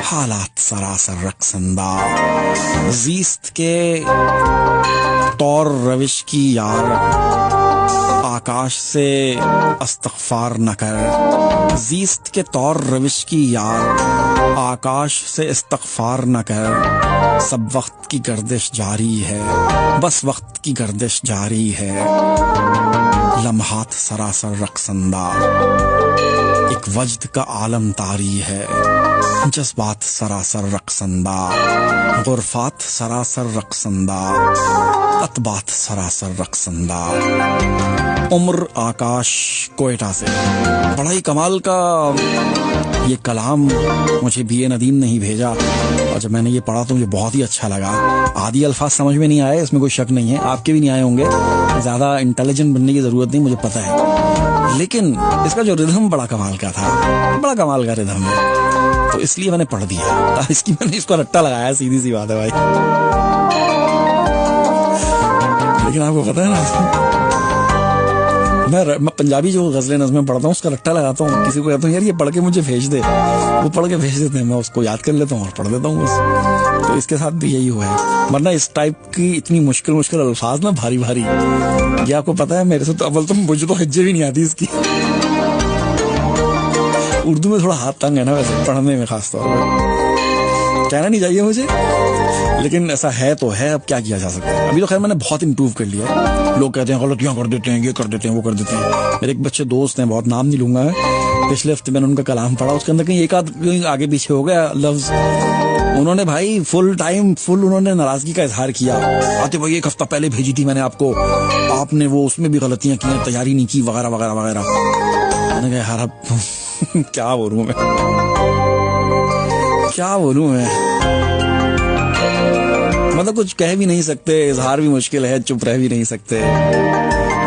हालात सरासर रक्संदा। ज़ीस्त के तौर रविश की यार आकाश से इस्तग़फ़ार न कर, ज़ीस्त के तौर रविश की यार आकाश से इस्तग़फ़ार न कर, सब वक्त की गर्दिश जारी है, बस वक्त की गर्दिश जारी है, लम्हात सरासर रक्संदा। एक वजद का आलम तारी है, जज्बात सरासर रक्संदा, गुरफात सरासर रक्संदा, अतबात सरासर रक्संदा। उम्र आकाश कोयटा से। बड़ा ही कमाल का ये कलाम मुझे बीए नदीम ने ही भेजा, और जब मैंने ये पढ़ा तो मुझे बहुत ही अच्छा लगा। आधी अल्फाज समझ में नहीं आए, इसमें कोई शक नहीं है, आपके भी नहीं आए होंगे, ज्यादा इंटेलिजेंट बनने की जरूरत नहीं, मुझे पता है, लेकिन इसका जो रिदम बड़ा कमाल का था, बड़ा कमाल का रिदम है, तो इसलिए मैंने पढ़ दिया। इसकी मैंने इसको रट्टा लगाया, सीधी सी बात है भाई। लेकिन आपको पता है ना, मैं पंजाबी जो गजलें नज़में पढ़ता हूँ उसका रट्टा लगाता हूँ, किसी को कहता हूँ यार ये पढ़ के मुझे भेज दे, वो पढ़ के भेज देते हैं, मैं उसको याद कर लेता हूँ और पढ़ देता हूँ बस। तो इसके साथ भी यही हुआ है, वरना इस टाइप की इतनी मुश्किल अल्फाज ना भारी भारी, ये आपको पता है मेरे से तो अव्वल तो मुझे तो हिज्जे भी नहीं आती इसकी। उर्दू में थोड़ा हाथ तंग है ना वैसे पढ़ने में, खासतौर पर कहना नहीं चाहिए मुझे, लेकिन ऐसा है तो है, अब क्या किया जा सकता है। अभी तो खैर मैंने बहुत इम्प्रूव कर लिया है, लोग कहते हैं गलतियां कर देते हैं, ये कर देते हैं, वो कर देते हैं। मेरे एक बच्चे दोस्त हैं, बहुत नाम नहीं लूंगा मैं, पिछले हफ्ते मैंने उनका कलाम पढ़ा, उसके अंदर कहीं एक आध आगे पीछे हो गया लफ्ज, उन्होंने भाई फुल उन्होंने नाराजगी का इजहार किया। आते भाई एक हफ्ता पहले भेजी थी मैंने आपको, आपने वो उसमें भी गलतियां की, तैयारी नहीं की, वगैरह वगैरह वगैरह। मैंने कहा यार अब क्या बोलूं मैं, क्या बोलूं मैं, मतलब कुछ कह भी नहीं सकते, इजहार भी मुश्किल है, चुप रह भी नहीं सकते।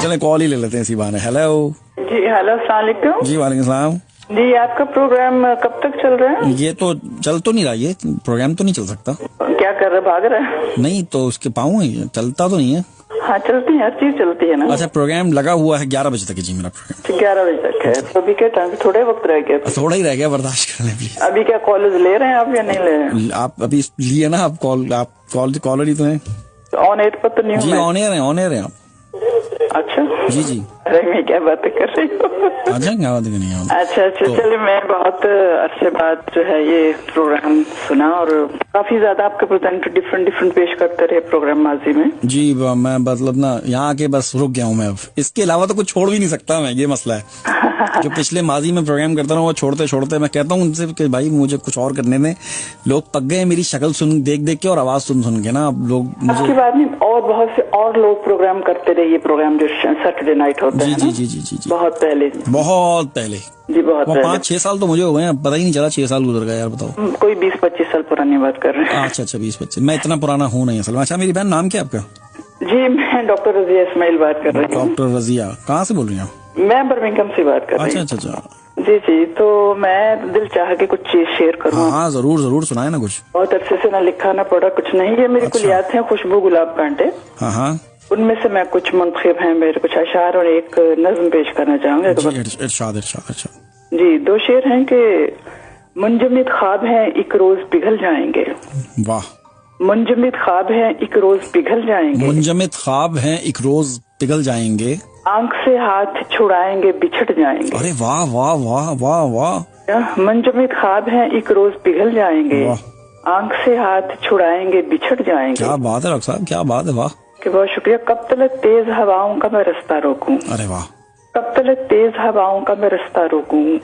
चले कॉल ही ले लेते हैं इसी बहाने। हेलो जी, हेलो अस्सलाम वालेकुम। जी वालेकुम सलाम जी, आपका प्रोग्राम कब तक चल रहा है? ये तो चल तो नहीं रहा, ये प्रोग्राम तो नहीं चल सकता। क्या कर रहे, भाग रहे हैं? नहीं तो उसके पाँव है, चलता तो नहीं है। हाँ चलती है, हर चीज चलती है ना। अच्छा, प्रोग्राम लगा हुआ है 11 बजे तक है जी मेरा प्रोग्राम। 11 बजे तक है, तो अभी क्या टाइम, थोड़े वक्त रह गया? थोड़ा ही रह गया, बर्दाश्त कर लें प्लीज। अभी क्या कॉलेज ले रहे हैं आप या नहीं ले रहे हैं? आप अभी लिए ना, आप कॉलर ही तो है। ऑन एयर पर तो नहीं जी, ऑन एयर है आप। अच्छा जी जी, अरे मैं क्या बातें कर रही हूँ। अच्छा, क्या बातें करनी है? अच्छा तो चलिए, मैं बहुत अरसे बाद जो है ये प्रोग्राम सुना, और काफी ज्यादा आपके प्रेजेंट डिफरेंट पेश करते रहे प्रोग्राम माजी में। जी, मैं मतलब ना यहाँ आके बस रुक गया हूँ मैं, अब इसके अलावा तो कुछ छोड़ भी नहीं सकता मैं, ये मसला है। जो पिछले माजी में प्रोग्राम करता रहा हूँ, वो छोड़ते छोड़ते मैं कहता हूँ उनसे कि भाई मुझे कुछ और करने दें। लोग पक गए मेरी शक्ल सुन देख के और आवाज सुन के ना, अब लोग मुझे आपकी बात नहीं, और बहुत से और लोग प्रोग्राम करते रहे, ये प्रोग्राम जो सैटरडे नाइट होता है जी जी जी जी, बहुत पहले जी, बहुत 5-6 साल तो मुझे हो गए, पता ही नहीं चला 6 साल गुजर गए यार, बताओ। कोई 20-25 साल पुरानी बात कर रहे हैं। अच्छा 20-25, मैं इतना पुराना हूँ नहीं असल में। अच्छा मेरी बहन, नाम क्या आपका? जी, मैं डॉक्टर रजिया इस्माइल बात कर रही हूँ। डॉक्टर रजिया, कहाँ से बोल रही हैं आप? मैं बर्मिंघम से बात कर रही हूँ। अच्छा, जी जी, तो मैं दिल चाह के कुछ चीज शेयर करूँ। हाँ जरूर जरूर सुनाए ना कुछ। बहुत अरसे से ना लिखा ना पढ़ा कुछ नहीं। ये मेरी कुलियात हैं खुशबू गुलाब कांटे। हाँ हाँ, उनमें से मैं कुछ मुंतखब हैं मेरे कुछ अशार और एक नज्म पेश करना चाहूंगा। इरशाद इरशाद। जी, 2 शेर हैं कि मुंजमिद ख्वाब हैं एक रोज पिघल जाएंगे। वाह। मुंजमिद ख्वाब हैं एक रोज पिघल जाएंगे। मुंजमिद ख्वाब हैं एक रोज पिघल जाएंगे। आंख से हाथ छुड़ाएंगे बिछड़ जाएंगे। अरे वाह वाह वाह वाह वाह। मुंजमिद ख्वाब हैं एक रोज पिघल जाएंगे। आंख से हाथ छुड़ाएंगे बिछड़ जाएंगे। क्या बात है डॉक्टर साहब, क्या बात है, वाह। कि बहुत शुक्रिया। कब तलक तेज हवाओं का मैं रास्ता रोकूं। अरे वाह। कब तलक तेज हवाओं का मैं रास्ता रोकूं,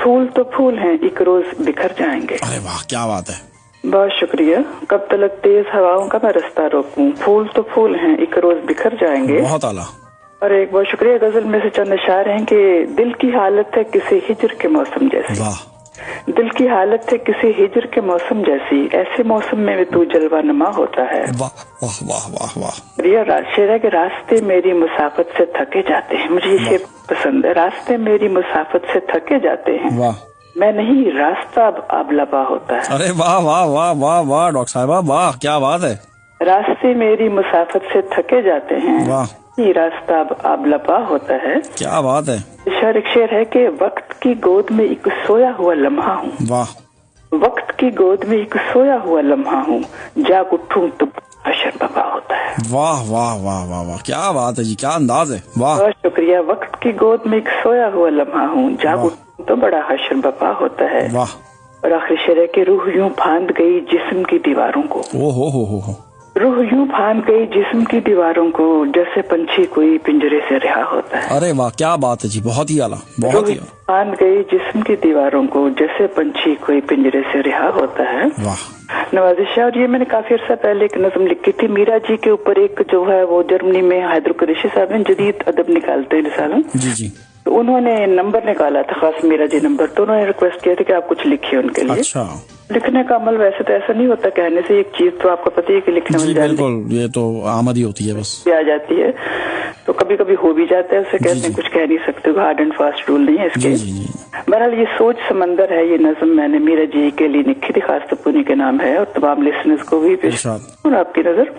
फूल तो फूल हैं एक रोज बिखर जाएंगे। अरे वाह, क्या बात है। बहुत शुक्रिया। कब तलक तेज हवाओं का मैं रास्ता रोकूं, फूल तो फूल हैं एक रोज बिखर जाएंगे। बहुत आला। और एक बहुत शुक्रिया। गजल में से चंद अशार हैं कि दिल की हालत है किसी हिजर के मौसम जैसी। वाह। दिल की हालत है किसी हिजर के मौसम जैसी, ऐसे मौसम में भी तू जलवा नमा होता है। वाह वाह वाह वाह वाह। रिया शेर है कि रास्ते मेरी मुसाफत से थके जाते हैं। मुझे ये पसंद है। रास्ते मेरी मुसाफत से थके जाते हैं। वाह। मैं नहीं रास्ता अब लबा होता है। अरे वाह वाह वाह वाह वाह डॉक्टर साहिबा, वाह क्या बात है। रास्ते मेरी मुसाफत से थके जाते हैं। वाह। ये रास्ता अब लबा होता है। क्या बात है। एक शेर है कि वक्त की गोद में एक सोया हुआ लम्हा हूँ। वाह। वक्त की गोद में एक सोया हुआ लम्हा हूँ, जाग उठूं तो हशर बपा होता है। वाह वाह वाह वाह वाह, क्या बात है जी, क्या अंदाज है, वाह। बहुत शुक्रिया। वक्त की गोद में एक सोया हुआ लम्हा हूँ, जाग उठूं तो बड़ा हशर बपा होता है। वाह। और आखिरी शेर है कि रूह यूं फांद गई जिस्म की दीवारों को। ओ हो। रूह यूं फांद गई जिस्म की दीवारों को, जैसे पंछी कोई पिंजरे से रिहा होता है। अरे वाह, क्या बात है जी, बहुत ही आला, बहुत ही आला। फांद गई जिस्म की दीवारों को, जैसे पंछी कोई पिंजरे से रिहा होता है। वाह। नवाजिश। और ये मैंने काफी अर्सा पहले एक नज्म लिखी थी मीरा जी के ऊपर। एक जो है वो जर्मनी में हैदर कुरैशी साहब ने जदीद अदब निकालते हैं रिसाला। जी जी। तो उन्होंने नंबर निकाला था, खास मीरा जी नंबर। तो उन्होंने रिक्वेस्ट किया था कि आप कुछ लिखिए उनके लिए। अच्छा। लिखने का अमल वैसे तो ऐसा नहीं होता, कहने से एक चीज तो आपको पता ही है कि लिखने में बिल्कुल, ये तो आमद ही होती है, बस आ जाती है। तो कभी कभी हो भी जाता है, उसे कहते हैं कुछ कह नहीं सकते, हार्ड एंड फास्ट रूल नहीं है इसके। बहरहाल ये सोच समंदर है, ये नज्म मैंने मीरा जी के लिए लिखी थी, खास तो पुनी के नाम है, और तमाम लिसनर्स को भी पेश और आपकी नजर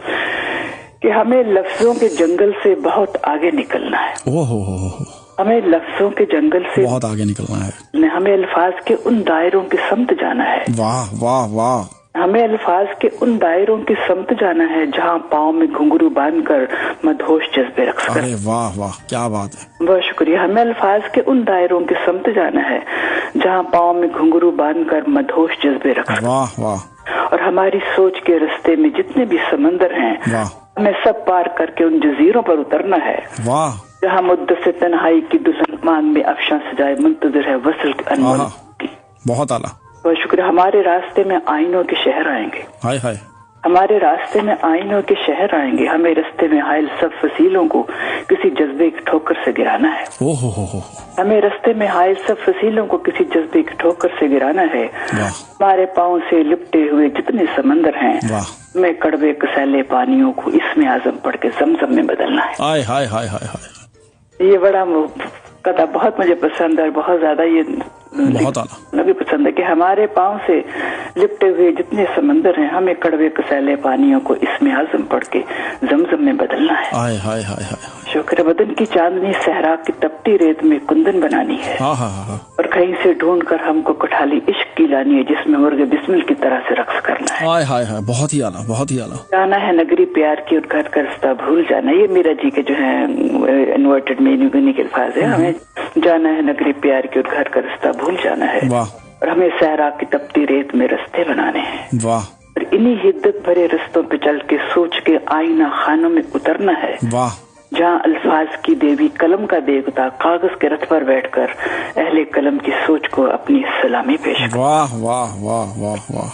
कि हमें लफ्जों के जंगल से बहुत आगे निकलना है। ओहो। हमें लफ्जों के जंगल से बहुत आगे निकलना है। हमें अल्फाज के उन दायरों की समत जाना है। वाह वाह वाह। हमें अल्फाज के उन दायरों की समत जाना है जहाँ पाँव में घुंघरू बांधकर मदहोश जज्बे रख सकें। अरे वाह वाह, क्या बात है। बहुत शुक्रिया। हमें अल्फाज के उन दायरों की समत जाना है जहाँ पाँव में घुंघरू बांधकर मदहोश जज्बे रख सकें। वाह वाह। और हमारी सोच के रास्ते में जितने भी समंदर हैं, हमें सब पार करके उन जजीरों पर उतरना है। वाह। जहाँ मुद्दत से तन्हाई की दुल्हन मान में अफशां सजाए मुंतजर है वसल अनमोल की। बहुत आला। बहुत शुक्रिया। हमारे रास्ते में आईनों के शहर आएंगे। हाय हाय। हमारे रास्ते में आईनों के शहर आएंगे। हमें रास्ते में हायल सब फसीलों को किसी जज्बे की ठोकर से गिराना है। ओहो। हमें रास्ते में हायल सब फसीलों को किसी जज्बे की ठोकर से गिराना है। हमारे पाँव से लिपटे हुए जितने समंदर हैं, हमें कड़वे कसैले पानियों को इसमें आजम पढ़ के जमजम में बदलना है। हाय हाय हाय हाय हाय। ये बड़ा कथा बहुत मुझे पसंद है, बहुत ज्यादा ये बहुत आला भी पसंद है कि हमारे पाँव से लिपटे हुए जितने समंदर हैं, हमें कड़वे कसैले पानियों को इसमें आजम पढ़ के जमजम में बदलना है। हाय हाय हाय हाय। शुक्र बदन की चांदनी सहरा की तपती रेत में कुंदन बनानी है। और कहीं से ढूंढ कर हमको कठाली इश्क की लानी है जिसमें मुर्गे बिस्मिल की तरह से रक्स करना है। हाय हाय हाय, बहुत ही आला, बहुत ही आला। जाना है नगरी प्यार की और घर का रास्ता भूल जाना। ये मीरा जी के जो है इन्वर्टेड मीनिंग के अल्फाज है। हमें जाना है नगरी प्यार की और घर का रास्ता भूल जाना है। वाह। और हमें सहरा की तपती रेत में रास्ते बनाने हैं। वाह। और इन्हीं हिद्दत भरे रास्तों पे चल के सोच के आईना खानों में उतरना है। वाह। जहाँ अल्फाज की देवी कलम का देवता कागज के रथ पर बैठकर अहले कलम की सोच को अपनी सलामी पेश कर। वाह वाह वाह वाह वाह।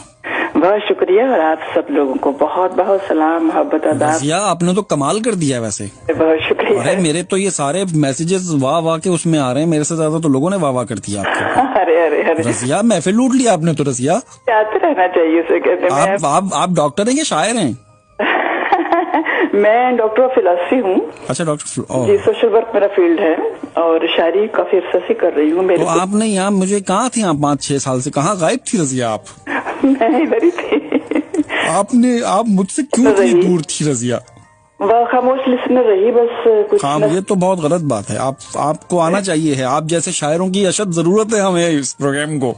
बहुत शुक्रिया। और आप सब लोगों को बहुत बहुत सलाम, मोहब्बत, आदाब। रज़िया, आपने तो कमाल कर दिया वैसे। बहुत शुक्रिया। अरे मेरे तो ये सारे मैसेजेस वाह वाह के उसमें आ रहे हैं, मेरे से ज्यादा तो लोगों ने वाह वाह कर दिया आपको। अरे रज़िया, महफिल लूट लिया आपने तो। रज़िया, आते रहना चाहिए उसे कहते हैं। आप डॉक्टर हैं या शायर हैं? मैं डॉक्टर ऑफ फिलॉसफी हूँ। अच्छा डॉक्टर जी, सोशल वर्क मेरा फील्ड है और शायरी काफी अरसा से कर रही हूँ। तो आपने यहाँ मुझे कहाँ थी आप 5-6 साल से, कहाँ गायब थी रजिया आप? मैं इधर ही थी। आप मुझसे क्यों इतनी दूर थी रजिया? वह खामोश लिसनर रही बस कुछ। हाँ, ये तो बहुत गलत बात है। आपको आना चाहिए है। आप जैसे शायरों की अशद जरूरत है हमें इस प्रोग्राम को।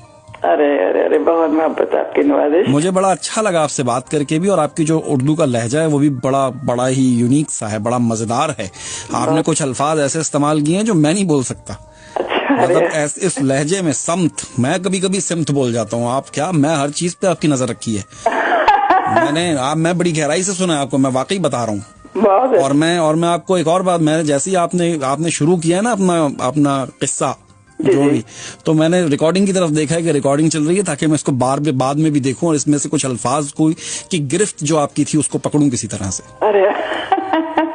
अरे अरे अरे, बहुत मोहब्बत आपकी नवाजिश। मुझे बड़ा अच्छा लगा आपसे बात करके भी, और आपकी जो उर्दू का लहजा है वो भी बड़ा ही यूनिक सा है, बड़ा मजेदार है। आपने कुछ अल्फाज ऐसे इस्तेमाल किए हैं जो मैं नहीं बोल सकता। मतलब इस लहजे में समत, मैं कभी कभी सिमत बोल जाता हूँ। आप क्या, मैं हर चीज पे आपकी नजर रखी है। मैं बड़ी गहराई से सुना है आपको, मैं वाकई बता रहा हूँ। और मैं आपको एक और बात, मैं जैसे ही आपने शुरू किया है ना अपना किस्सा जो भी, तो मैंने रिकॉर्डिंग की तरफ देखा है कि रिकॉर्डिंग चल रही है, ताकि मैं इसको बाद में भी देखूं और इसमें से कुछ अल्फाज की गिरफ्त जो आपकी थी उसको पकड़ूं किसी तरह से। अरे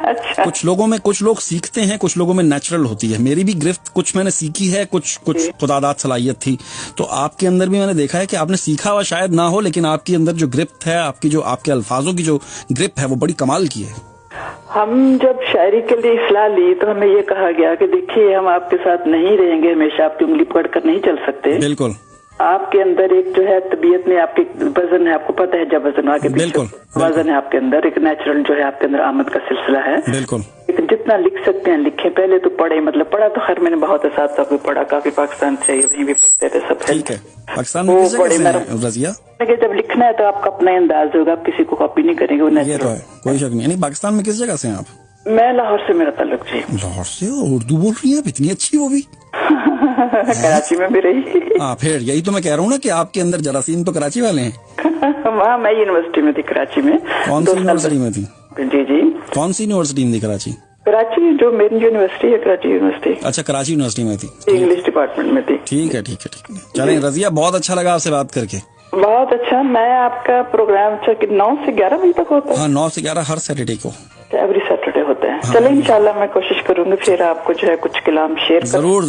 अच्छा। कुछ लोग सीखते हैं, कुछ लोगों में नेचुरल होती है। मेरी भी गिरफ्त कुछ मैंने सीखी है, कुछ खुदादात सलाहियत थी। तो आपके अंदर भी मैंने देखा है कि आपने सीखा हुआ शायद ना हो, लेकिन आपके अंदर जो गिरफ्त है, आपके अल्फाजों की जो ग्रिप है वो बड़ी कमाल की है। हम जब शायरी के लिए इस्लाह ली तो हमें ये कहा गया कि देखिए, हम आपके साथ नहीं रहेंगे हमेशा, आपकी उंगली पकड़कर नहीं चल सकते। बिल्कुल। आपके अंदर एक जो है तबीयत में आपके वजन है, आपको पता है जब वजन आगे बिल्कुल वजन है आपके अंदर, एक नेचुरल जो है आपके अंदर आमद का सिलसिला है। बिल्कुल। लेकिन जितना लिख सकते हैं लिखें, पहले तो पढ़े, मतलब पढ़ा तो खैर मैंने बहुत असातिज़ा को पढ़ा, काफी पाकिस्तान से वहीं भी पढ़ते थे सब। ठीक है। पाकिस्तान में किस जगह से हैं रजिया? जब लिखना है तो आपका अपना अंदाज होगा, आप किसी को कॉपी नहीं करेंगे, वो ये तो है, कोई शक नहीं। पाकिस्तान में किस जगह से हैं आप? मैं लाहौर से मेरा ताल्लुक जी। लाहौर से? उर्दू बोल रही हैं आप इतनी अच्छी, वो भी कराची में भी रही। हाँ, फिर यही तो मैं कह रहा हूँ ना कि आपके अंदर जरासीम तो कराची वाले हैं। वहाँ मैं यूनिवर्सिटी में थी, कराची में। कौन सी यूनिवर्सिटी में थी? जी जी। कौन सी यूनिवर्सिटी में थी कराची? कराची जो मेन यूनिवर्सिटी है, कराची यूनिवर्सिटी। अच्छा, कराची यूनिवर्सिटी में थी, इंग्लिश डिपार्टमेंट में थी। ठीक है। चलें रजिया, बहुत अच्छा लगा आपसे बात करके। बहुत अच्छा। मैं आपका प्रोग्राम 9 से 11 बजे तक होता है? हाँ, 9 से 11 हर सैटरडे को। एवरी सैटरडे होता है। चलिए इंशाल्लाह मैं कोशिश करूंगी फिर आपको जो है कुछ कलाम शेयर जरूर।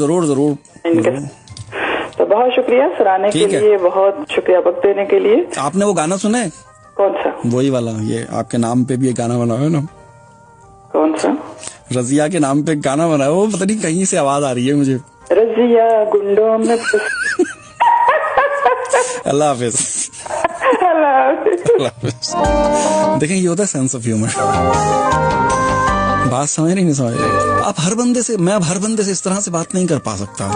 तो बहुत शुक्रिया सराहने के लिए, बहुत शुक्रिया वक्त देने के लिए। आपने वो गाना सुना है? कौन सा? वही वाला, ये आपके नाम पे भी एक गाना बना है ना। कौन सा? रजिया के नाम पे गाना बना है, वो पता नहीं कहीं से आवाज आ रही है मुझे। रजिया गुंडों में अल्लाह हाफिज। देखें, ये होता है सेंस ऑफ ह्यूमर। बात समझ नहीं समझ रहे आप। मैं अब हर बंदे से इस तरह से बात नहीं कर पा सकता,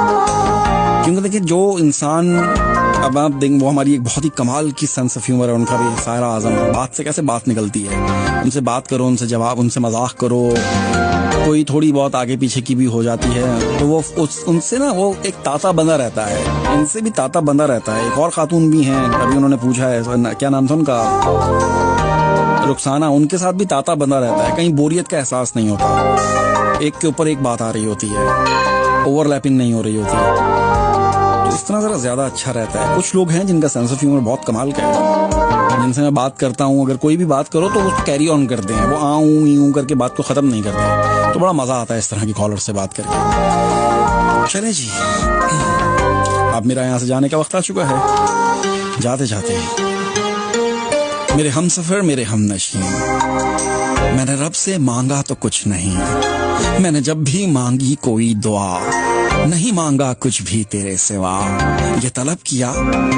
क्योंकि देखिए जो इंसान, अब आप देखें, वो हमारी एक बहुत ही कमाल की सेंस ऑफ ह्यूमर है, उनका भी सारा आजम है। बात से कैसे बात निकलती है, उनसे बात करो, उनसे जवाब, उनसे मजाक करो, कोई थोड़ी बहुत आगे पीछे की भी हो जाती है, तो वो उनसे ना वो एक ताता बंधा रहता है, इनसे भी ताता बंधा रहता है। एक और खातून भी हैं, अभी उन्होंने पूछा है, क्या नाम था उनका, रुखसाना, उनके साथ भी ताता बंधा रहता है। कहीं बोरियत का एहसास नहीं होता, एक के ऊपर एक बात आ रही होती है, ओवरलैपिंग नहीं हो रही होती है, तो इस तरह जरा ज्यादा अच्छा रहता है। कुछ लोग हैं जिनका सेंस ऑफ ह्यूमर बहुत कमाल का है, जिनसे मैं बात करता हूँ, अगर कोई भी बात करो तो उसको कैरी ऑन करते हैं, वो यूं करके बात को खत्म नहीं करते, तो बड़ा मजा आता है इस तरह की कॉलर से बात करके। चले जी, अब मेरा यहाँ से जाने का वक्त आ चुका है। जाते जाते मेरे हमसफर, मेरे हमनशीं, मैंने रब से मांगा तो कुछ नहीं, मैंने जब भी मांगी कोई दुआ, नहीं मांगा कुछ भी तेरे सिवा, ये तलब किया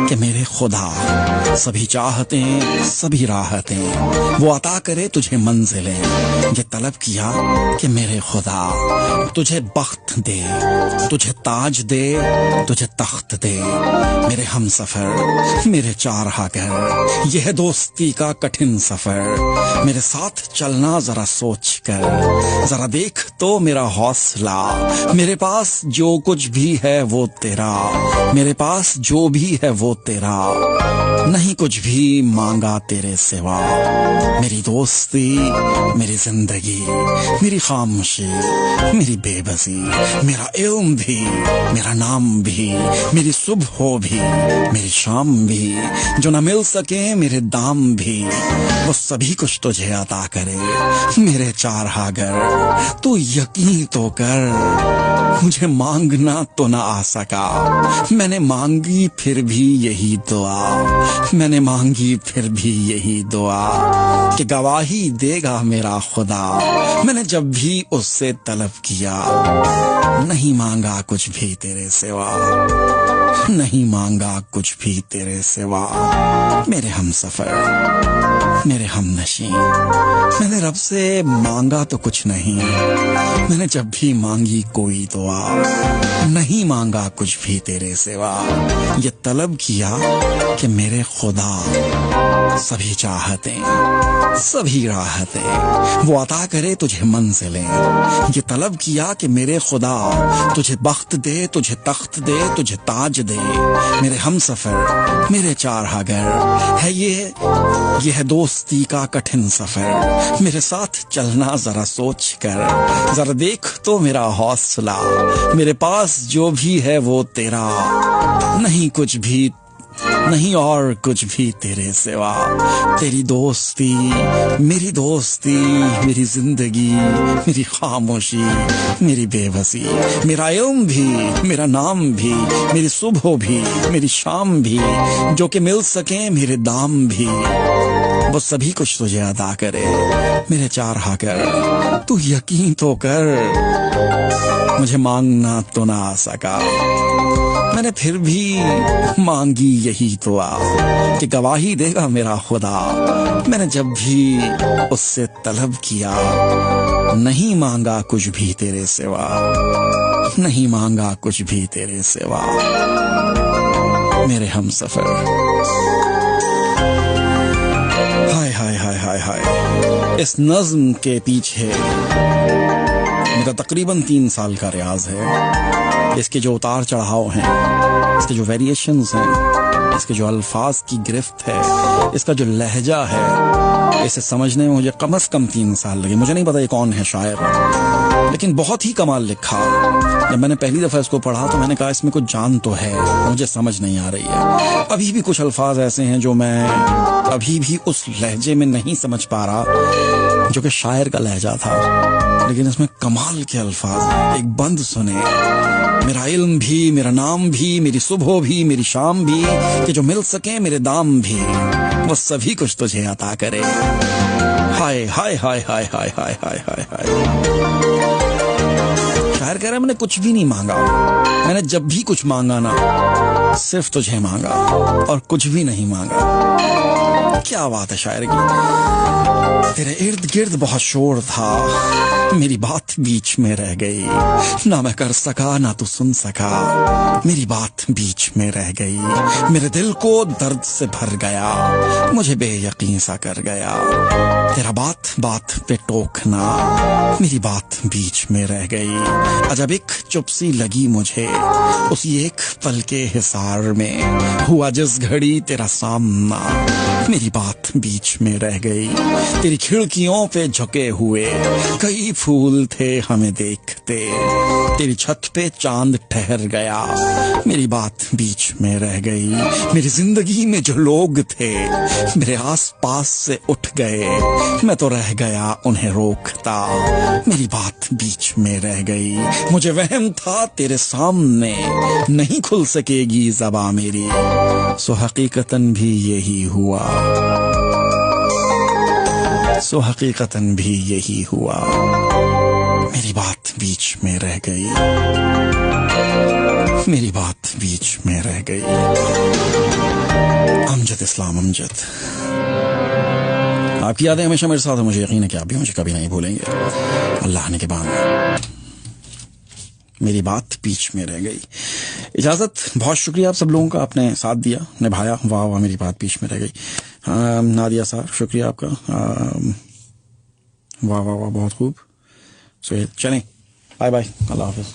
कि मेरे खुदा सभी चाहतें, सभी राहतें वो अता करे तुझे मंजिलें, ये तलब किया कि मेरे खुदा तुझे बख्त दे, तुझे ताज दे, तुझे तख्त दे। मेरे हमसफर, मेरे चारहागर, यह दोस्ती का कठिन सफर, मेरे साथ चलना जरा सोच कर, जरा देख तो मेरा हौसला, मेरे पास जो कुछ भी है वो तेरा, मेरे पास जो भी है वो तेरा, नहीं कुछ भी मांगा तेरे सिवा। मेरी दोस्ती, मेरी जिंदगी, मेरी खामोशी, मेरी बेबसी, मेरा इल्म भी, मेरा नाम भी, मेरी सुबह भी, मेरी शाम भी, जो न मिल सके मेरे दाम भी, वो सभी कुछ तुझे अता करे। मेरे चारहागर, तू यकीन तो कर, मुझे मांग मांगना तो ना आ सका, मैंने मांगी फिर भी यही दुआ, मैंने मांगी फिर भी यही दुआ कि गवाही देगा मेरा खुदा। मैंने जब भी उससे तलब किया, नहीं मांगा कुछ भी तेरे सिवा, नहीं मांगा कुछ भी तेरे सिवा। मेरे हमसफर, मेरे हमनशी, मैंने रब से मांगा तो कुछ नहीं, मैंने जब भी मांगी कोई दुआ, नहीं मांगा कुछ भी तेरे सिवा। ये तलब किया कि मेरे खुदा सभी चाहतें, सभी राहतें वो अता करे तुझे मंजिलें। ये तलब किया कि मेरे खुदा तुझे बख्त दे, तुझे तख्त दे, तुझे ताज दे। मेरे हमसफर, मेरे चारहागर है ये है दोस्ती का कठिन सफर। मेरे साथ चलना जरा सोच कर, जरा देख तो मेरा हौसला, मेरे पास जो भी है वो तेरा, नहीं कुछ भी, नहीं और कुछ भी तेरे सिवा। तेरी दोस्ती, मेरी दोस्ती, मेरी जिंदगी, मेरी खामोशी, मेरी बेबसी, मेरा इल्म भी, मेरा नाम भी, मेरी सुबह भी, मेरी शाम भी, जो कि मिल सके मेरे दाम भी, वो सभी कुछ तुझे अदा करे। मेरे चारहागर तू यकीन तो कर, मुझे मांगना तो ना आ सका, मैंने फिर भी मांगी यही दुआ कि गवाही देगा मेरा खुदा। मैंने जब भी उससे तलब किया, नहीं मांगा कुछ भी तेरे सिवा, नहीं मांगा कुछ भी तेरे सिवा। मेरे हमसफर, हाय हाय हाय हाय हाय। इस नज्म के पीछे मेरा तकरीबन 3 साल का रियाज है। इसके जो उतार चढ़ाव हैं, इसके जो वेरिएशंस हैं, इसके जो अल्फाज की गिरफ्त है, इसका जो लहजा है, इसे समझने में मुझे कम से कम 3 साल लगे। मुझे नहीं पता ये कौन है शायर, लेकिन बहुत ही कमाल लिखा। जब मैंने पहली दफा इसको पढ़ा तो मैंने कहा इसमें कुछ जान तो है, मुझे समझ नहीं आ रही है। अभी भी कुछ अल्फाज ऐसे हैं जो मैं अभी भी उस लहजे में नहीं समझ पा रहा जो कि शायर का लहजा था, लेकिन इसमें कमाल के अल्फाज। एक बंद सुने, मेरा इल्म भी, मेरा नाम भी, मेरी सुबह भी, मेरी शाम भी, कि जो मिल सके मेरे दाम भी, वो सभी कुछ तुझे अता करे। हाय hi hi hi hi hi hi hi हाय। शायर कह रहा है मैंने कुछ भी नहीं मांगा, मैंने जब भी कुछ मांगा ना सिर्फ तुझे मांगा और कुछ भी नहीं मांगा। क्या बात है शायर की। तेरे इर्द गिर्द बहुत शोर था, मेरी बात बीच में रह गई, ना मैं कर सका ना तू सुन सका, मेरी बात बीच में रह गई। मेरे दिल को दर्द से भर गया, मुझे बेयकीन सा कर गया। तेरा बात बात पे टोकना, मेरी बात बीच में रह गई। अजब एक चुपसी लगी मुझे उसी एक पल के हिसार में, हुआ जिस घड़ी तेरा सामना, मेरी बात बीच में रह गई। तेरी खिड़कियों पे झुके हुए कई फूल थे हमें देखते, तेरी छत पे चांद ठहर गया, मेरी बात बीच में रह गई। मेरी जिंदगी में जो लोग थे मेरे आस पास से उठ गए, मैं तो रह गया उन्हें रोकता, मेरी बात बीच में रह गई। मुझे वहम था तेरे सामने नहीं खुल सकेगी ज़बां मेरी, सो हकीकतन भी यही हुआ, सो हकीकतन भी यही हुआ। मेरी बात बीच में रह गई, मेरी बात बीच में रह गई। अमजद इस्लाम अमजद, आपकी यादें हमेशा मेरे साथ है, मुझे यकीन है कि आप भी मुझे कभी नहीं भूलेंगे। अल्लाह ने के बाद मेरी बात बीच में रह गई। इजाजत, बहुत शुक्रिया आप सब लोगों का, आपने साथ दिया, निभाया। वाह वाह, मेरी बात बीच में रह गई। नादिया साहब शुक्रिया आपका, वाह वाह वाह, बहुत खूब। सो चलें, बाय बाय, अल्लाह हाफिज।